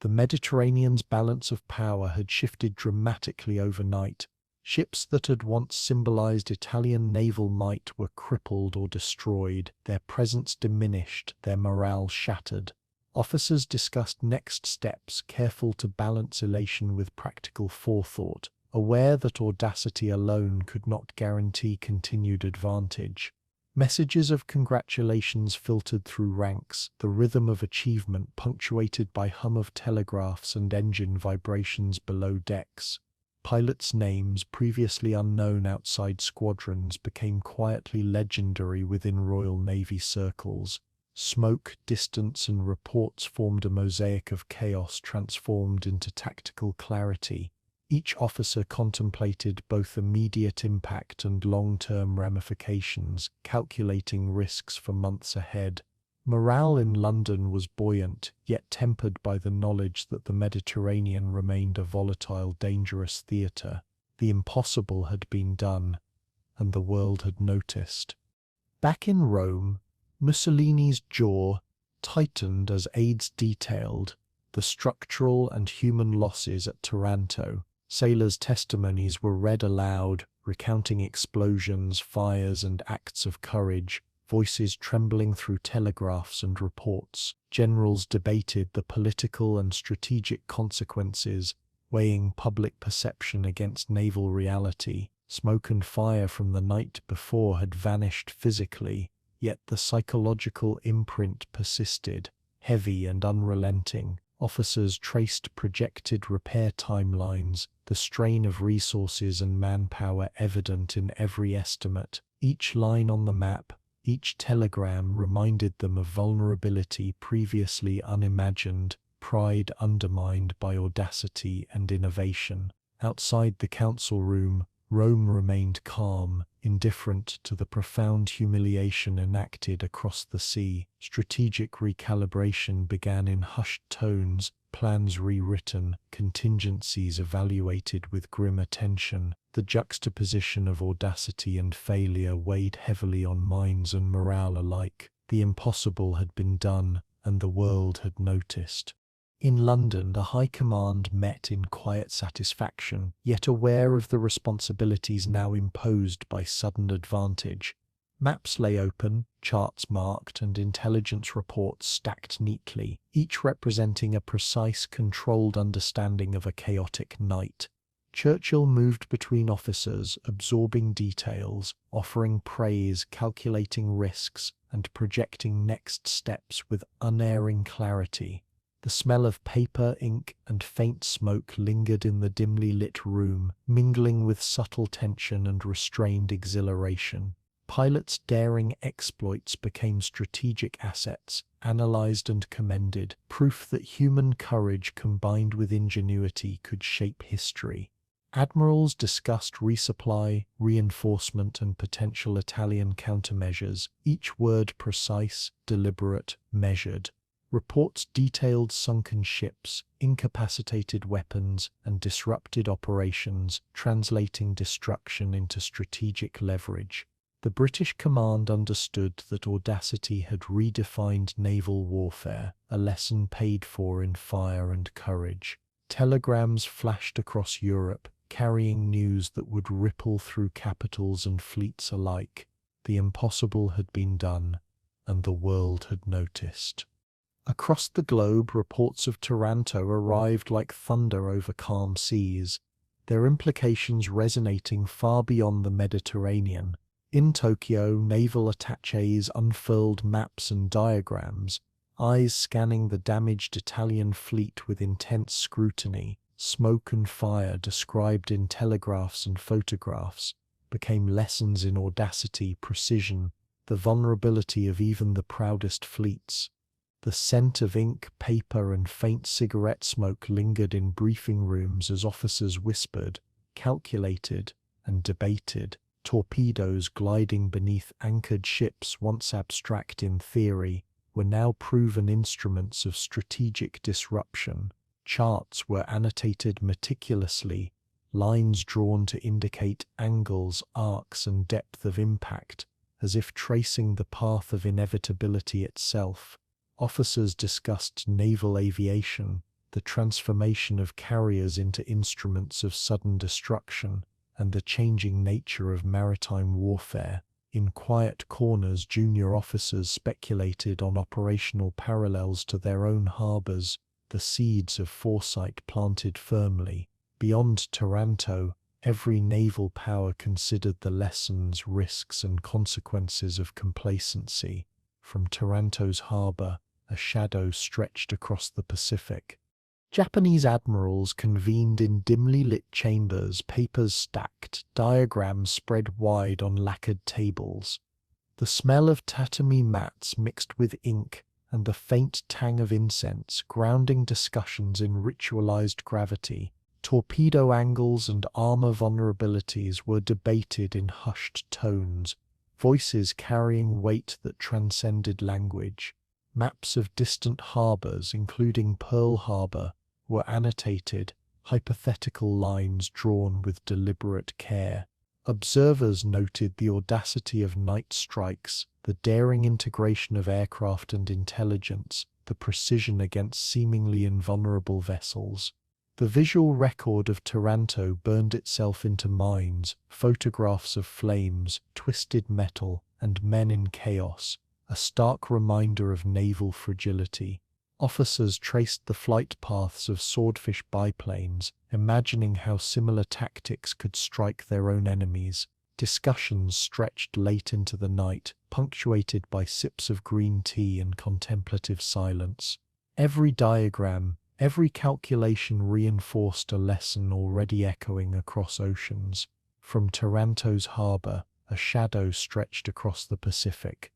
The Mediterranean's balance of power had shifted dramatically overnight. Ships that had once symbolized Italian naval might were crippled or destroyed, their presence diminished, their morale shattered. Officers discussed next steps, careful to balance elation with practical forethought, aware that audacity alone could not guarantee continued advantage. Messages of congratulations filtered through ranks, the rhythm of achievement punctuated by hum of telegraphs and engine vibrations below decks. Pilots' names, previously unknown outside squadrons, became quietly legendary within Royal Navy circles. Smoke, distance, and reports formed a mosaic of chaos transformed into tactical clarity. Each officer contemplated both immediate impact and long-term ramifications, calculating risks for months ahead. Morale in London was buoyant, yet tempered by the knowledge that the Mediterranean remained a volatile, dangerous theatre. The impossible had been done, and the world had noticed. Back in Rome, Mussolini's jaw tightened as aides detailed the structural and human losses at Taranto. Sailors' testimonies were read aloud, recounting explosions, fires, and acts of courage, voices trembling through telegraphs and reports. Generals debated the political and strategic consequences, weighing public perception against naval reality. Smoke and fire from the night before had vanished physically, yet the psychological imprint persisted, heavy and unrelenting. Officers traced projected repair timelines, the strain of resources and manpower evident in every estimate. Each line on the map, each telegram reminded them of vulnerability previously unimagined, pride undermined by audacity and innovation. Outside the council room, Rome remained calm, indifferent to the profound humiliation enacted across the sea. Strategic recalibration began in hushed tones, plans rewritten, contingencies evaluated with grim attention. The juxtaposition of audacity and failure weighed heavily on minds and morale alike. The impossible had been done, and the world had noticed. In London, the High Command met in quiet satisfaction, yet aware of the responsibilities now imposed by sudden advantage. Maps lay open, charts marked, and intelligence reports stacked neatly, each representing a precise, controlled understanding of a chaotic night. Churchill moved between officers, absorbing details, offering praise, calculating risks, and projecting next steps with unerring clarity. The smell of paper, ink, and faint smoke lingered in the dimly lit room, mingling with subtle tension and restrained exhilaration. Pilots' daring exploits became strategic assets, analyzed and commended, proof that human courage combined with ingenuity could shape history. Admirals discussed resupply, reinforcement, and potential Italian countermeasures, each word precise, deliberate, measured. Reports detailed sunken ships, incapacitated weapons, and disrupted operations, translating destruction into strategic leverage. The British command understood that audacity had redefined naval warfare, a lesson paid for in fire and courage. Telegrams flashed across Europe, carrying news that would ripple through capitals and fleets alike. The impossible had been done, and the world had noticed. Across the globe, reports of Taranto arrived like thunder over calm seas, their implications resonating far beyond the Mediterranean. In Tokyo, naval attachés unfurled maps and diagrams, eyes scanning the damaged Italian fleet with intense scrutiny. Smoke and fire, described in telegraphs and photographs, became lessons in audacity, precision, the vulnerability of even the proudest fleets. The scent of ink, paper, and faint cigarette smoke lingered in briefing rooms as officers whispered, calculated, and debated. Torpedoes gliding beneath anchored ships, once abstract in theory, were now proven instruments of strategic disruption. Charts were annotated meticulously, lines drawn to indicate angles, arcs, and depth of impact, as if tracing the path of inevitability itself. Officers discussed naval aviation, the transformation of carriers into instruments of sudden destruction, and the changing nature of maritime warfare. In quiet corners, junior officers speculated on operational parallels to their own harbors, the seeds of foresight planted firmly. Beyond Taranto, every naval power considered the lessons, risks, and consequences of complacency. From Taranto's harbor, a shadow stretched across the Pacific. Japanese admirals convened in dimly lit chambers, papers stacked, diagrams spread wide on lacquered tables. The smell of tatami mats mixed with ink and the faint tang of incense, grounding discussions in ritualized gravity. Torpedo angles and armor vulnerabilities were debated in hushed tones, voices carrying weight that transcended language. Maps of distant harbors, including Pearl Harbor, were annotated, hypothetical lines drawn with deliberate care. Observers noted the audacity of night strikes, the daring integration of aircraft and intelligence, the precision against seemingly invulnerable vessels. The visual record of Taranto burned itself into minds, photographs of flames, twisted metal, and men in chaos, a stark reminder of naval fragility. Officers traced the flight paths of swordfish biplanes, imagining how similar tactics could strike their own enemies. Discussions stretched late into the night, punctuated by sips of green tea and contemplative silence. Every diagram, every calculation reinforced a lesson already echoing across oceans. From Taranto's harbor, a shadow stretched across the Pacific.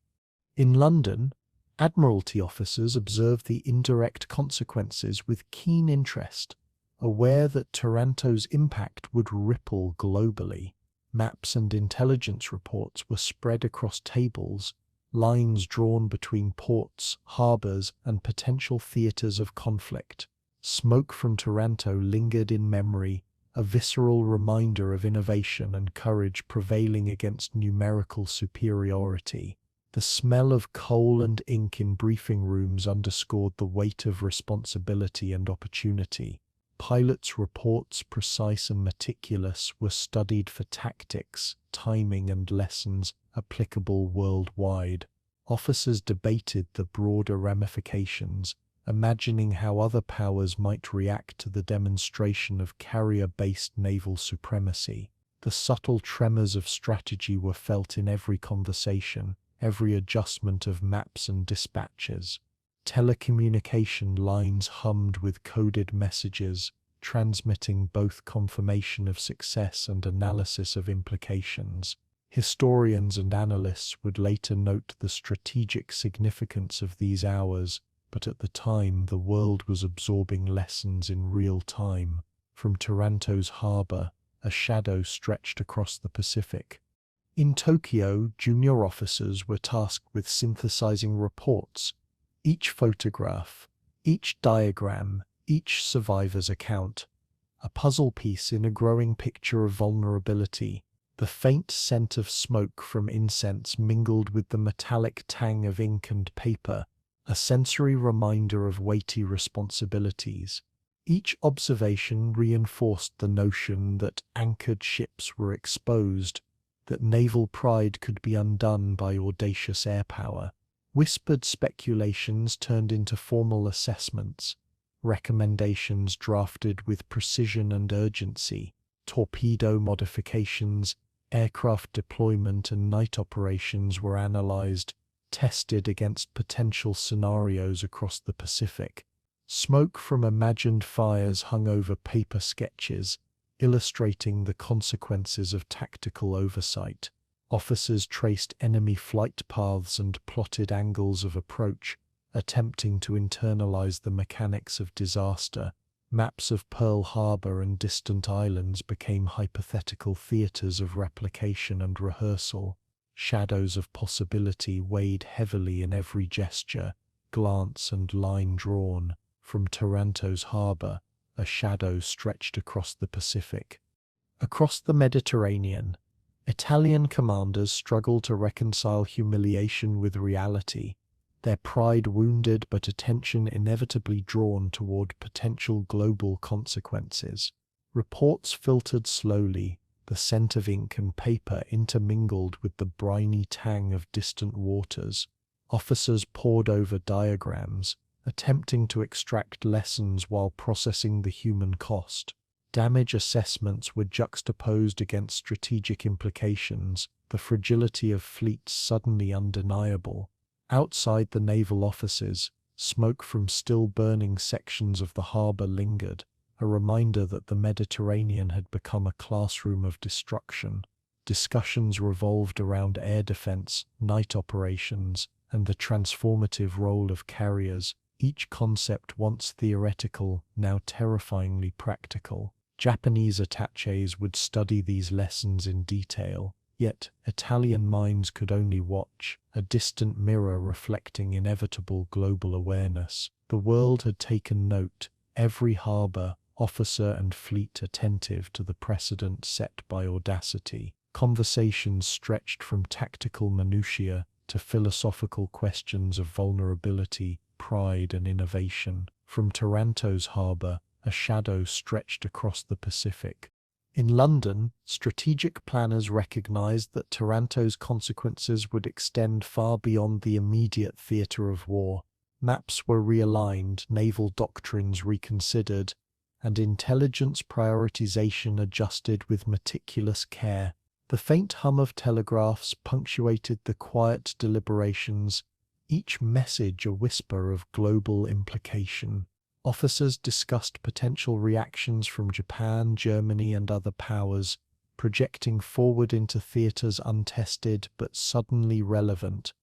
In London, Admiralty officers observed the indirect consequences with keen interest, aware that Taranto's impact would ripple globally. Maps and intelligence reports were spread across tables, lines drawn between ports, harbors, and potential theaters of conflict. Smoke from Taranto lingered in memory, a visceral reminder of innovation and courage prevailing against numerical superiority. The smell of coal and ink in briefing rooms underscored the weight of responsibility and opportunity. Pilots' reports, precise and meticulous, were studied for tactics, timing, and lessons applicable worldwide. Officers debated the broader ramifications, imagining how other powers might react to the demonstration of carrier-based naval supremacy. The subtle tremors of strategy were felt in every conversation, every adjustment of maps and dispatches. Telecommunication lines hummed with coded messages, transmitting both confirmation of success and analysis of implications. Historians and analysts would later note the strategic significance of these hours, but at the time the world was absorbing lessons in real time. From Taranto's harbor, a shadow stretched across the Pacific. In Tokyo, junior officers were tasked with synthesizing reports. Each photograph, each diagram, each survivor's account, a puzzle piece in a growing picture of vulnerability. The faint scent of smoke from incense mingled with the metallic tang of ink and paper, a sensory reminder of weighty responsibilities. Each observation reinforced the notion that anchored ships were exposed, that naval pride could be undone by audacious air power. Whispered speculations turned into formal assessments, recommendations drafted with precision and urgency, torpedo modifications, aircraft deployment and night operations were analyzed, tested against potential scenarios across the Pacific. Smoke from imagined fires hung over paper sketches, illustrating the consequences of tactical oversight. Officers traced enemy flight paths and plotted angles of approach, attempting to internalize the mechanics of disaster. Maps of Pearl Harbor and distant islands became hypothetical theaters of replication and rehearsal. Shadows of possibility weighed heavily in every gesture, glance and line drawn. From Taranto's harbor, a shadow stretched across the Pacific. Across the Mediterranean, Italian commanders struggled to reconcile humiliation with reality, their pride wounded but attention inevitably drawn toward potential global consequences. Reports filtered slowly, the scent of ink and paper intermingled with the briny tang of distant waters. Officers pored over diagrams, attempting to extract lessons while processing the human cost. Damage assessments were juxtaposed against strategic implications, the fragility of fleets suddenly undeniable. Outside the naval offices, smoke from still burning sections of the harbor lingered, a reminder that the Mediterranean had become a classroom of destruction. Discussions revolved around air defense, night operations, and the transformative role of carriers, each concept once theoretical, now terrifyingly practical. Japanese attaches would study these lessons in detail, yet Italian minds could only watch, a distant mirror reflecting inevitable global awareness. The world had taken note, every harbor, officer and fleet attentive to the precedent set by audacity. Conversations stretched from tactical minutiae to philosophical questions of vulnerability, pride and innovation. From Taranto's harbor, a shadow stretched across the Pacific. In London, strategic planners recognized that Taranto's consequences would extend far beyond the immediate theater of war. Maps were realigned, naval doctrines reconsidered, and intelligence prioritization adjusted with meticulous care. The faint hum of telegraphs punctuated the quiet deliberations, each message a whisper of global implication. Officers discussed potential reactions from Japan, Germany, and other powers, projecting forward into theaters untested but suddenly relevant.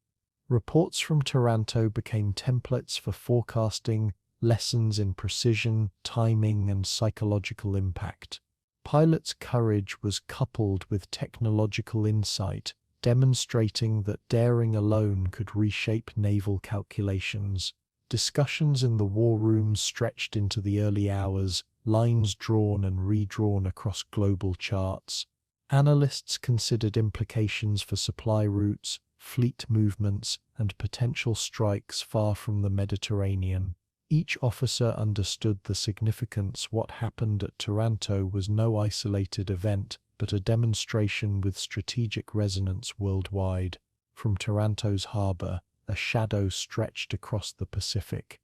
Reports from Taranto became templates for forecasting, lessons in precision, timing, and psychological impact. Pilots' courage was coupled with technological insight, demonstrating that daring alone could reshape naval calculations. Discussions in the war rooms stretched into the early hours, lines drawn and redrawn across global charts. Analysts considered implications for supply routes, fleet movements, and potential strikes far from the Mediterranean. Each officer understood the significance. What happened at Taranto was no isolated event, but a demonstration with strategic resonance worldwide. From Taranto's harbor, a shadow stretched across the Pacific.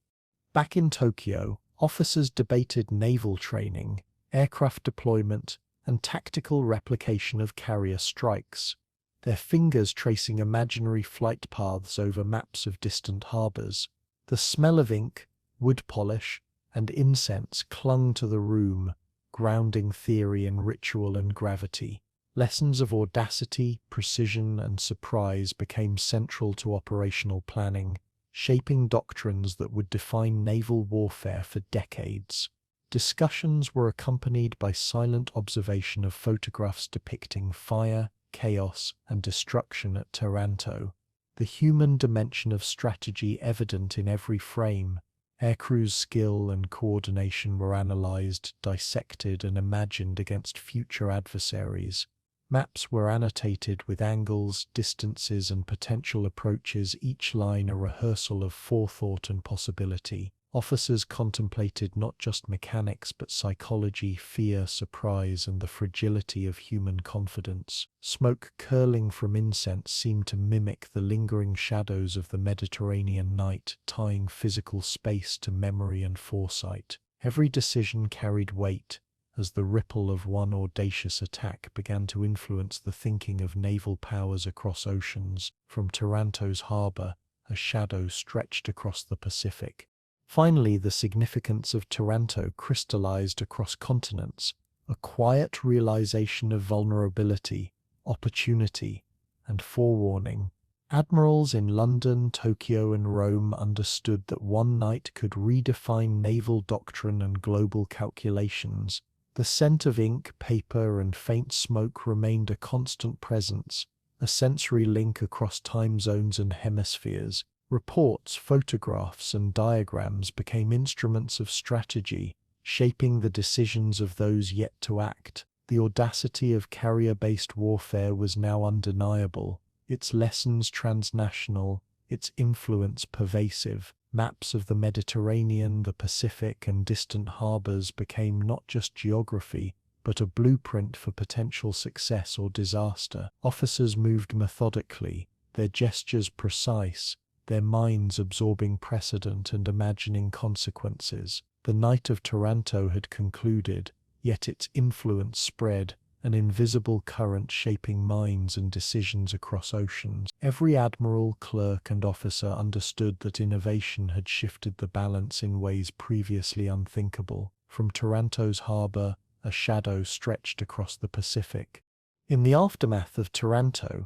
Back in Tokyo, officers debated naval training, aircraft deployment, and tactical replication of carrier strikes, their fingers tracing imaginary flight paths over maps of distant harbors. The smell of ink, wood polish, and incense clung to the room, grounding theory in ritual and gravity. Lessons of audacity, precision, and surprise became central to operational planning, shaping doctrines that would define naval warfare for decades. Discussions were accompanied by silent observation of photographs depicting fire, chaos, and destruction at Taranto, the human dimension of strategy evident in every frame. Aircrew's skill and coordination were analyzed, dissected, and imagined against future adversaries. Maps were annotated with angles, distances, and potential approaches, each line a rehearsal of forethought and possibility. Officers contemplated not just mechanics but psychology, fear, surprise, and the fragility of human confidence. Smoke curling from incense seemed to mimic the lingering shadows of the Mediterranean night, tying physical space to memory and foresight. Every decision carried weight, as the ripple of one audacious attack began to influence the thinking of naval powers across oceans. From Taranto's harbor, a shadow stretched across the Pacific. Finally, the significance of Taranto crystallized across continents, a quiet realization of vulnerability, opportunity, and forewarning. Admirals in London, Tokyo, and Rome understood that one night could redefine naval doctrine and global calculations. The scent of ink, paper, and faint smoke remained a constant presence, a sensory link across time zones and hemispheres. Reports, photographs, and diagrams became instruments of strategy, shaping the decisions of those yet to act. The audacity of carrier-based warfare was now undeniable, its lessons transnational, its influence pervasive. Maps of the Mediterranean, the Pacific, and distant harbors became not just geography, but a blueprint for potential success or disaster. Officers moved methodically, their gestures precise, their minds absorbing precedent and imagining consequences. The night of Taranto had concluded, yet its influence spread, an invisible current shaping minds and decisions across oceans. Every admiral, clerk, and officer understood that innovation had shifted the balance in ways previously unthinkable. From Taranto's harbor, a shadow stretched across the Pacific. In the aftermath of Taranto,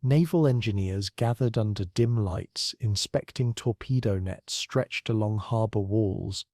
naval engineers gathered under dim lights, inspecting torpedo nets stretched along harbor walls,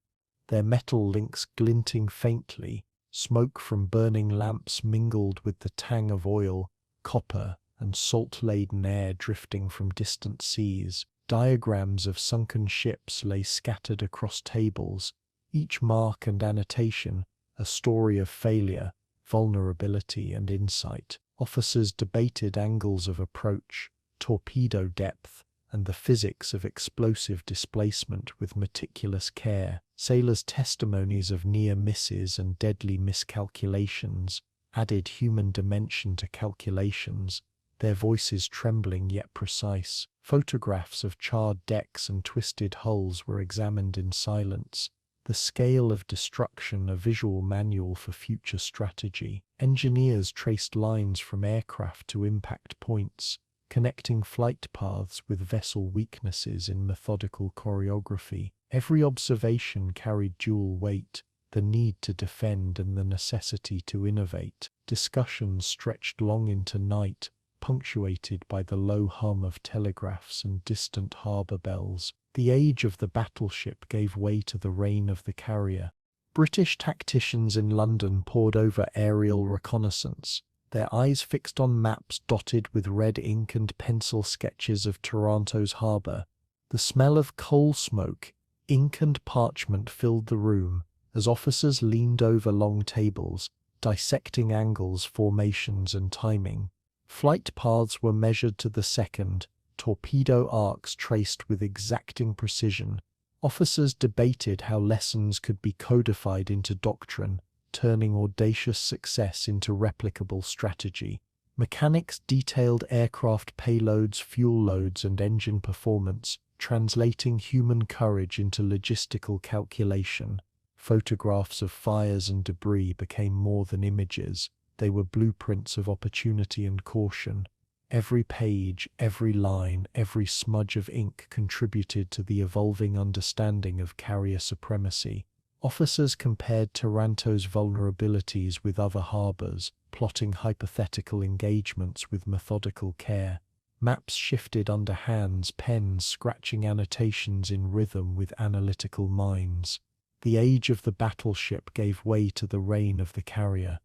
their metal links glinting faintly. Smoke from burning lamps mingled with the tang of oil, copper, and salt-laden air drifting from distant seas. Diagrams of sunken ships lay scattered across tables, each mark and annotation a story of failure, vulnerability, and insight. Officers debated angles of approach, torpedo depth, and the physics of explosive displacement with meticulous care. Sailors' testimonies of near misses and deadly miscalculations added human dimension to calculations, their voices trembling yet precise. Photographs of charred decks and twisted hulls were examined in silence, the scale of destruction a visual manual for future strategy. Engineers traced lines from aircraft to impact points, connecting flight paths with vessel weaknesses in methodical choreography. Every observation carried dual weight, the need to defend and the necessity to innovate. Discussions stretched long into night, punctuated by the low hum of telegraphs and distant harbor bells. The age of the battleship gave way to the reign of the carrier. British tacticians in London pored over aerial reconnaissance, their eyes fixed on maps dotted with red ink and pencil sketches of Taranto's harbor. The smell of coal smoke, ink and parchment filled the room as officers leaned over long tables, dissecting angles, formations, and timing. Flight paths were measured to the second, torpedo arcs traced with exacting precision. Officers debated how lessons could be codified into doctrine, turning audacious success into replicable strategy. Mechanics detailed aircraft payloads, fuel loads, and engine performance, translating human courage into logistical calculation. Photographs of fires and debris became more than images. They were blueprints of opportunity and caution. Every page, every line, every smudge of ink contributed to the evolving understanding of carrier supremacy. Officers compared Taranto's vulnerabilities with other harbors, plotting hypothetical engagements with methodical care. Maps shifted under hands, pens scratching annotations in rhythm with analytical minds. The age of the battleship gave way to the reign of the carrier.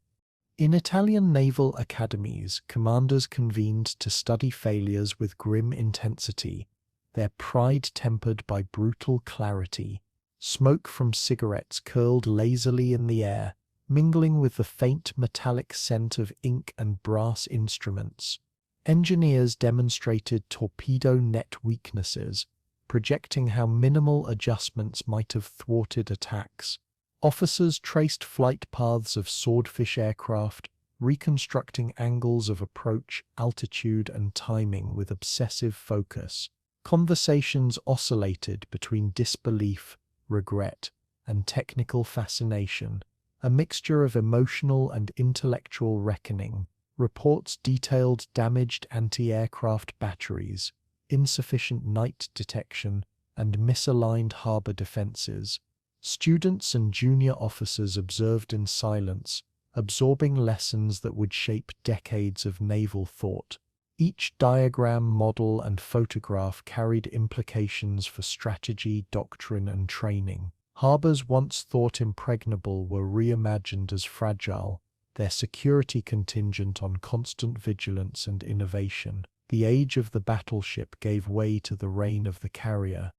In Italian naval academies, commanders convened to study failures with grim intensity, their pride tempered by brutal clarity. Smoke from cigarettes curled lazily in the air, mingling with the faint metallic scent of ink and brass instruments. Engineers demonstrated torpedo net weaknesses, projecting how minimal adjustments might have thwarted attacks. Officers traced flight paths of swordfish aircraft, reconstructing angles of approach, altitude, and timing with obsessive focus. Conversations oscillated between disbelief, regret, and technical fascination, a mixture of emotional and intellectual reckoning. Reports detailed damaged anti-aircraft batteries, insufficient night detection, and misaligned harbor defenses. Students and junior officers observed in silence, absorbing lessons that would shape decades of naval thought. Each diagram, model, and photograph carried implications for strategy, doctrine, and training. Harbors once thought impregnable were reimagined as fragile, their security contingent on constant vigilance and innovation. The age of the battleship gave way to the reign of the carrier.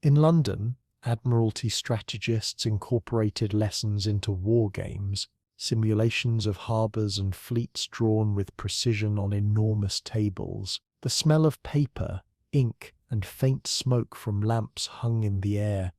In London, Admiralty strategists incorporated lessons into war games, simulations of harbors and fleets drawn with precision on enormous tables. The smell of paper, ink, and faint smoke from lamps hung in the air,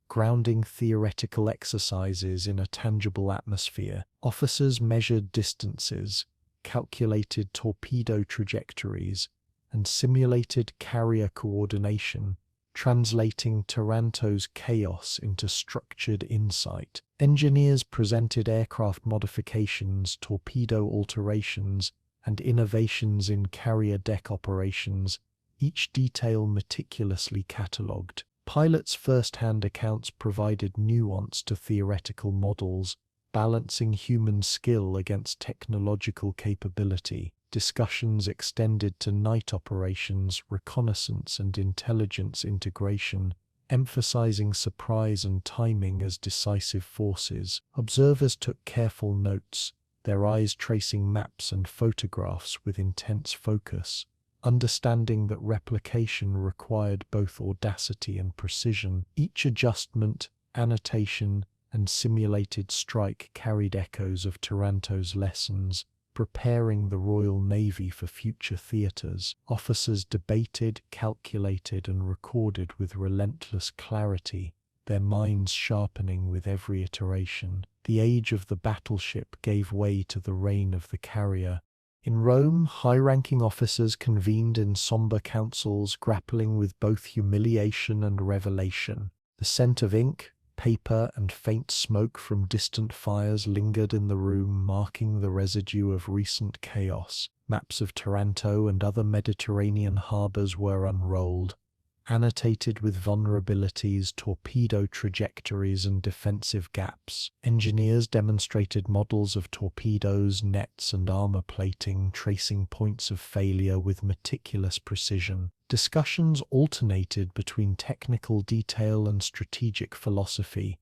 grounding theoretical exercises in a tangible atmosphere. Officers measured distances, calculated torpedo trajectories, and simulated carrier coordination, translating Taranto's chaos into structured insight. Engineers presented aircraft modifications, torpedo alterations, and innovations in carrier deck operations, each detail meticulously catalogued. Pilots' first-hand accounts provided nuance to theoretical models, balancing human skill against technological capability. Discussions extended to night operations, reconnaissance, and intelligence integration, emphasizing surprise and timing as decisive forces. Observers took careful notes, their eyes tracing maps and photographs with intense focus, understanding that replication required both audacity and precision. Each adjustment, annotation, and simulated strike carried echoes of Taranto's lessons, preparing the Royal Navy for future theatres. Officers debated, calculated, and recorded with relentless clarity, their minds sharpening with every iteration. The age of the battleship gave way to the reign of the carrier. In Rome, high-ranking officers convened in somber councils, grappling with both humiliation and revelation. The scent of ink, paper, and faint smoke from distant fires lingered in the room, marking the residue of recent chaos. Maps of Taranto and other Mediterranean harbors were unrolled, annotated with vulnerabilities, torpedo trajectories, and defensive gaps. Engineers demonstrated models of torpedoes, nets, and armor plating, tracing points of failure with meticulous precision. Discussions alternated between technical detail and strategic philosophy,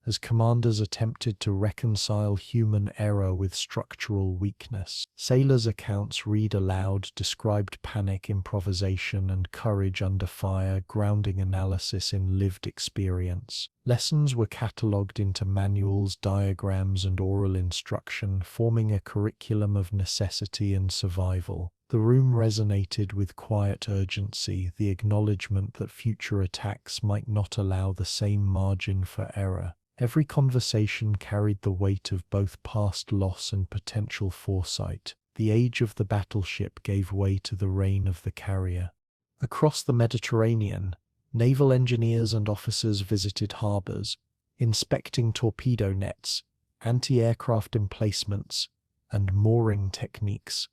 as commanders attempted to reconcile human error with structural weakness. Sailors' accounts read aloud described panic, improvisation, and courage under fire, grounding analysis in lived experience. Lessons were catalogued into manuals, diagrams, and oral instruction, forming a curriculum of necessity and survival. The room resonated with quiet urgency, the acknowledgement that future attacks might not allow the same margin for error. Every conversation carried the weight of both past loss and potential foresight. The age of the battleship gave way to the reign of the carrier. Across the Mediterranean, naval engineers and officers visited harbors, inspecting torpedo nets, anti-aircraft emplacements, and mooring techniques.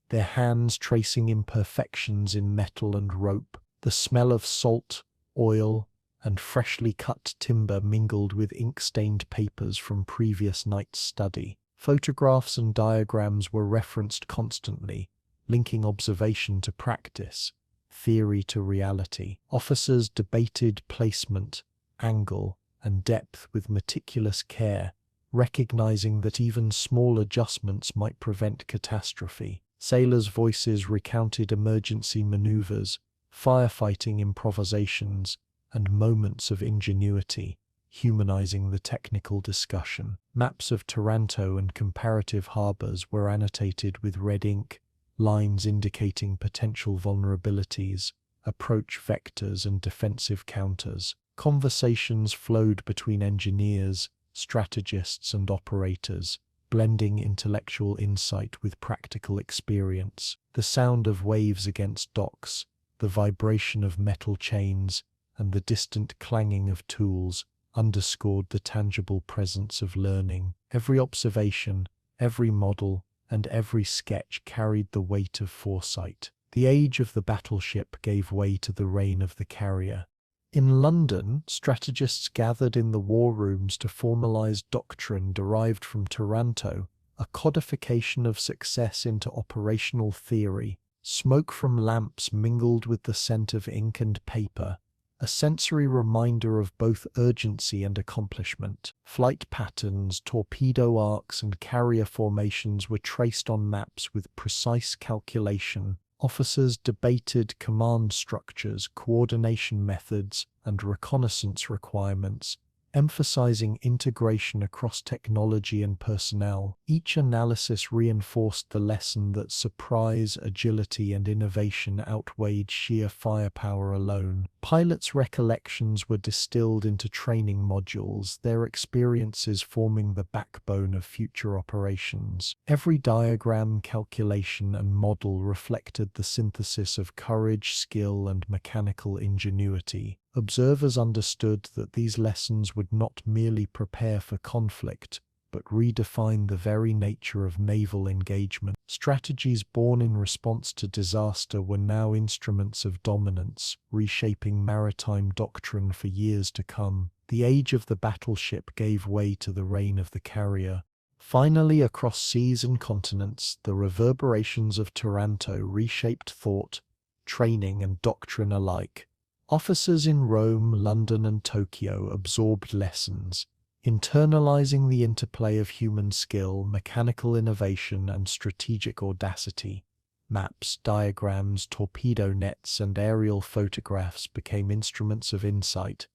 their hands tracing imperfections in metal and rope. The smell of salt, oil, and freshly cut timber mingled with ink-stained papers from previous night's study. Photographs and diagrams were referenced constantly, linking observation to practice, theory to reality. Officers debated placement, angle, and depth with meticulous care, recognizing that even small adjustments might prevent catastrophe. Sailors' voices recounted emergency maneuvers, firefighting improvisations, and moments of ingenuity, humanizing the technical discussion. Maps of Taranto and comparative harbors were annotated with red ink, lines indicating potential vulnerabilities, approach vectors and defensive counters. Conversations flowed between engineers, strategists and operators, blending intellectual insight with practical experience. The sound of waves against docks, the vibration of metal chains, and the distant clanging of tools underscored the tangible presence of learning. Every observation, every model, and every sketch carried the weight of foresight. The age of the battleship gave way to the reign of the carrier. In London, strategists gathered in the war rooms to formalize doctrine derived from Taranto, a codification of success into operational theory. Smoke from lamps mingled with the scent of ink and paper, a sensory reminder of both urgency and accomplishment. Flight patterns, torpedo arcs, and carrier formations were traced on maps with precise calculation. Officers debated command structures, coordination methods, and reconnaissance requirements, emphasizing integration across technology and personnel. Each analysis reinforced the lesson that surprise, agility, and innovation outweighed sheer firepower alone. Pilots' recollections were distilled into training modules, their experiences forming the backbone of future operations. Every diagram, calculation, and model reflected the synthesis of courage, skill, and mechanical ingenuity. Observers understood that these lessons would not merely prepare for conflict, but redefine the very nature of naval engagement. Strategies born in response to disaster were now instruments of dominance, reshaping maritime doctrine for years to come. The age of the battleship gave way to the reign of the carrier. Finally, across seas and continents, the reverberations of Taranto reshaped thought, training, and doctrine alike. Officers in Rome, London, and Tokyo absorbed lessons, internalizing the interplay of human skill, mechanical innovation, and strategic audacity. Maps, diagrams, torpedo nets, and aerial photographs became instruments of insight,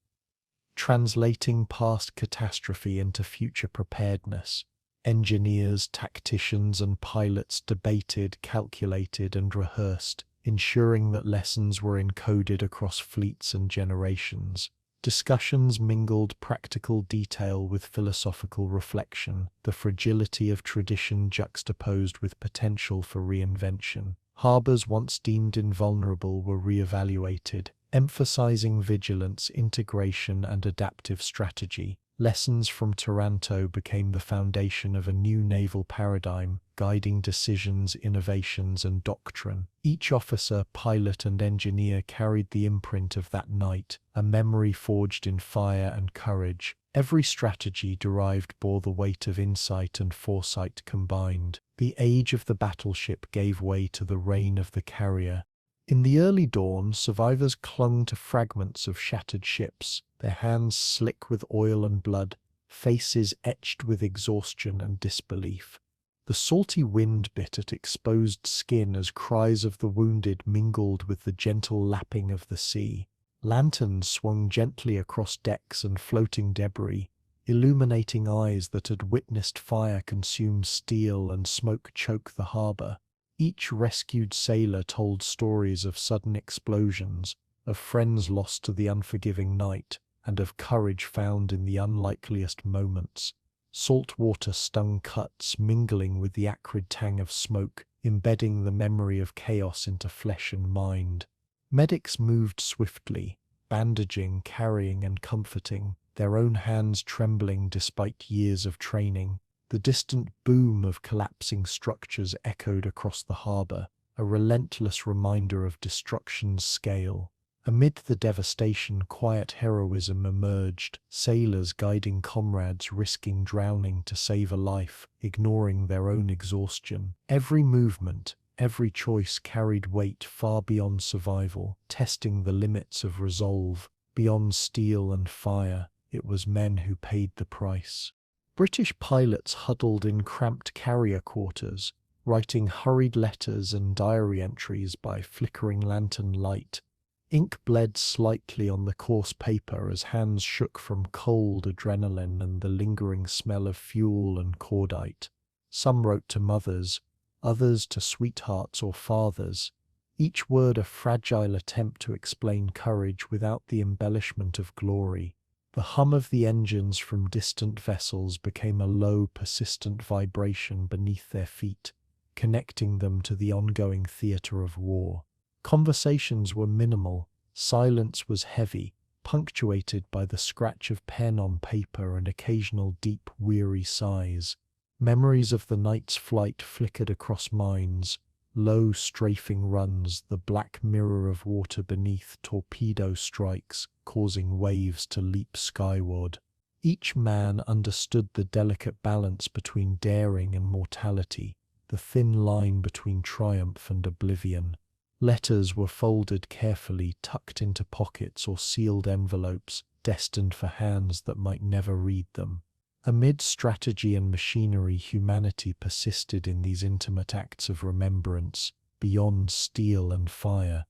translating past catastrophe into future preparedness. Engineers, tacticians, and pilots debated, calculated, and rehearsed, ensuring that lessons were encoded across fleets and generations. Discussions mingled practical detail with philosophical reflection, the fragility of tradition juxtaposed with potential for reinvention. Harbors once deemed invulnerable were re-evaluated, emphasizing vigilance, integration, and adaptive strategy. Lessons from Taranto became the foundation of a new naval paradigm, guiding decisions, innovations, and doctrine. Each officer, pilot, and engineer carried the imprint of that night, a memory forged in fire and courage. Every strategy derived bore the weight of insight and foresight combined. The age of the battleship gave way to the reign of the carrier. In the early dawn, survivors clung to fragments of shattered ships, their hands slick with oil and blood, faces etched with exhaustion and disbelief. The salty wind bit at exposed skin as cries of the wounded mingled with the gentle lapping of the sea. Lanterns swung gently across decks and floating debris, illuminating eyes that had witnessed fire consume steel and smoke choke the harbor. Each rescued sailor told stories of sudden explosions, of friends lost to the unforgiving night, and of courage found in the unlikeliest moments. Salt water stung cuts, mingling with the acrid tang of smoke, embedding the memory of chaos into flesh and mind. Medics moved swiftly, bandaging, carrying, and comforting, their own hands trembling despite years of training. The distant boom of collapsing structures echoed across the harbor, a relentless reminder of destruction's scale. Amid the devastation, quiet heroism emerged, sailors guiding comrades risking drowning to save a life, ignoring their own exhaustion. Every movement, every choice carried weight far beyond survival, testing the limits of resolve. Beyond steel and fire, it was men who paid the price. British pilots huddled in cramped carrier quarters, writing hurried letters and diary entries by flickering lantern light. Ink bled slightly on the coarse paper as hands shook from cold adrenaline and the lingering smell of fuel and cordite. Some wrote to mothers, others to sweethearts or fathers, each word a fragile attempt to explain courage without the embellishment of glory. The hum of the engines from distant vessels became a low, persistent vibration beneath their feet, connecting them to the ongoing theatre of war. Conversations were minimal, silence was heavy, punctuated by the scratch of pen on paper and occasional deep, weary sighs. Memories of the night's flight flickered across minds, low strafing runs, the black mirror of water beneath, torpedo strikes, causing waves to leap skyward. Each man understood the delicate balance between daring and mortality, the thin line between triumph and oblivion. Letters were folded carefully, tucked into pockets or sealed envelopes, destined for hands that might never read them. Amid strategy and machinery, humanity persisted in these intimate acts of remembrance. Beyond steel and fire,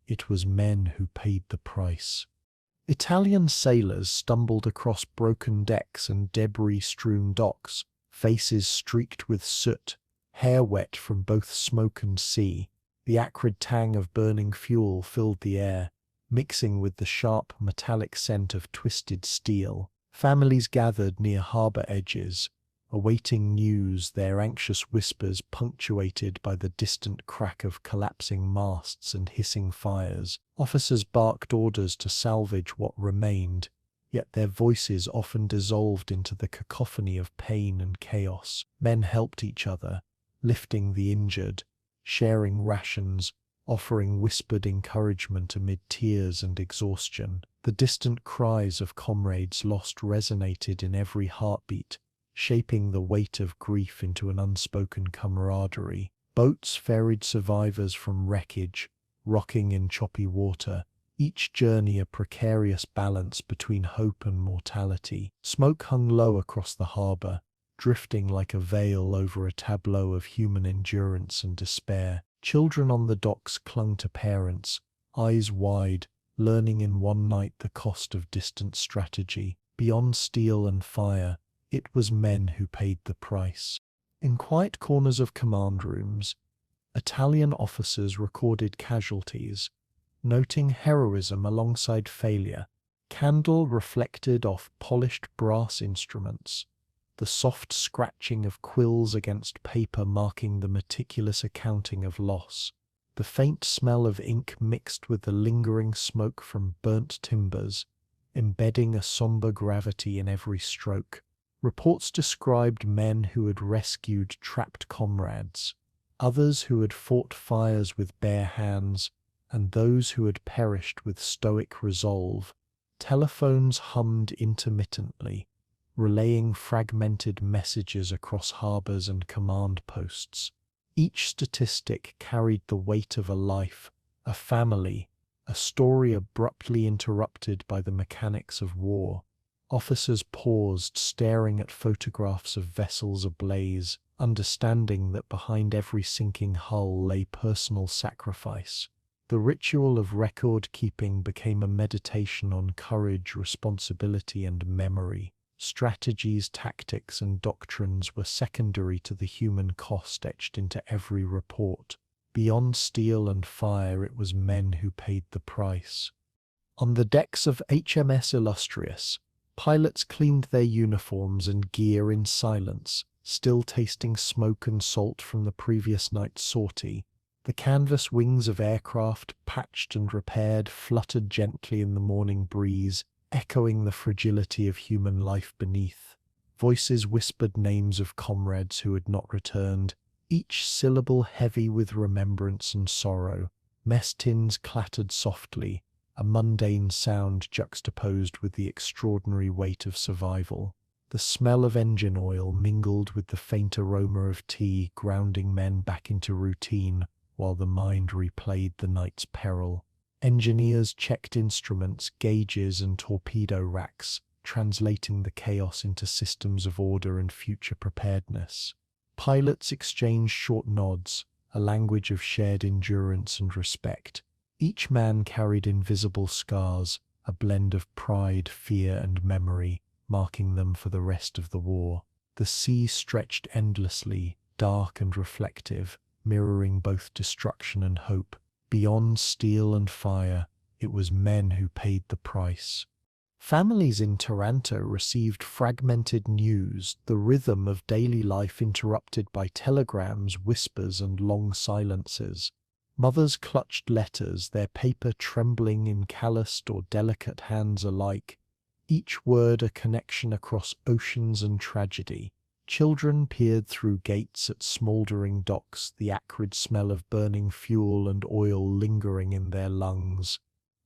it was men who paid the price. Italian sailors stumbled across broken decks and debris-strewn docks, faces streaked with soot, hair wet from both smoke and sea. The acrid tang of burning fuel filled the air, mixing with the sharp metallic scent of twisted steel. Families gathered near harbor edges, awaiting news, their anxious whispers punctuated by the distant crack of collapsing masts and hissing fires. Officers barked orders to salvage what remained, yet their voices often dissolved into the cacophony of pain and chaos. Men helped each other, lifting the injured, sharing rations, offering whispered encouragement amid tears and exhaustion. The distant cries of comrades lost resonated in every heartbeat, shaping the weight of grief into an unspoken camaraderie. Boats ferried survivors from wreckage, rocking in choppy water, each journey a precarious balance between hope and mortality. Smoke hung low across the harbor, drifting like a veil over a tableau of human endurance and despair. Children on the docks clung to parents, eyes wide, learning in one night the cost of distant strategy. Beyond steel and fire, it was men who paid the price. In quiet corners of command rooms, Italian officers recorded casualties, noting heroism alongside failure. Candle reflected off polished brass instruments, the soft scratching of quills against paper marking the meticulous accounting of loss. The faint smell of ink mixed with the lingering smoke from burnt timbers, embedding a somber gravity in every stroke. Reports described men who had rescued trapped comrades, others who had fought fires with bare hands, and those who had perished with stoic resolve. Telephones hummed intermittently, relaying fragmented messages across harbors and command posts. Each statistic carried the weight of a life, a family, a story abruptly interrupted by the mechanics of war. Officers paused, staring at photographs of vessels ablaze, understanding that behind every sinking hull lay personal sacrifice. The ritual of record-keeping became a meditation on courage, responsibility, and memory. Strategies, tactics, and doctrines were secondary to the human cost etched into every report. Beyond steel and fire, it was men who paid the price. On the decks of HMS Illustrious, pilots cleaned their uniforms and gear in silence, still tasting smoke and salt from the previous night's sortie. The canvas wings of aircraft, patched and repaired, fluttered gently in the morning breeze, echoing the fragility of human life beneath. Voices whispered names of comrades who had not returned, each syllable heavy with remembrance and sorrow. Mess tins clattered softly, a mundane sound juxtaposed with the extraordinary weight of survival. The smell of engine oil mingled with the faint aroma of tea, grounding men back into routine, while the mind replayed the night's peril. Engineers checked instruments, gauges, and torpedo racks, translating the chaos into systems of order and future preparedness. Pilots exchanged short nods, a language of shared endurance and respect. Each man carried invisible scars, a blend of pride, fear, and memory, marking them for the rest of the war. The sea stretched endlessly, dark and reflective, mirroring both destruction and hope. Beyond steel and fire, it was men who paid the price. Families in Taranto received fragmented news, the rhythm of daily life interrupted by telegrams, whispers, and long silences. Mothers clutched letters, their paper trembling in calloused or delicate hands alike, each word a connection across oceans and tragedy. Children peered through gates at smouldering docks, the acrid smell of burning fuel and oil lingering in their lungs.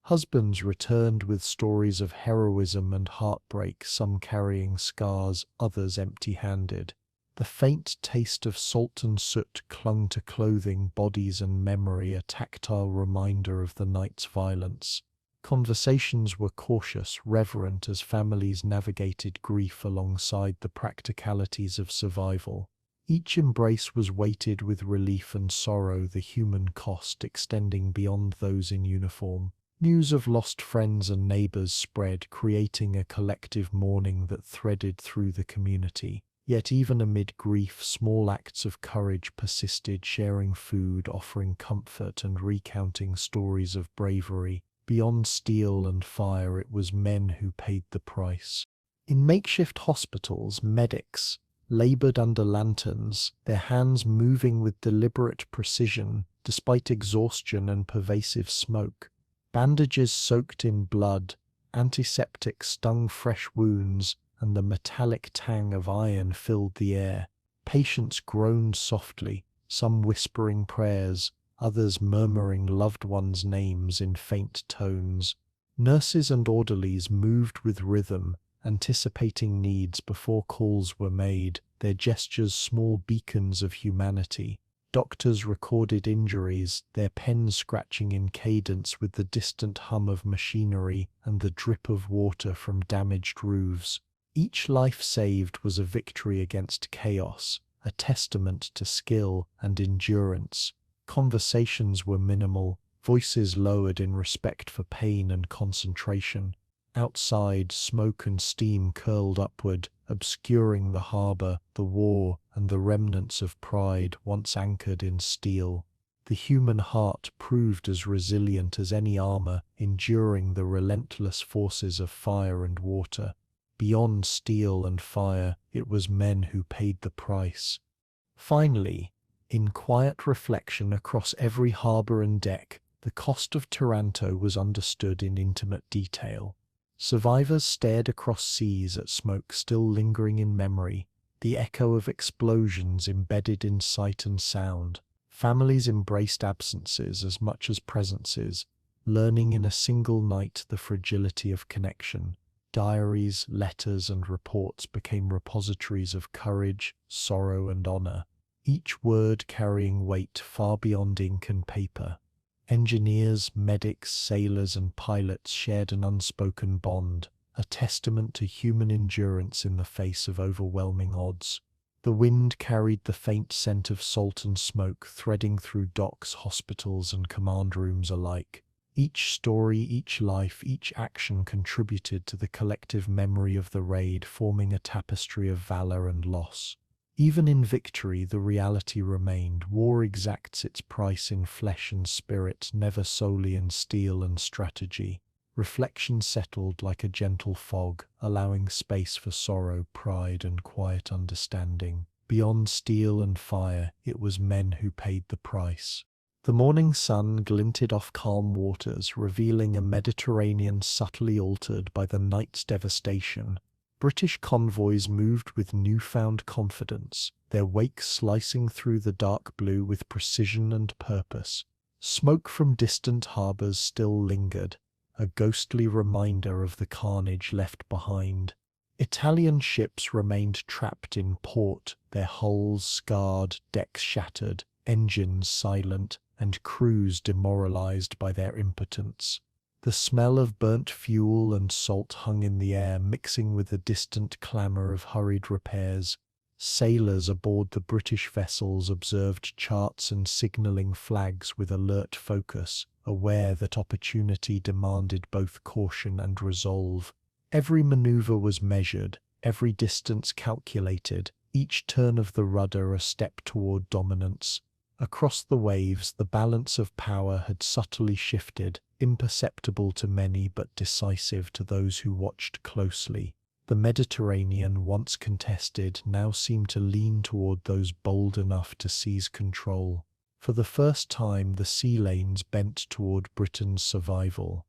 Husbands returned with stories of heroism and heartbreak, some carrying scars, others empty-handed. The faint taste of salt and soot clung to clothing, bodies, and memory, a tactile reminder of the night's violence. Conversations were cautious, reverent, as families navigated grief alongside the practicalities of survival. Each embrace was weighted with relief and sorrow, the human cost extending beyond those in uniform. News of lost friends and neighbors spread, creating a collective mourning that threaded through the community. Yet even amid grief, small acts of courage persisted, sharing food, offering comfort, and recounting stories of bravery. Beyond steel and fire, it was men who paid the price. In makeshift hospitals, medics labored under lanterns, their hands moving with deliberate precision despite exhaustion and pervasive smoke. Bandages soaked in blood, antiseptics stung fresh wounds, and the metallic tang of iron filled the air. Patients groaned softly, some whispering prayers, others murmuring loved ones' names in faint tones. Nurses and orderlies moved with rhythm, anticipating needs before calls were made, their gestures small beacons of humanity. Doctors recorded injuries, their pens scratching in cadence with the distant hum of machinery and the drip of water from damaged roofs. Each life saved was a victory against chaos, a testament to skill and endurance. Conversations were minimal, voices lowered in respect for pain and concentration. Outside, smoke and steam curled upward, obscuring the harbor, the war, and the remnants of pride once anchored in steel. The human heart proved as resilient as any armor, enduring the relentless forces of fire and water. Beyond steel and fire, it was men who paid the price. Finally, in quiet reflection across every harbor and deck, the cost of Taranto was understood in intimate detail. Survivors stared across seas at smoke still lingering in memory, the echo of explosions embedded in sight and sound. Families embraced absences as much as presences, learning in a single night the fragility of connection. Diaries, letters, and reports became repositories of courage, sorrow, and honor, each word carrying weight far beyond ink and paper. Engineers, medics, sailors, and pilots shared an unspoken bond, a testament to human endurance in the face of overwhelming odds. The wind carried the faint scent of salt and smoke, threading through docks, hospitals, and command rooms alike. Each story, each life, each action contributed to the collective memory of the raid, forming a tapestry of valor and loss. Even in victory, the reality remained. War exacts its price in flesh and spirit, never solely in steel and strategy. Reflection settled like a gentle fog, allowing space for sorrow, pride, and quiet understanding. Beyond steel and fire, it was men who paid the price. The morning sun glinted off calm waters, revealing a Mediterranean subtly altered by the night's devastation. British convoys moved with newfound confidence, their wakes slicing through the dark blue with precision and purpose. Smoke from distant harbours still lingered, a ghostly reminder of the carnage left behind. Italian ships remained trapped in port, their hulls scarred, decks shattered, engines silent, and crews demoralized by their impotence. The smell of burnt fuel and salt hung in the air, mixing with the distant clamour of hurried repairs. Sailors aboard the British vessels observed charts and signalling flags with alert focus, aware that opportunity demanded both caution and resolve. Every manoeuvre was measured, every distance calculated, each turn of the rudder a step toward dominance. Across the waves, the balance of power had subtly shifted, imperceptible to many but decisive to those who watched closely. The Mediterranean, once contested, now seemed to lean toward those bold enough to seize control. For the first time, the sea lanes bent toward Britain's survival.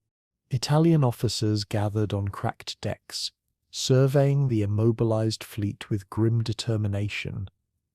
Italian officers gathered on cracked decks, surveying the immobilized fleet with grim determination,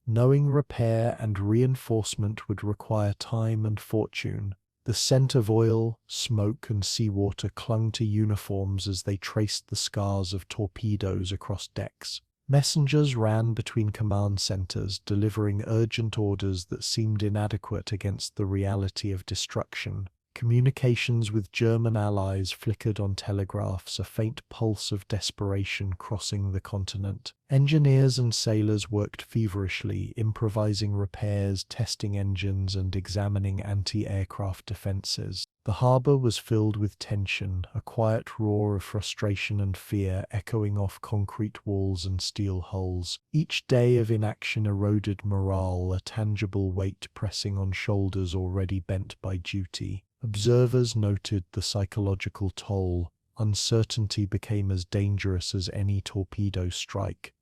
knowing repair and reinforcement would require time and fortune. The scent of oil, smoke, and seawater clung to uniforms as they traced the scars of torpedoes across decks. Messengers ran between command centers, delivering urgent orders that seemed inadequate against the reality of destruction. Communications with German allies flickered on telegraphs, a faint pulse of desperation crossing the continent. Engineers and sailors worked feverishly, improvising repairs, testing engines, and examining anti-aircraft defenses. The harbour was filled with tension, a quiet roar of frustration and fear echoing off concrete walls and steel hulls. Each day of inaction eroded morale, a tangible weight pressing on shoulders already bent by duty. Observers noted the psychological toll. Uncertainty became as dangerous as any torpedo strike.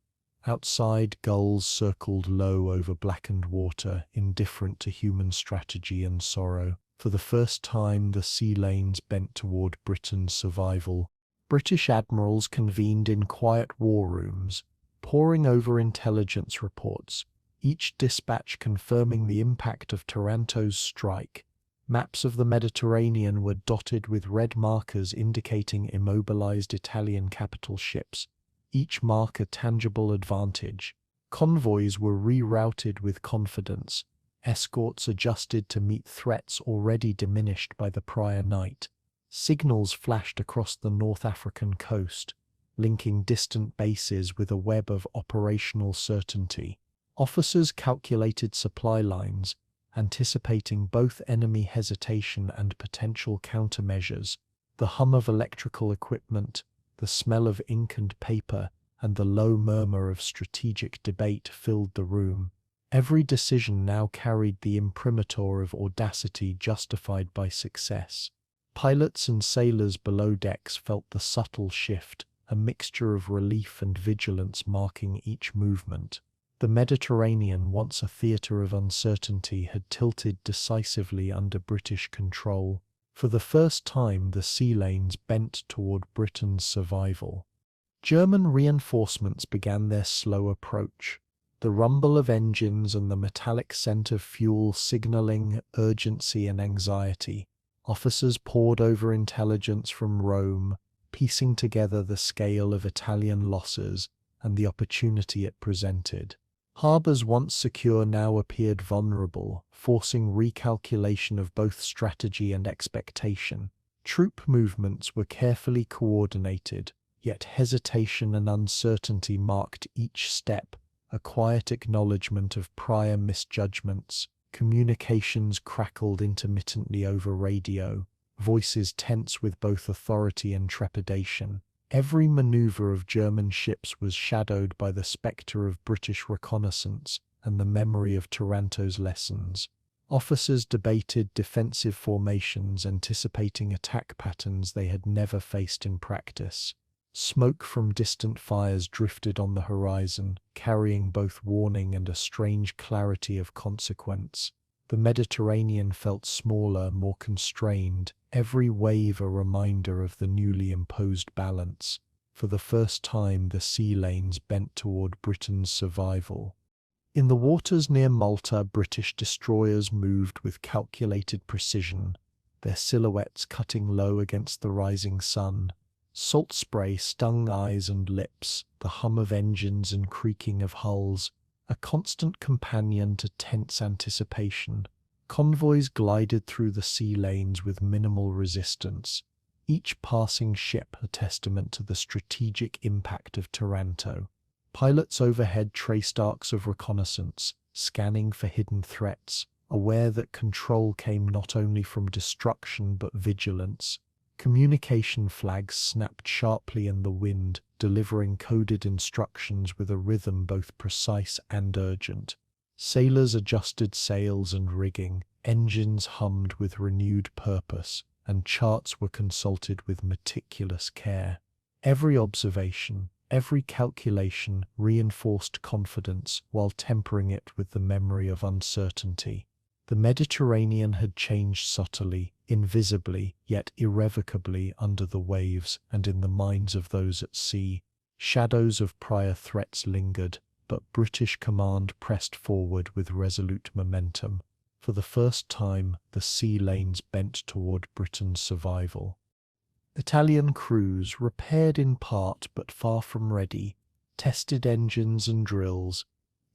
Outside, gulls circled low over blackened water, indifferent to human strategy and sorrow. For the first time, the sea lanes bent toward Britain's survival. British admirals convened in quiet war rooms, poring over intelligence reports, each dispatch confirming the impact of Taranto's strike. Maps of the Mediterranean were dotted with red markers indicating immobilized Italian capital ships, each mark a tangible advantage. Convoys were rerouted with confidence, escorts adjusted to meet threats already diminished by the prior night. Signals flashed across the North African coast, linking distant bases with a web of operational certainty. Officers calculated supply lines, anticipating both enemy hesitation and potential countermeasures. The hum of electrical equipment, the smell of ink and paper, and the low murmur of strategic debate filled the room. Every decision now carried the imprimatur of audacity justified by success. Pilots and sailors below decks felt the subtle shift, a mixture of relief and vigilance marking each movement. The Mediterranean, once a theatre of uncertainty, had tilted decisively under British control. For the first time, the sea lanes bent toward Britain's survival. German reinforcements began their slow approach, the rumble of engines and the metallic scent of fuel signalling urgency and anxiety. Officers pored over intelligence from Rome, piecing together the scale of Italian losses and the opportunity it presented. Harbours once secure now appeared vulnerable, forcing recalculation of both strategy and expectation. Troop movements were carefully coordinated, yet hesitation and uncertainty marked each step, a quiet acknowledgement of prior misjudgments. Communications crackled intermittently over radio, voices tense with both authority and trepidation. Every maneuver of German ships was shadowed by the spectre of British reconnaissance and the memory of Taranto's lessons. Officers debated defensive formations, anticipating attack patterns they had never faced in practice. Smoke from distant fires drifted on the horizon, carrying both warning and a strange clarity of consequence. The Mediterranean felt smaller, more constrained, every wave a reminder of the newly imposed balance. For the first time, the sea lanes bent toward Britain's survival. In the waters near Malta, British destroyers moved with calculated precision, their silhouettes cutting low against the rising sun. Salt spray stung eyes and lips, the hum of engines and creaking of hulls, a constant companion to tense anticipation. Convoys glided through the sea lanes with minimal resistance, each passing ship a testament to the strategic impact of Taranto. Pilots overhead traced arcs of reconnaissance, scanning for hidden threats, aware that control came not only from destruction but vigilance. Communication flags snapped sharply in the wind, delivering coded instructions with a rhythm both precise and urgent. Sailors adjusted sails and rigging, engines hummed with renewed purpose, and charts were consulted with meticulous care. Every observation, every calculation reinforced confidence while tempering it with the memory of uncertainty. The Mediterranean had changed subtly, invisibly, yet irrevocably under the waves and in the minds of those at sea. Shadows of prior threats lingered, but British command pressed forward with resolute momentum. For the first time, the sea lanes bent toward Britain's survival. Italian crews, repaired in part but far from ready, tested engines and drills,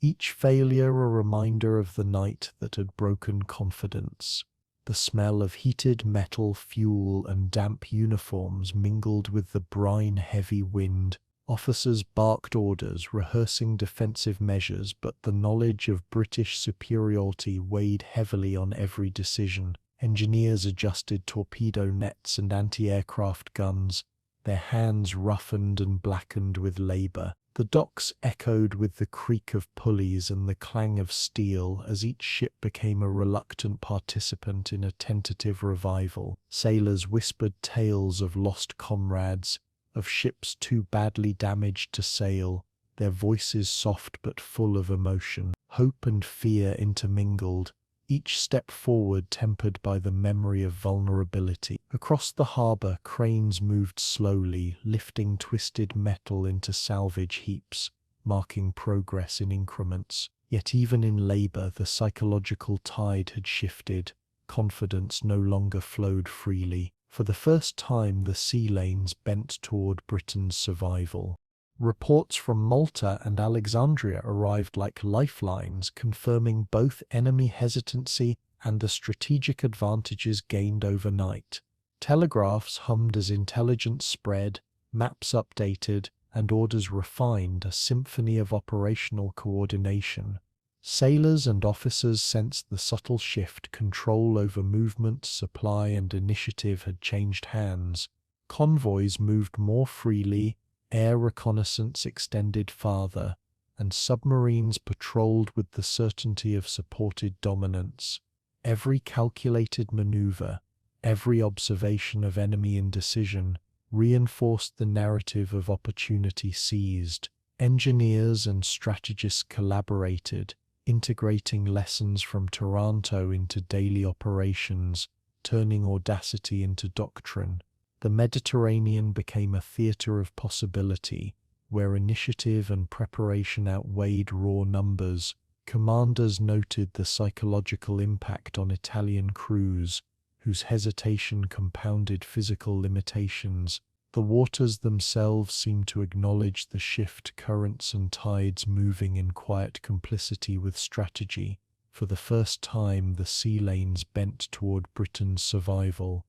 each failure a reminder of the night that had broken confidence. The smell of heated metal, fuel, and damp uniforms mingled with the brine-heavy wind. Officers barked orders, rehearsing defensive measures, but the knowledge of British superiority weighed heavily on every decision. Engineers adjusted torpedo nets and anti-aircraft guns, their hands roughened and blackened with labor. The docks echoed with the creak of pulleys and the clang of steel as each ship became a reluctant participant in a tentative revival. Sailors whispered tales of lost comrades, of ships too badly damaged to sail, their voices soft but full of emotion. Hope and fear intermingled, each step forward tempered by the memory of vulnerability. Across the harbor, cranes moved slowly, lifting twisted metal into salvage heaps, marking progress in increments. Yet even in labor, the psychological tide had shifted. Confidence no longer flowed freely. For the first time, the sea lanes bent toward Britain's survival. Reports from Malta and Alexandria arrived like lifelines, confirming both enemy hesitancy and the strategic advantages gained overnight. Telegraphs hummed as intelligence spread, maps updated, and orders refined, a symphony of operational coordination. Sailors and officers sensed the subtle shift. Control over movement, supply, and initiative had changed hands. Convoys moved more freely, air reconnaissance extended farther, and submarines patrolled with the certainty of supported dominance. Every calculated maneuver, every observation of enemy indecision, reinforced the narrative of opportunity seized. Engineers and strategists collaborated, integrating lessons from Taranto into daily operations, turning audacity into doctrine. The Mediterranean became a theater of possibility, where initiative and preparation outweighed raw numbers. Commanders noted the psychological impact on Italian crews, whose hesitation compounded physical limitations. The waters themselves seemed to acknowledge the shift, currents and tides moving in quiet complicity with strategy. For the first time, the sea lanes bent toward Britain's survival.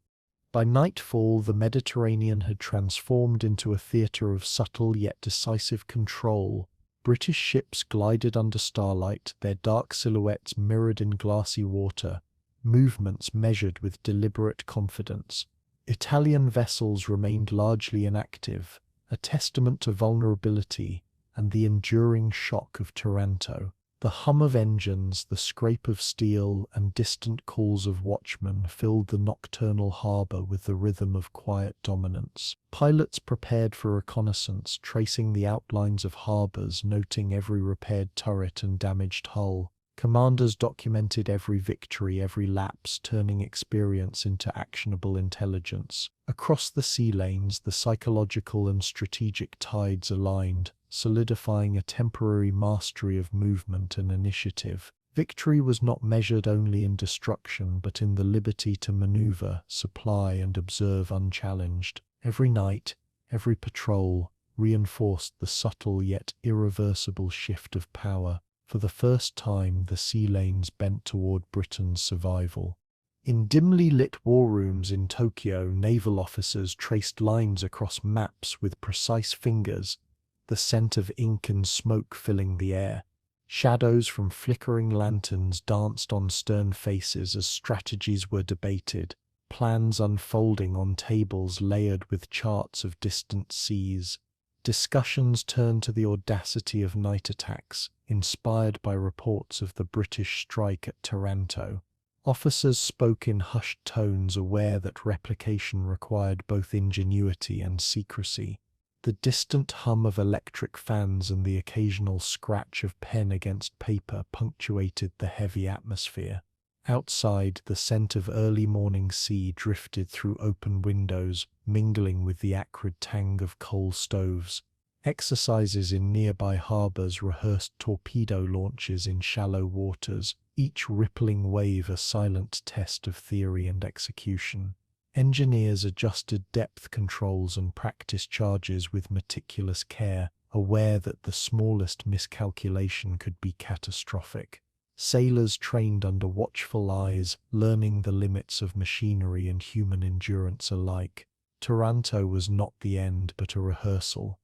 By nightfall, the Mediterranean had transformed into a theatre of subtle yet decisive control. British ships glided under starlight, their dark silhouettes mirrored in glassy water, movements measured with deliberate confidence. Italian vessels remained largely inactive, a testament to vulnerability and the enduring shock of Taranto. The hum of engines, the scrape of steel, and distant calls of watchmen filled the nocturnal harbor with the rhythm of quiet dominance. Pilots prepared for reconnaissance, tracing the outlines of harbors, noting every repaired turret and damaged hull. Commanders documented every victory, every lapse, turning experience into actionable intelligence. Across the sea lanes, the psychological and strategic tides aligned, solidifying a temporary mastery of movement and initiative. Victory was not measured only in destruction, but in the liberty to maneuver, supply, and observe unchallenged. Every night, every patrol, reinforced the subtle yet irreversible shift of power. For the first time, the sea lanes bent toward Britain's survival. In dimly lit war rooms in Tokyo, naval officers traced lines across maps with precise fingers, the scent of ink and smoke filling the air. Shadows from flickering lanterns danced on stern faces as strategies were debated, plans unfolding on tables layered with charts of distant seas. Discussions turned to the audacity of night attacks, inspired by reports of the British strike at Taranto. Officers spoke in hushed tones, aware that replication required both ingenuity and secrecy. The distant hum of electric fans and the occasional scratch of pen against paper punctuated the heavy atmosphere. Outside, the scent of early morning sea drifted through open windows, mingling with the acrid tang of coal stoves. Exercises in nearby harbors rehearsed torpedo launches in shallow waters, each rippling wave a silent test of theory and execution. Engineers adjusted depth controls and practiced charges with meticulous care, aware that the smallest miscalculation could be catastrophic. Sailors trained under watchful eyes, learning the limits of machinery and human endurance alike. Taranto was not the end, but a rehearsal.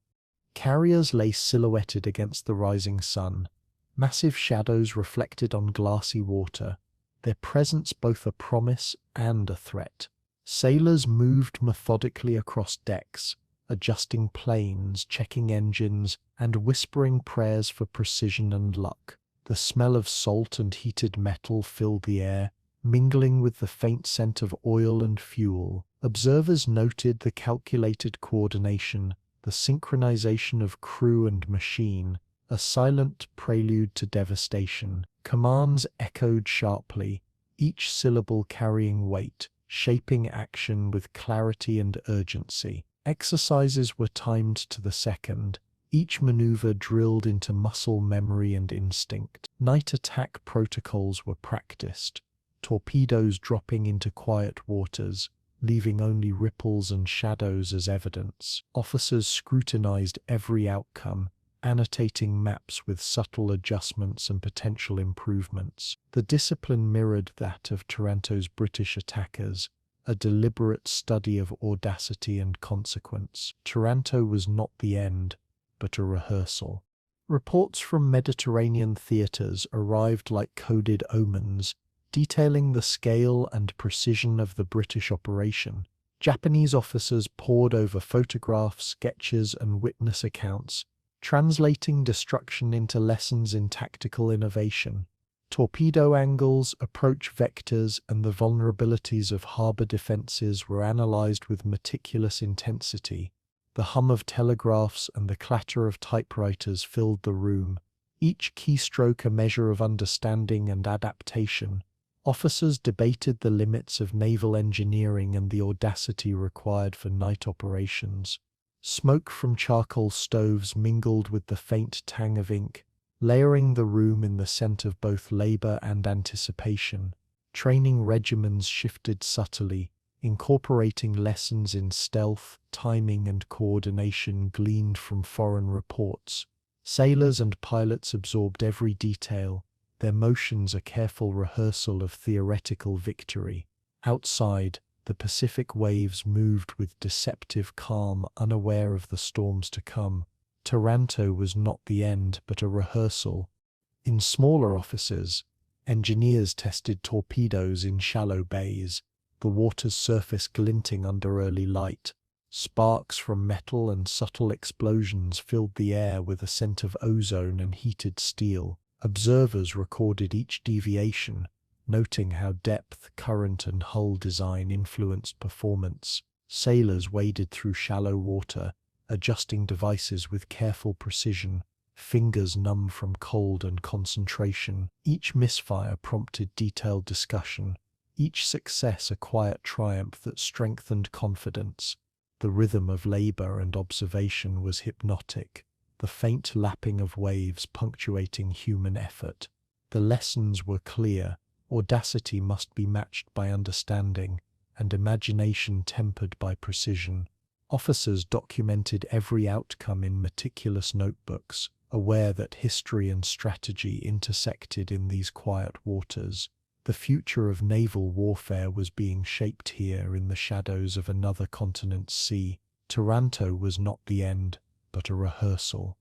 Carriers lay silhouetted against the rising sun, massive shadows reflected on glassy water, their presence both a promise and a threat. Sailors moved methodically across decks, adjusting planes, checking engines, and whispering prayers for precision and luck. The smell of salt and heated metal filled the air, mingling with the faint scent of oil and fuel. Observers noted the calculated coordination, the synchronization of crew and machine, a silent prelude to devastation. Commands echoed sharply, each syllable carrying weight, shaping action with clarity and urgency. Exercises were timed to the second, each maneuver drilled into muscle memory and instinct. Night attack protocols were practiced, torpedoes dropping into quiet waters, leaving only ripples and shadows as evidence. Officers scrutinized every outcome, annotating maps with subtle adjustments and potential improvements. The discipline mirrored that of Taranto's British attackers, a deliberate study of audacity and consequence. Taranto was not the end, but a rehearsal. Reports from Mediterranean theatres arrived like coded omens, detailing the scale and precision of the British operation. Japanese officers pored over photographs, sketches, and witness accounts, translating destruction into lessons in tactical innovation. Torpedo angles, approach vectors, and the vulnerabilities of harbour defences were analysed with meticulous intensity. The hum of telegraphs and the clatter of typewriters filled the room, each keystroke a measure of understanding and adaptation. Officers debated the limits of naval engineering and the audacity required for night operations. Smoke from charcoal stoves mingled with the faint tang of ink, layering the room in the scent of both labour and anticipation. Training regimens shifted subtly, incorporating lessons in stealth, timing, and coordination gleaned from foreign reports. Sailors and pilots absorbed every detail, their motions a careful rehearsal of theoretical victory. Outside, the Pacific waves moved with deceptive calm, unaware of the storms to come. Taranto was not the end, but a rehearsal. In smaller offices, engineers tested torpedoes in shallow bays, the water's surface glinting under early light. Sparks from metal and subtle explosions filled the air with a scent of ozone and heated steel. Observers recorded each deviation, noting how depth, current, and hull design influenced performance. Sailors waded through shallow water, adjusting devices with careful precision, fingers numb from cold and concentration. Each misfire prompted detailed discussion, each success a quiet triumph that strengthened confidence. The rhythm of labor and observation was hypnotic, the faint lapping of waves punctuating human effort. The lessons were clear: audacity must be matched by understanding, and imagination tempered by precision. Officers documented every outcome in meticulous notebooks, aware that history and strategy intersected in these quiet waters. The future of naval warfare was being shaped here in the shadows of another continent's sea. Taranto was not the end, but a rehearsal.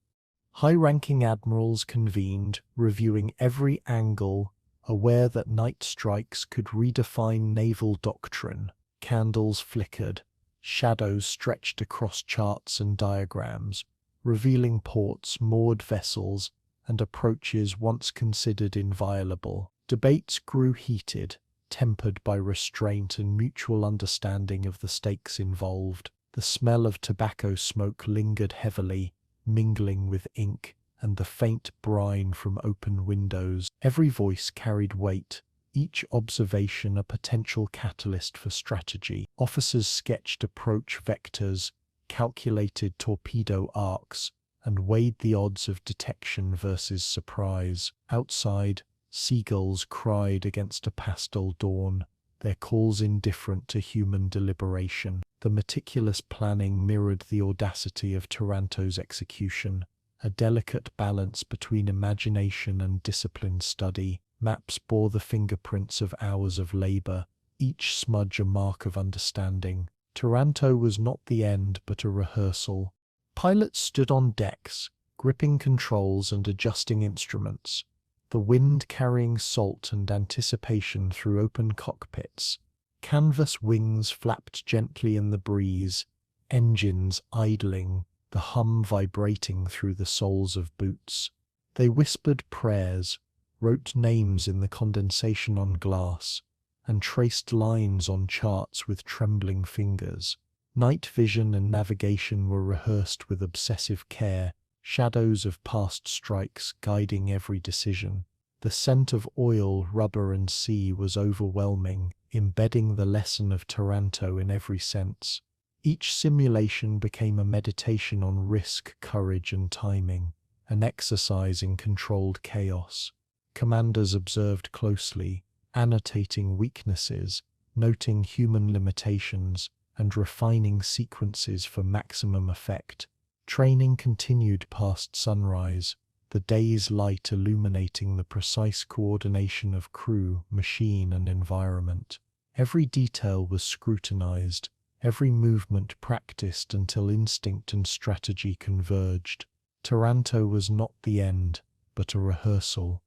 High-ranking admirals convened, reviewing every angle, aware that night strikes could redefine naval doctrine. Candles flickered, shadows stretched across charts and diagrams, revealing ports, moored vessels, and approaches once considered inviolable. Debates grew heated, tempered by restraint and mutual understanding of the stakes involved. The smell of tobacco smoke lingered heavily, mingling with ink and the faint brine from open windows. Every voice carried weight, each observation a potential catalyst for strategy. Officers sketched approach vectors, calculated torpedo arcs, and weighed the odds of detection versus surprise. Outside, seagulls cried against a pastel dawn, their calls indifferent to human deliberation. The meticulous planning mirrored the audacity of Taranto's execution, a delicate balance between imagination and disciplined study. Maps bore the fingerprints of hours of labor, each smudge a mark of understanding. Taranto was not the end, but a rehearsal. Pilots stood on decks, gripping controls and adjusting instruments, the wind carrying salt and anticipation through open cockpits. Canvas wings flapped gently in the breeze, engines idling, the hum vibrating through the soles of boots. They whispered prayers, wrote names in the condensation on glass, and traced lines on charts with trembling fingers. Night vision and navigation were rehearsed with obsessive care, shadows of past strikes guiding every decision. The scent of oil, rubber, and sea was overwhelming, embedding the lesson of Taranto in every sense. Each simulation became a meditation on risk, courage, and timing, an exercise in controlled chaos. Commanders observed closely, annotating weaknesses, noting human limitations, and refining sequences for maximum effect. Training continued past sunrise, the day's light illuminating the precise coordination of crew, machine, and environment. Every detail was scrutinized, every movement practiced until instinct and strategy converged. Taranto was not the end, but a rehearsal.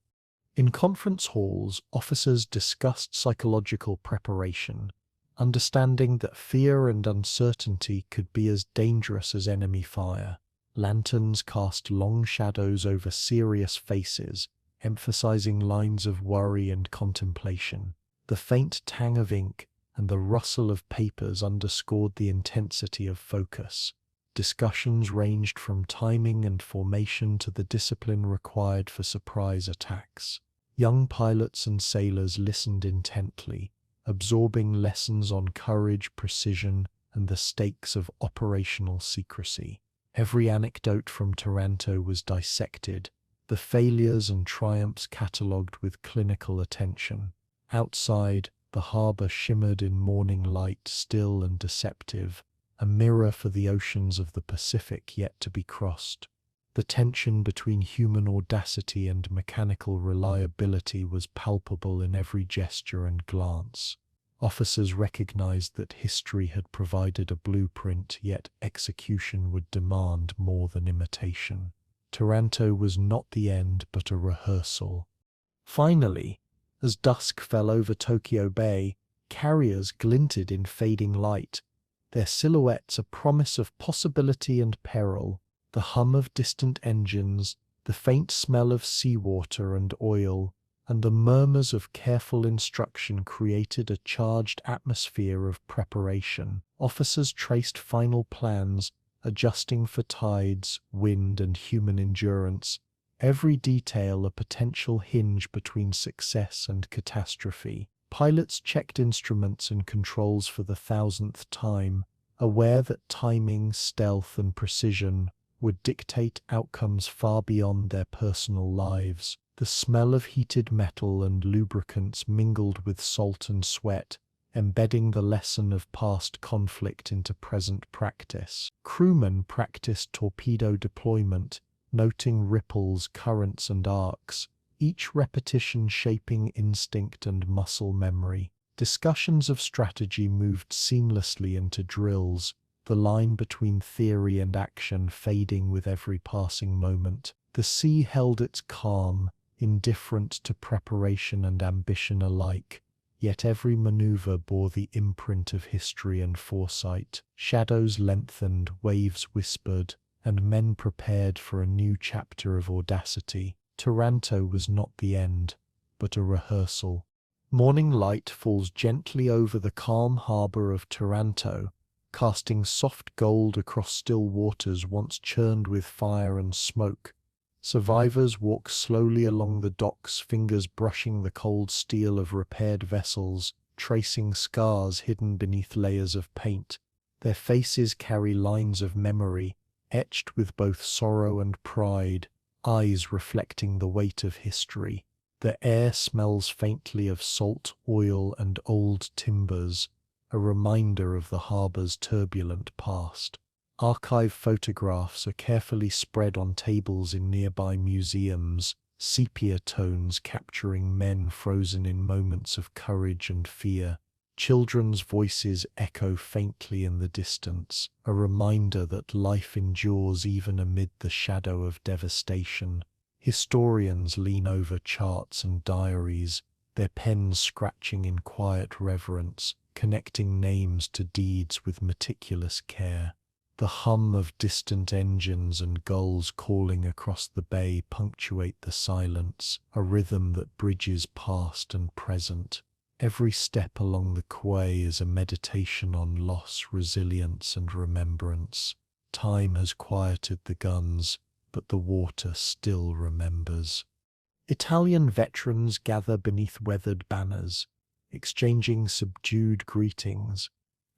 In conference halls, officers discussed psychological preparation, understanding that fear and uncertainty could be as dangerous as enemy fire. Lanterns cast long shadows over serious faces, emphasizing lines of worry and contemplation. The faint tang of ink and the rustle of papers underscored the intensity of focus. Discussions ranged from timing and formation to the discipline required for surprise attacks. Young pilots and sailors listened intently, absorbing lessons on courage, precision, and the stakes of operational secrecy. Every anecdote from Taranto was dissected, the failures and triumphs catalogued with clinical attention. Outside, the harbor shimmered in morning light, still and deceptive, a mirror for the oceans of the Pacific yet to be crossed. The tension between human audacity and mechanical reliability was palpable in every gesture and glance. Officers recognized that history had provided a blueprint, yet execution would demand more than imitation. Taranto was not the end, but a rehearsal. Finally, as dusk fell over Tokyo Bay, carriers glinted in fading light, their silhouettes a promise of possibility and peril. The hum of distant engines, the faint smell of seawater and oil, and the murmurs of careful instruction created a charged atmosphere of preparation. Officers traced final plans, adjusting for tides, wind, and human endurance, every detail a potential hinge between success and catastrophe. Pilots checked instruments and controls for the thousandth time, aware that timing, stealth, and precision would dictate outcomes far beyond their personal lives. The smell of heated metal and lubricants mingled with salt and sweat, embedding the lesson of past conflict into present practice. Crewmen practiced torpedo deployment, noting ripples, currents, and arcs, each repetition shaping instinct and muscle memory. Discussions of strategy moved seamlessly into drills, the line between theory and action fading with every passing moment. The sea held its calm, indifferent to preparation and ambition alike, yet every maneuver bore the imprint of history and foresight. Shadows lengthened, waves whispered, and men prepared for a new chapter of audacity. Taranto was not the end, but a rehearsal. Morning light falls gently over the calm harbour of Taranto, casting soft gold across still waters once churned with fire and smoke. Survivors walk slowly along the docks, fingers brushing the cold steel of repaired vessels, tracing scars hidden beneath layers of paint. Their faces carry lines of memory, etched with both sorrow and pride, eyes reflecting the weight of history. The air smells faintly of salt, oil, and old timbers, a reminder of the harbour's turbulent past. Archive photographs are carefully spread on tables in nearby museums, sepia tones capturing men frozen in moments of courage and fear. Children's voices echo faintly in the distance, a reminder that life endures even amid the shadow of devastation. Historians lean over charts and diaries, their pens scratching in quiet reverence, connecting names to deeds with meticulous care. The hum of distant engines and gulls calling across the bay punctuate the silence, a rhythm that bridges past and present. Every step along the quay is a meditation on loss, resilience, and remembrance. Time has quieted the guns, but the water still remembers. Italian veterans gather beneath weathered banners, exchanging subdued greetings,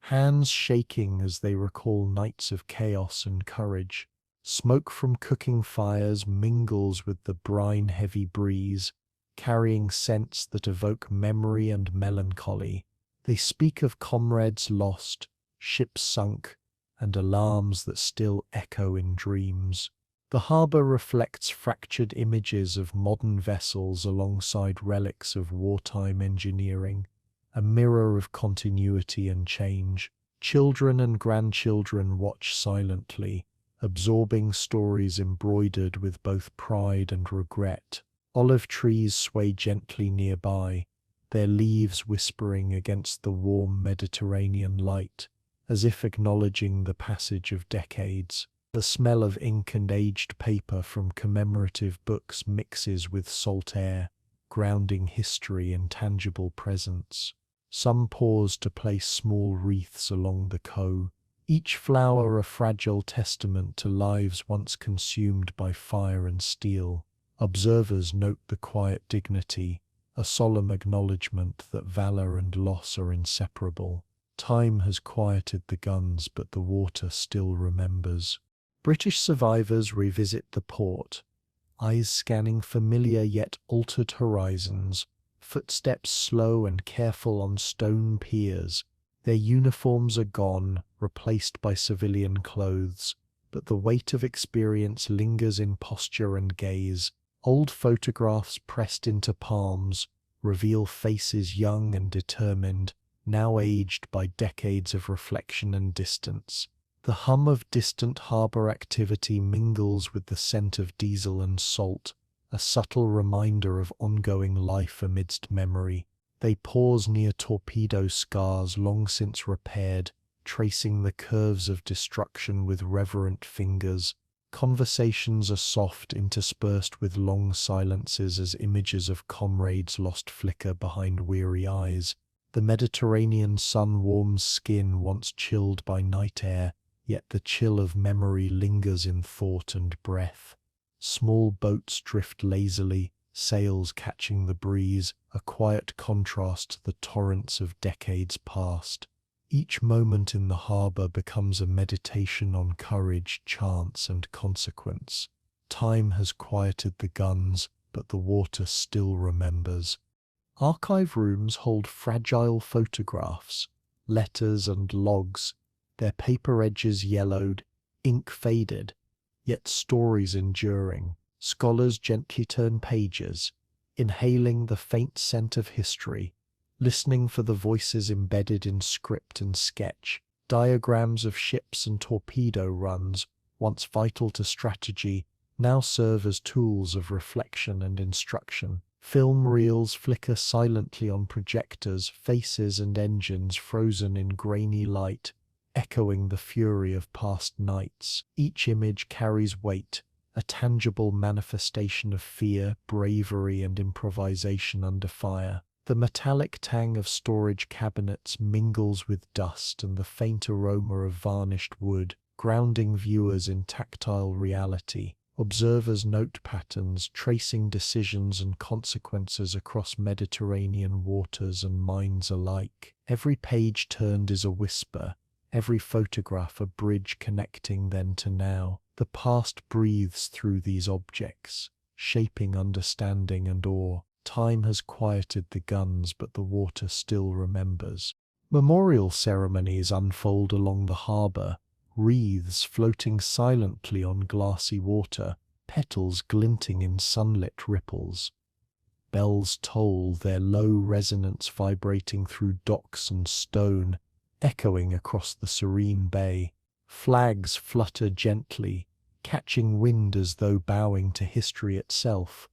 hands shaking as they recall nights of chaos and courage. Smoke from cooking fires mingles with the brine-heavy breeze, carrying scents that evoke memory and melancholy. They speak of comrades lost, ships sunk, and alarms that still echo in dreams. The harbour reflects fractured images of modern vessels alongside relics of wartime engineering, a mirror of continuity and change. Children and grandchildren watch silently, absorbing stories embroidered with both pride and regret. Olive trees sway gently nearby, their leaves whispering against the warm Mediterranean light, as if acknowledging the passage of decades. The smell of ink and aged paper from commemorative books mixes with salt air, grounding history in tangible presence. Some pause to place small wreaths along the quay, each flower a fragile testament to lives once consumed by fire and steel. Observers note the quiet dignity, a solemn acknowledgement that valor and loss are inseparable. Time has quieted the guns, but the water still remembers. British survivors revisit the port, eyes scanning familiar yet altered horizons, footsteps slow and careful on stone piers. Their uniforms are gone, replaced by civilian clothes, but the weight of experience lingers in posture and gaze. Old photographs pressed into palms reveal faces young and determined, now aged by decades of reflection and distance. The hum of distant harbour activity mingles with the scent of diesel and salt, a subtle reminder of ongoing life amidst memory. They pause near torpedo scars long since repaired, tracing the curves of destruction with reverent fingers. Conversations are soft, interspersed with long silences as images of comrades lost flicker behind weary eyes. The Mediterranean sun warms skin once chilled by night air, yet the chill of memory lingers in thought and breath. Small boats drift lazily, sails catching the breeze, a quiet contrast to the torrents of decades past. Each moment in the harbour becomes a meditation on courage, chance, and consequence. Time has quieted the guns, but the water still remembers. Archive rooms hold fragile photographs, letters and logs, their paper edges yellowed, ink faded, yet stories enduring. Scholars gently turn pages, inhaling the faint scent of history, listening for the voices embedded in script and sketch. Diagrams of ships and torpedo runs, once vital to strategy, now serve as tools of reflection and instruction. Film reels flicker silently on projectors, faces and engines frozen in grainy light, echoing the fury of past nights. Each image carries weight, a tangible manifestation of fear, bravery, and improvisation under fire. The metallic tang of storage cabinets mingles with dust and the faint aroma of varnished wood, grounding viewers in tactile reality. Observers note patterns, tracing decisions and consequences across Mediterranean waters and minds alike. Every page turned is a whisper, every photograph a bridge connecting then to now. The past breathes through these objects, shaping understanding and awe. Time has quieted the guns, but the water still remembers. Memorial ceremonies unfold along the harbour, wreaths floating silently on glassy water, petals glinting in sunlit ripples. Bells toll, their low resonance vibrating through docks and stone, echoing across the serene bay. Flags flutter gently, catching wind as though bowing to history itself,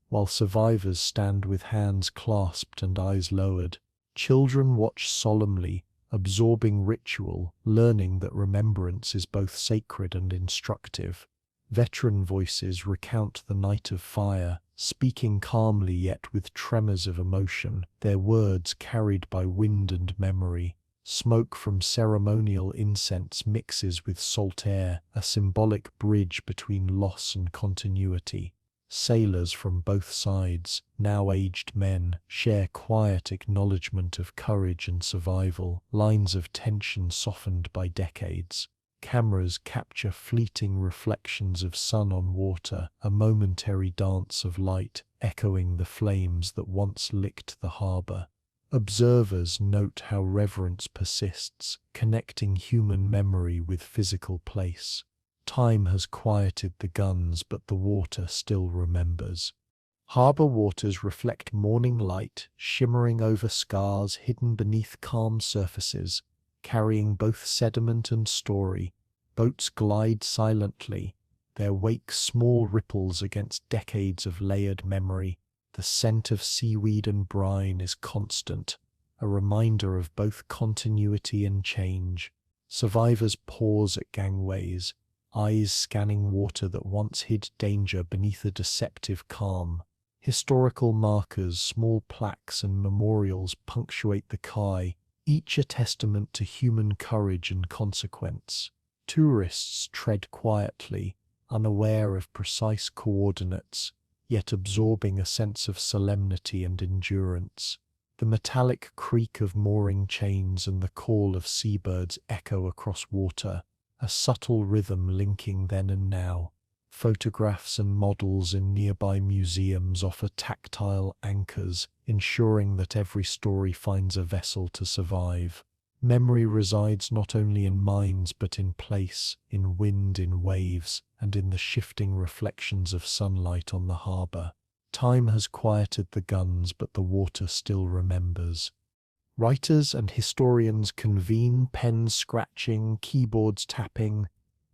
while survivors stand with hands clasped and eyes lowered. Children watch solemnly, absorbing ritual, learning that remembrance is both sacred and instructive. Veteran voices recount the night of fire, speaking calmly yet with tremors of emotion, their words carried by wind and memory. Smoke from ceremonial incense mixes with salt air, a symbolic bridge between loss and continuity. Sailors from both sides, now aged men, share quiet acknowledgement of courage and survival, lines of tension softened by decades. Cameras capture fleeting reflections of sun on water, a momentary dance of light, echoing the flames that once licked the harbour. Observers note how reverence persists, connecting human memory with physical place. Time has quieted the guns, but the water still remembers. Harbour waters reflect morning light, shimmering over scars hidden beneath calm surfaces, carrying both sediment and story. Boats glide silently, their wake small ripples against decades of layered memory. The scent of seaweed and brine is constant, a reminder of both continuity and change. Survivors pause at gangways, eyes scanning water that once hid danger beneath a deceptive calm. Historical markers, small plaques and memorials punctuate the quay, each a testament to human courage and consequence. Tourists tread quietly, unaware of precise coordinates, yet absorbing a sense of solemnity and endurance. The metallic creak of mooring chains and the call of seabirds echo across water, a subtle rhythm linking then and now. Photographs and models in nearby museums offer tactile anchors, ensuring that every story finds a vessel to survive. Memory resides not only in minds but in place, in wind, in waves, and in the shifting reflections of sunlight on the harbour. Time has quieted the guns, but the water still remembers. Writers and historians convene, pens scratching, keyboards tapping,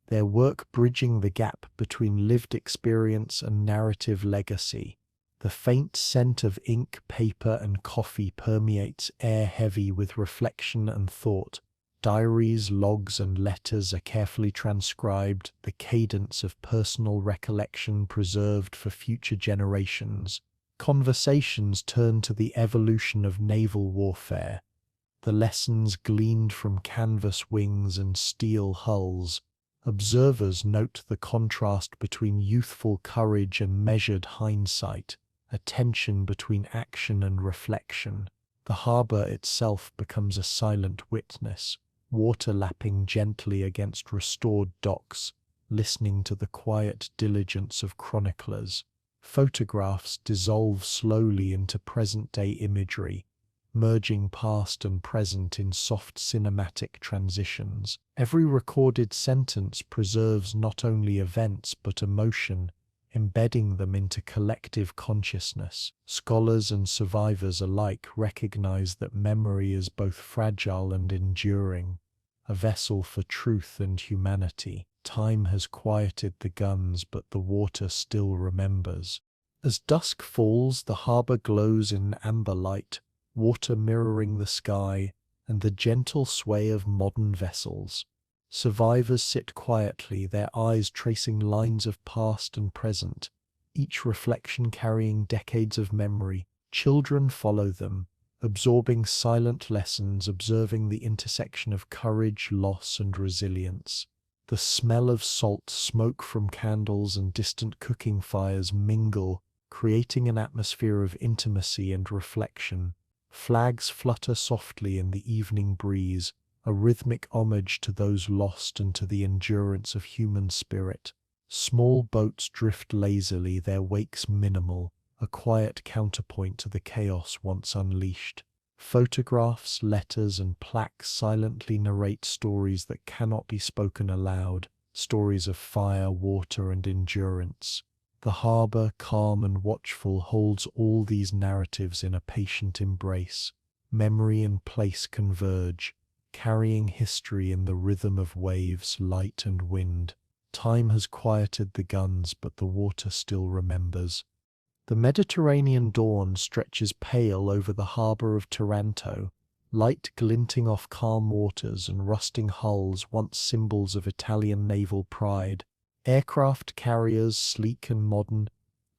their work bridging the gap between lived experience and narrative legacy. The faint scent of ink, paper, and coffee permeates air heavy with reflection and thought. Diaries, logs, and letters are carefully transcribed, the cadence of personal recollection preserved for future generations. Conversations turn to the evolution of naval warfare, The lessons gleaned from canvas wings and steel hulls. Observers note the contrast between youthful courage and measured hindsight, a tension between action and reflection. The harbour itself becomes a silent witness, water lapping gently against restored docks, listening to the quiet diligence of chroniclers. Photographs dissolve slowly into present-day imagery, merging past and present in soft cinematic transitions. Every recorded sentence preserves not only events but emotion, embedding them into collective consciousness. Scholars and survivors alike recognize that memory is both fragile and enduring, a vessel for truth and humanity. Time has quieted the guns, but the water still remembers. As dusk falls, the harbour glows in amber light, water mirroring the sky and the gentle sway of modern vessels. Survivors sit quietly, their eyes tracing lines of past and present, each reflection carrying decades of memory. Children follow them, absorbing silent lessons, observing the intersection of courage, loss, and resilience. The smell of salt, smoke from candles, and distant cooking fires mingle, creating an atmosphere of intimacy and reflection. Flags flutter softly in the evening breeze, a rhythmic homage to those lost and to the endurance of human spirit. Small boats drift lazily, their wakes minimal, a quiet counterpoint to the chaos once unleashed. Photographs, letters, and plaques silently narrate stories that cannot be spoken aloud, stories of fire, water, and endurance. The harbour, calm and watchful, holds all these narratives in a patient embrace. Memory and place converge, carrying history in the rhythm of waves, light, and wind. Time has quieted the guns, but the water still remembers. The Mediterranean dawn stretches pale over the harbour of Taranto, light glinting off calm waters and rusting hulls once symbols of Italian naval pride. Aircraft carriers, sleek and modern,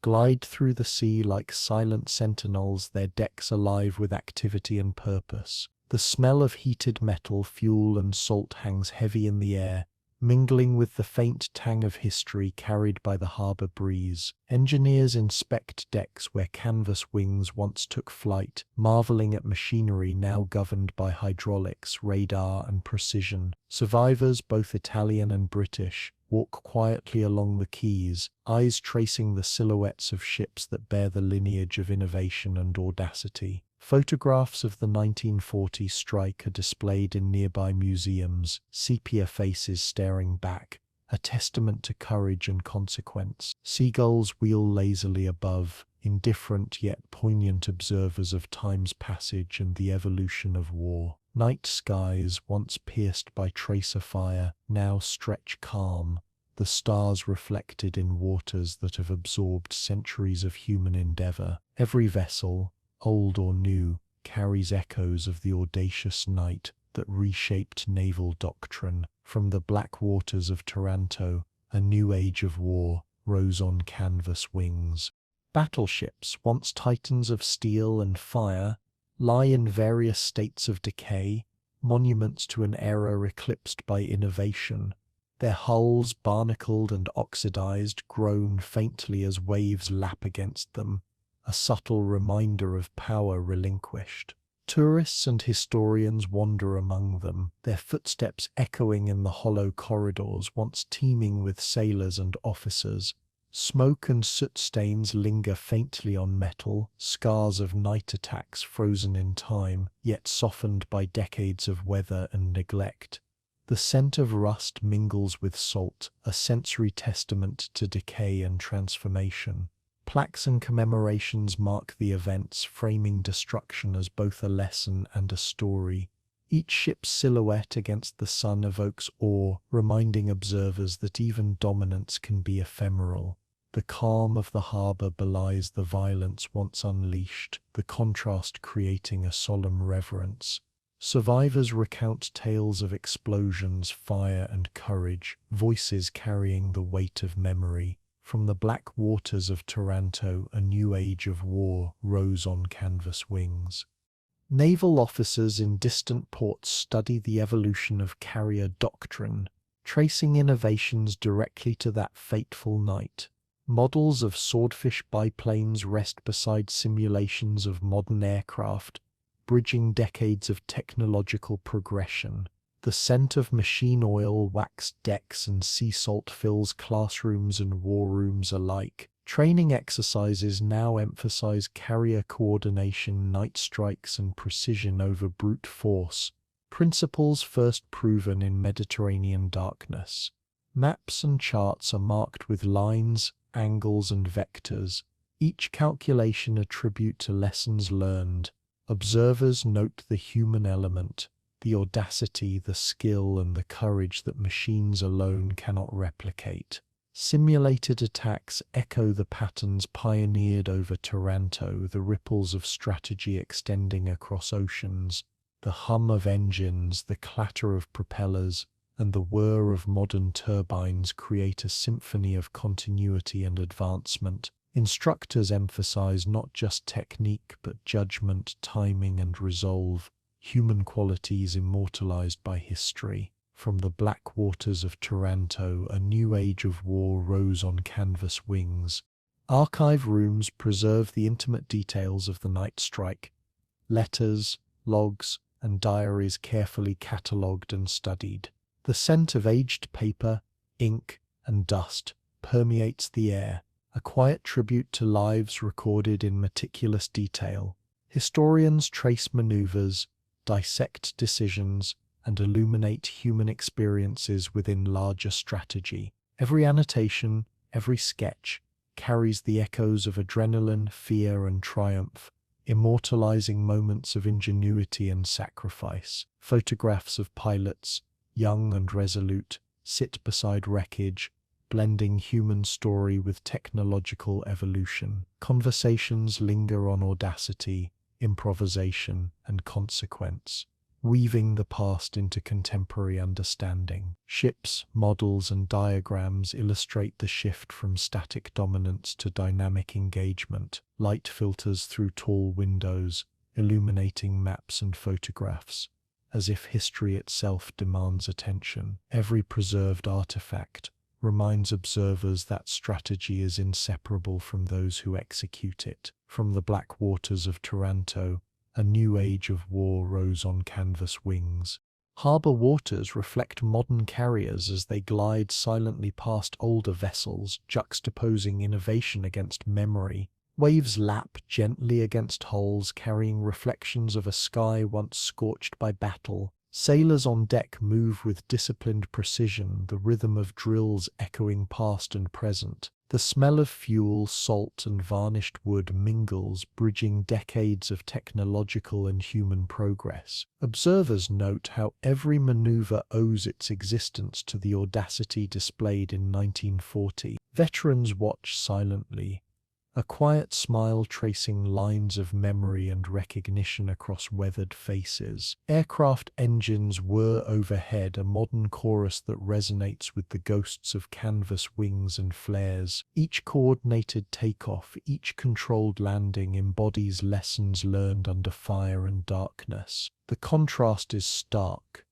glide through the sea like silent sentinels, their decks alive with activity and purpose. The smell of heated metal, fuel, and salt hangs heavy in the air, mingling with the faint tang of history carried by the harbour breeze. Engineers inspect decks where canvas wings once took flight, marvelling at machinery now governed by hydraulics, radar, and precision. Survivors, both Italian and British, walk quietly along the quays, eyes tracing the silhouettes of ships that bear the lineage of innovation and audacity. Photographs of the 1940 strike are displayed in nearby museums, sepia faces staring back, a testament to courage and consequence. Seagulls wheel lazily above, indifferent yet poignant observers of time's passage and the evolution of war. Night skies, once pierced by tracer fire, now stretch calm, the stars reflected in waters that have absorbed centuries of human endeavour. Every vessel, old or new, carries echoes of the audacious night that reshaped naval doctrine. From the black waters of Taranto, a new age of war rose on canvas wings. Battleships, once titans of steel and fire, lie in various states of decay, monuments to an era eclipsed by innovation. Their hulls, barnacled and oxidized, groan faintly as waves lap against them, a subtle reminder of power relinquished. Tourists and historians wander among them, their footsteps echoing in the hollow corridors once teeming with sailors and officers. Smoke and soot stains linger faintly on metal, scars of night attacks frozen in time, yet softened by decades of weather and neglect. The scent of rust mingles with salt, a sensory testament to decay and transformation. Plaques and commemorations mark the events, framing destruction as both a lesson and a story. Each ship's silhouette against the sun evokes awe, reminding observers that even dominance can be ephemeral. The calm of the harbour belies the violence once unleashed, the contrast creating a solemn reverence. Survivors recount tales of explosions, fire, and courage, voices carrying the weight of memory. From the black waters of Taranto, a new age of war rose on canvas wings. Naval officers in distant ports study the evolution of carrier doctrine, tracing innovations directly to that fateful night. Models of swordfish biplanes rest beside simulations of modern aircraft, bridging decades of technological progression. The scent of machine oil, waxed decks, and sea salt fills classrooms and war rooms alike. Training exercises now emphasize carrier coordination, night strikes, and precision over brute force, principles first proven in Mediterranean darkness. Maps and charts are marked with lines, angles, and vectors, each calculation a tribute to lessons learned. Observers note the human element, the audacity, the skill, and the courage that machines alone cannot replicate. Simulated attacks echo the patterns pioneered over Taranto, the ripples of strategy extending across oceans, the hum of engines, the clatter of propellers, and the whir of modern turbines create a symphony of continuity and advancement. Instructors emphasize not just technique but judgment, timing, and resolve, human qualities immortalized by history. From the black waters of Taranto, a new age of war rose on canvas wings. Archive rooms preserve the intimate details of the night strike. Letters, logs, and diaries carefully catalogued and studied. The scent of aged paper, ink, and dust permeates the air, a quiet tribute to lives recorded in meticulous detail. Historians trace maneuvers, dissect decisions, and illuminate human experiences within larger strategy. Every annotation, every sketch, carries the echoes of adrenaline, fear, and triumph, immortalizing moments of ingenuity and sacrifice. Photographs of pilots, young and resolute, sit beside wreckage, blending human story with technological evolution. Conversations linger on audacity, improvisation, and consequence, weaving the past into contemporary understanding. Ships, models, and diagrams illustrate the shift from static dominance to dynamic engagement. Light filters through tall windows, illuminating maps and photographs, as if history itself demands attention. Every preserved artifact reminds observers that strategy is inseparable from those who execute it. From the black waters of Taranto, a new age of war rose on canvas wings. Harbor waters reflect modern carriers as they glide silently past older vessels, juxtaposing innovation against memory. Waves lap gently against hulls, carrying reflections of a sky once scorched by battle. Sailors on deck move with disciplined precision, the rhythm of drills echoing past and present. The smell of fuel, salt, and varnished wood mingles, bridging decades of technological and human progress. Observers note how every maneuver owes its existence to the audacity displayed in 1940. Veterans watch silently, a quiet smile tracing lines of memory and recognition across weathered faces. Aircraft engines whir overhead, a modern chorus that resonates with the ghosts of canvas wings and flares. Each coordinated takeoff, each controlled landing embodies lessons learned under fire and darkness. The contrast is stark.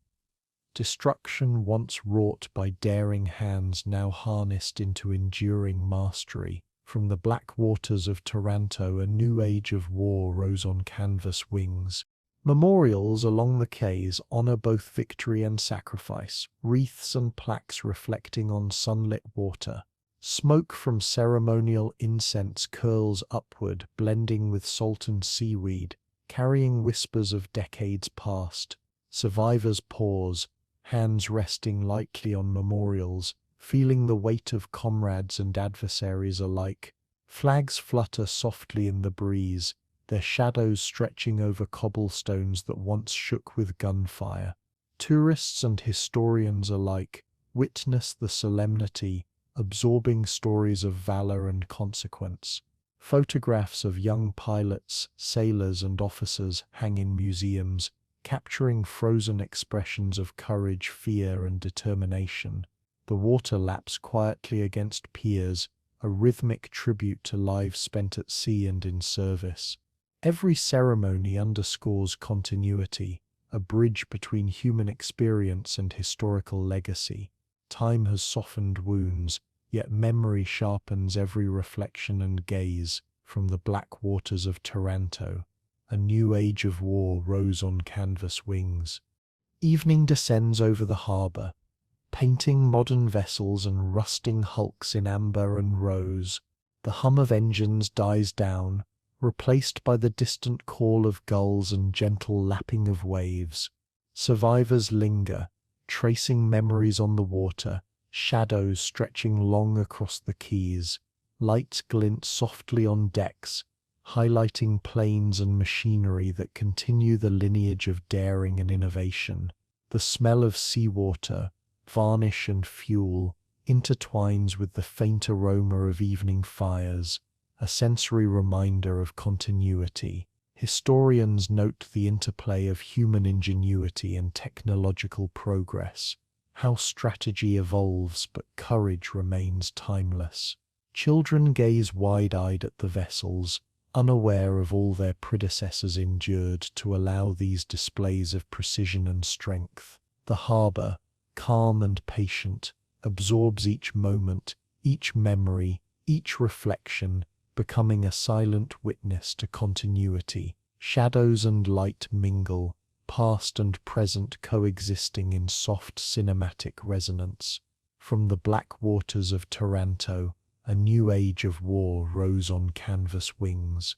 Destruction once wrought by daring hands now harnessed into enduring mastery. From the black waters of Taranto, a new age of war rose on canvas wings. Memorials along the quays honor both victory and sacrifice, wreaths and plaques reflecting on sunlit water. Smoke from ceremonial incense curls upward, blending with salt and seaweed, carrying whispers of decades past. Survivors pause, hands resting lightly on memorials, feeling the weight of comrades and adversaries alike. Flags flutter softly in the breeze, their shadows stretching over cobblestones that once shook with gunfire. Tourists and historians alike witness the solemnity, absorbing stories of valor and consequence. Photographs of young pilots, sailors, and officers hang in museums, capturing frozen expressions of courage, fear, and determination. The water laps quietly against piers, a rhythmic tribute to lives spent at sea and in service. Every ceremony underscores continuity, a bridge between human experience and historical legacy. Time has softened wounds, yet memory sharpens every reflection and gaze. From the black waters of Taranto, a new age of war rose on canvas wings. Evening descends over the harbour, painting modern vessels and rusting hulks in amber and rose. The hum of engines dies down, replaced by the distant call of gulls and gentle lapping of waves. Survivors linger, tracing memories on the water, shadows stretching long across the quays. Lights glint softly on decks, highlighting planes and machinery that continue the lineage of daring and innovation. The smell of seawater, varnish and fuel intertwines with the faint aroma of evening fires, a sensory reminder of continuity. Historians note the interplay of human ingenuity and technological progress, how strategy evolves but courage remains timeless. Children gaze wide-eyed at the vessels, unaware of all their predecessors endured to allow these displays of precision and strength. The harbour, calm and patient, absorbs each moment, each memory, each reflection, becoming a silent witness to continuity. Shadows and light mingle, past and present coexisting in soft cinematic resonance. From the black waters of Taranto, a new age of war rose on canvas wings.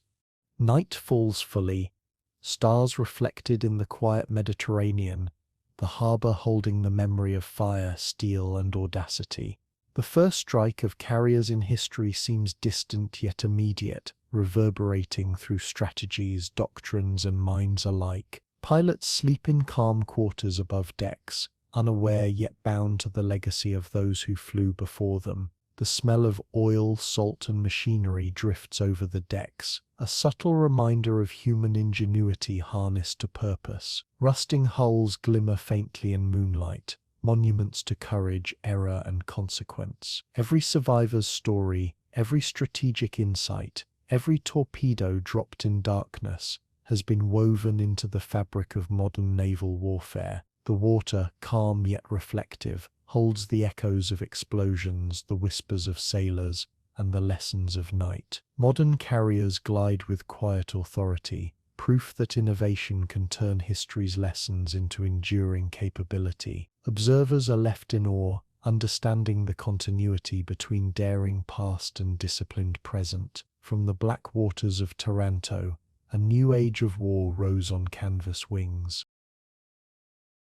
Night falls fully, stars reflected in the quiet Mediterranean, the harbour holding the memory of fire, steel, and audacity. The first strike of carriers in history seems distant yet immediate, reverberating through strategies, doctrines, and minds alike. Pilots sleep in calm quarters above decks, unaware yet bound to the legacy of those who flew before them. The smell of oil, salt, and machinery drifts over the decks, a subtle reminder of human ingenuity harnessed to purpose. Rusting hulls glimmer faintly in moonlight, monuments to courage, error, and consequence. Every survivor's story, every strategic insight, every torpedo dropped in darkness has been woven into the fabric of modern naval warfare. The water, calm yet reflective, holds the echoes of explosions, the whispers of sailors, and the lessons of night. Modern carriers glide with quiet authority, proof that innovation can turn history's lessons into enduring capability. Observers are left in awe, understanding the continuity between daring past and disciplined present. From the black waters of Taranto, a new age of war rose on canvas wings.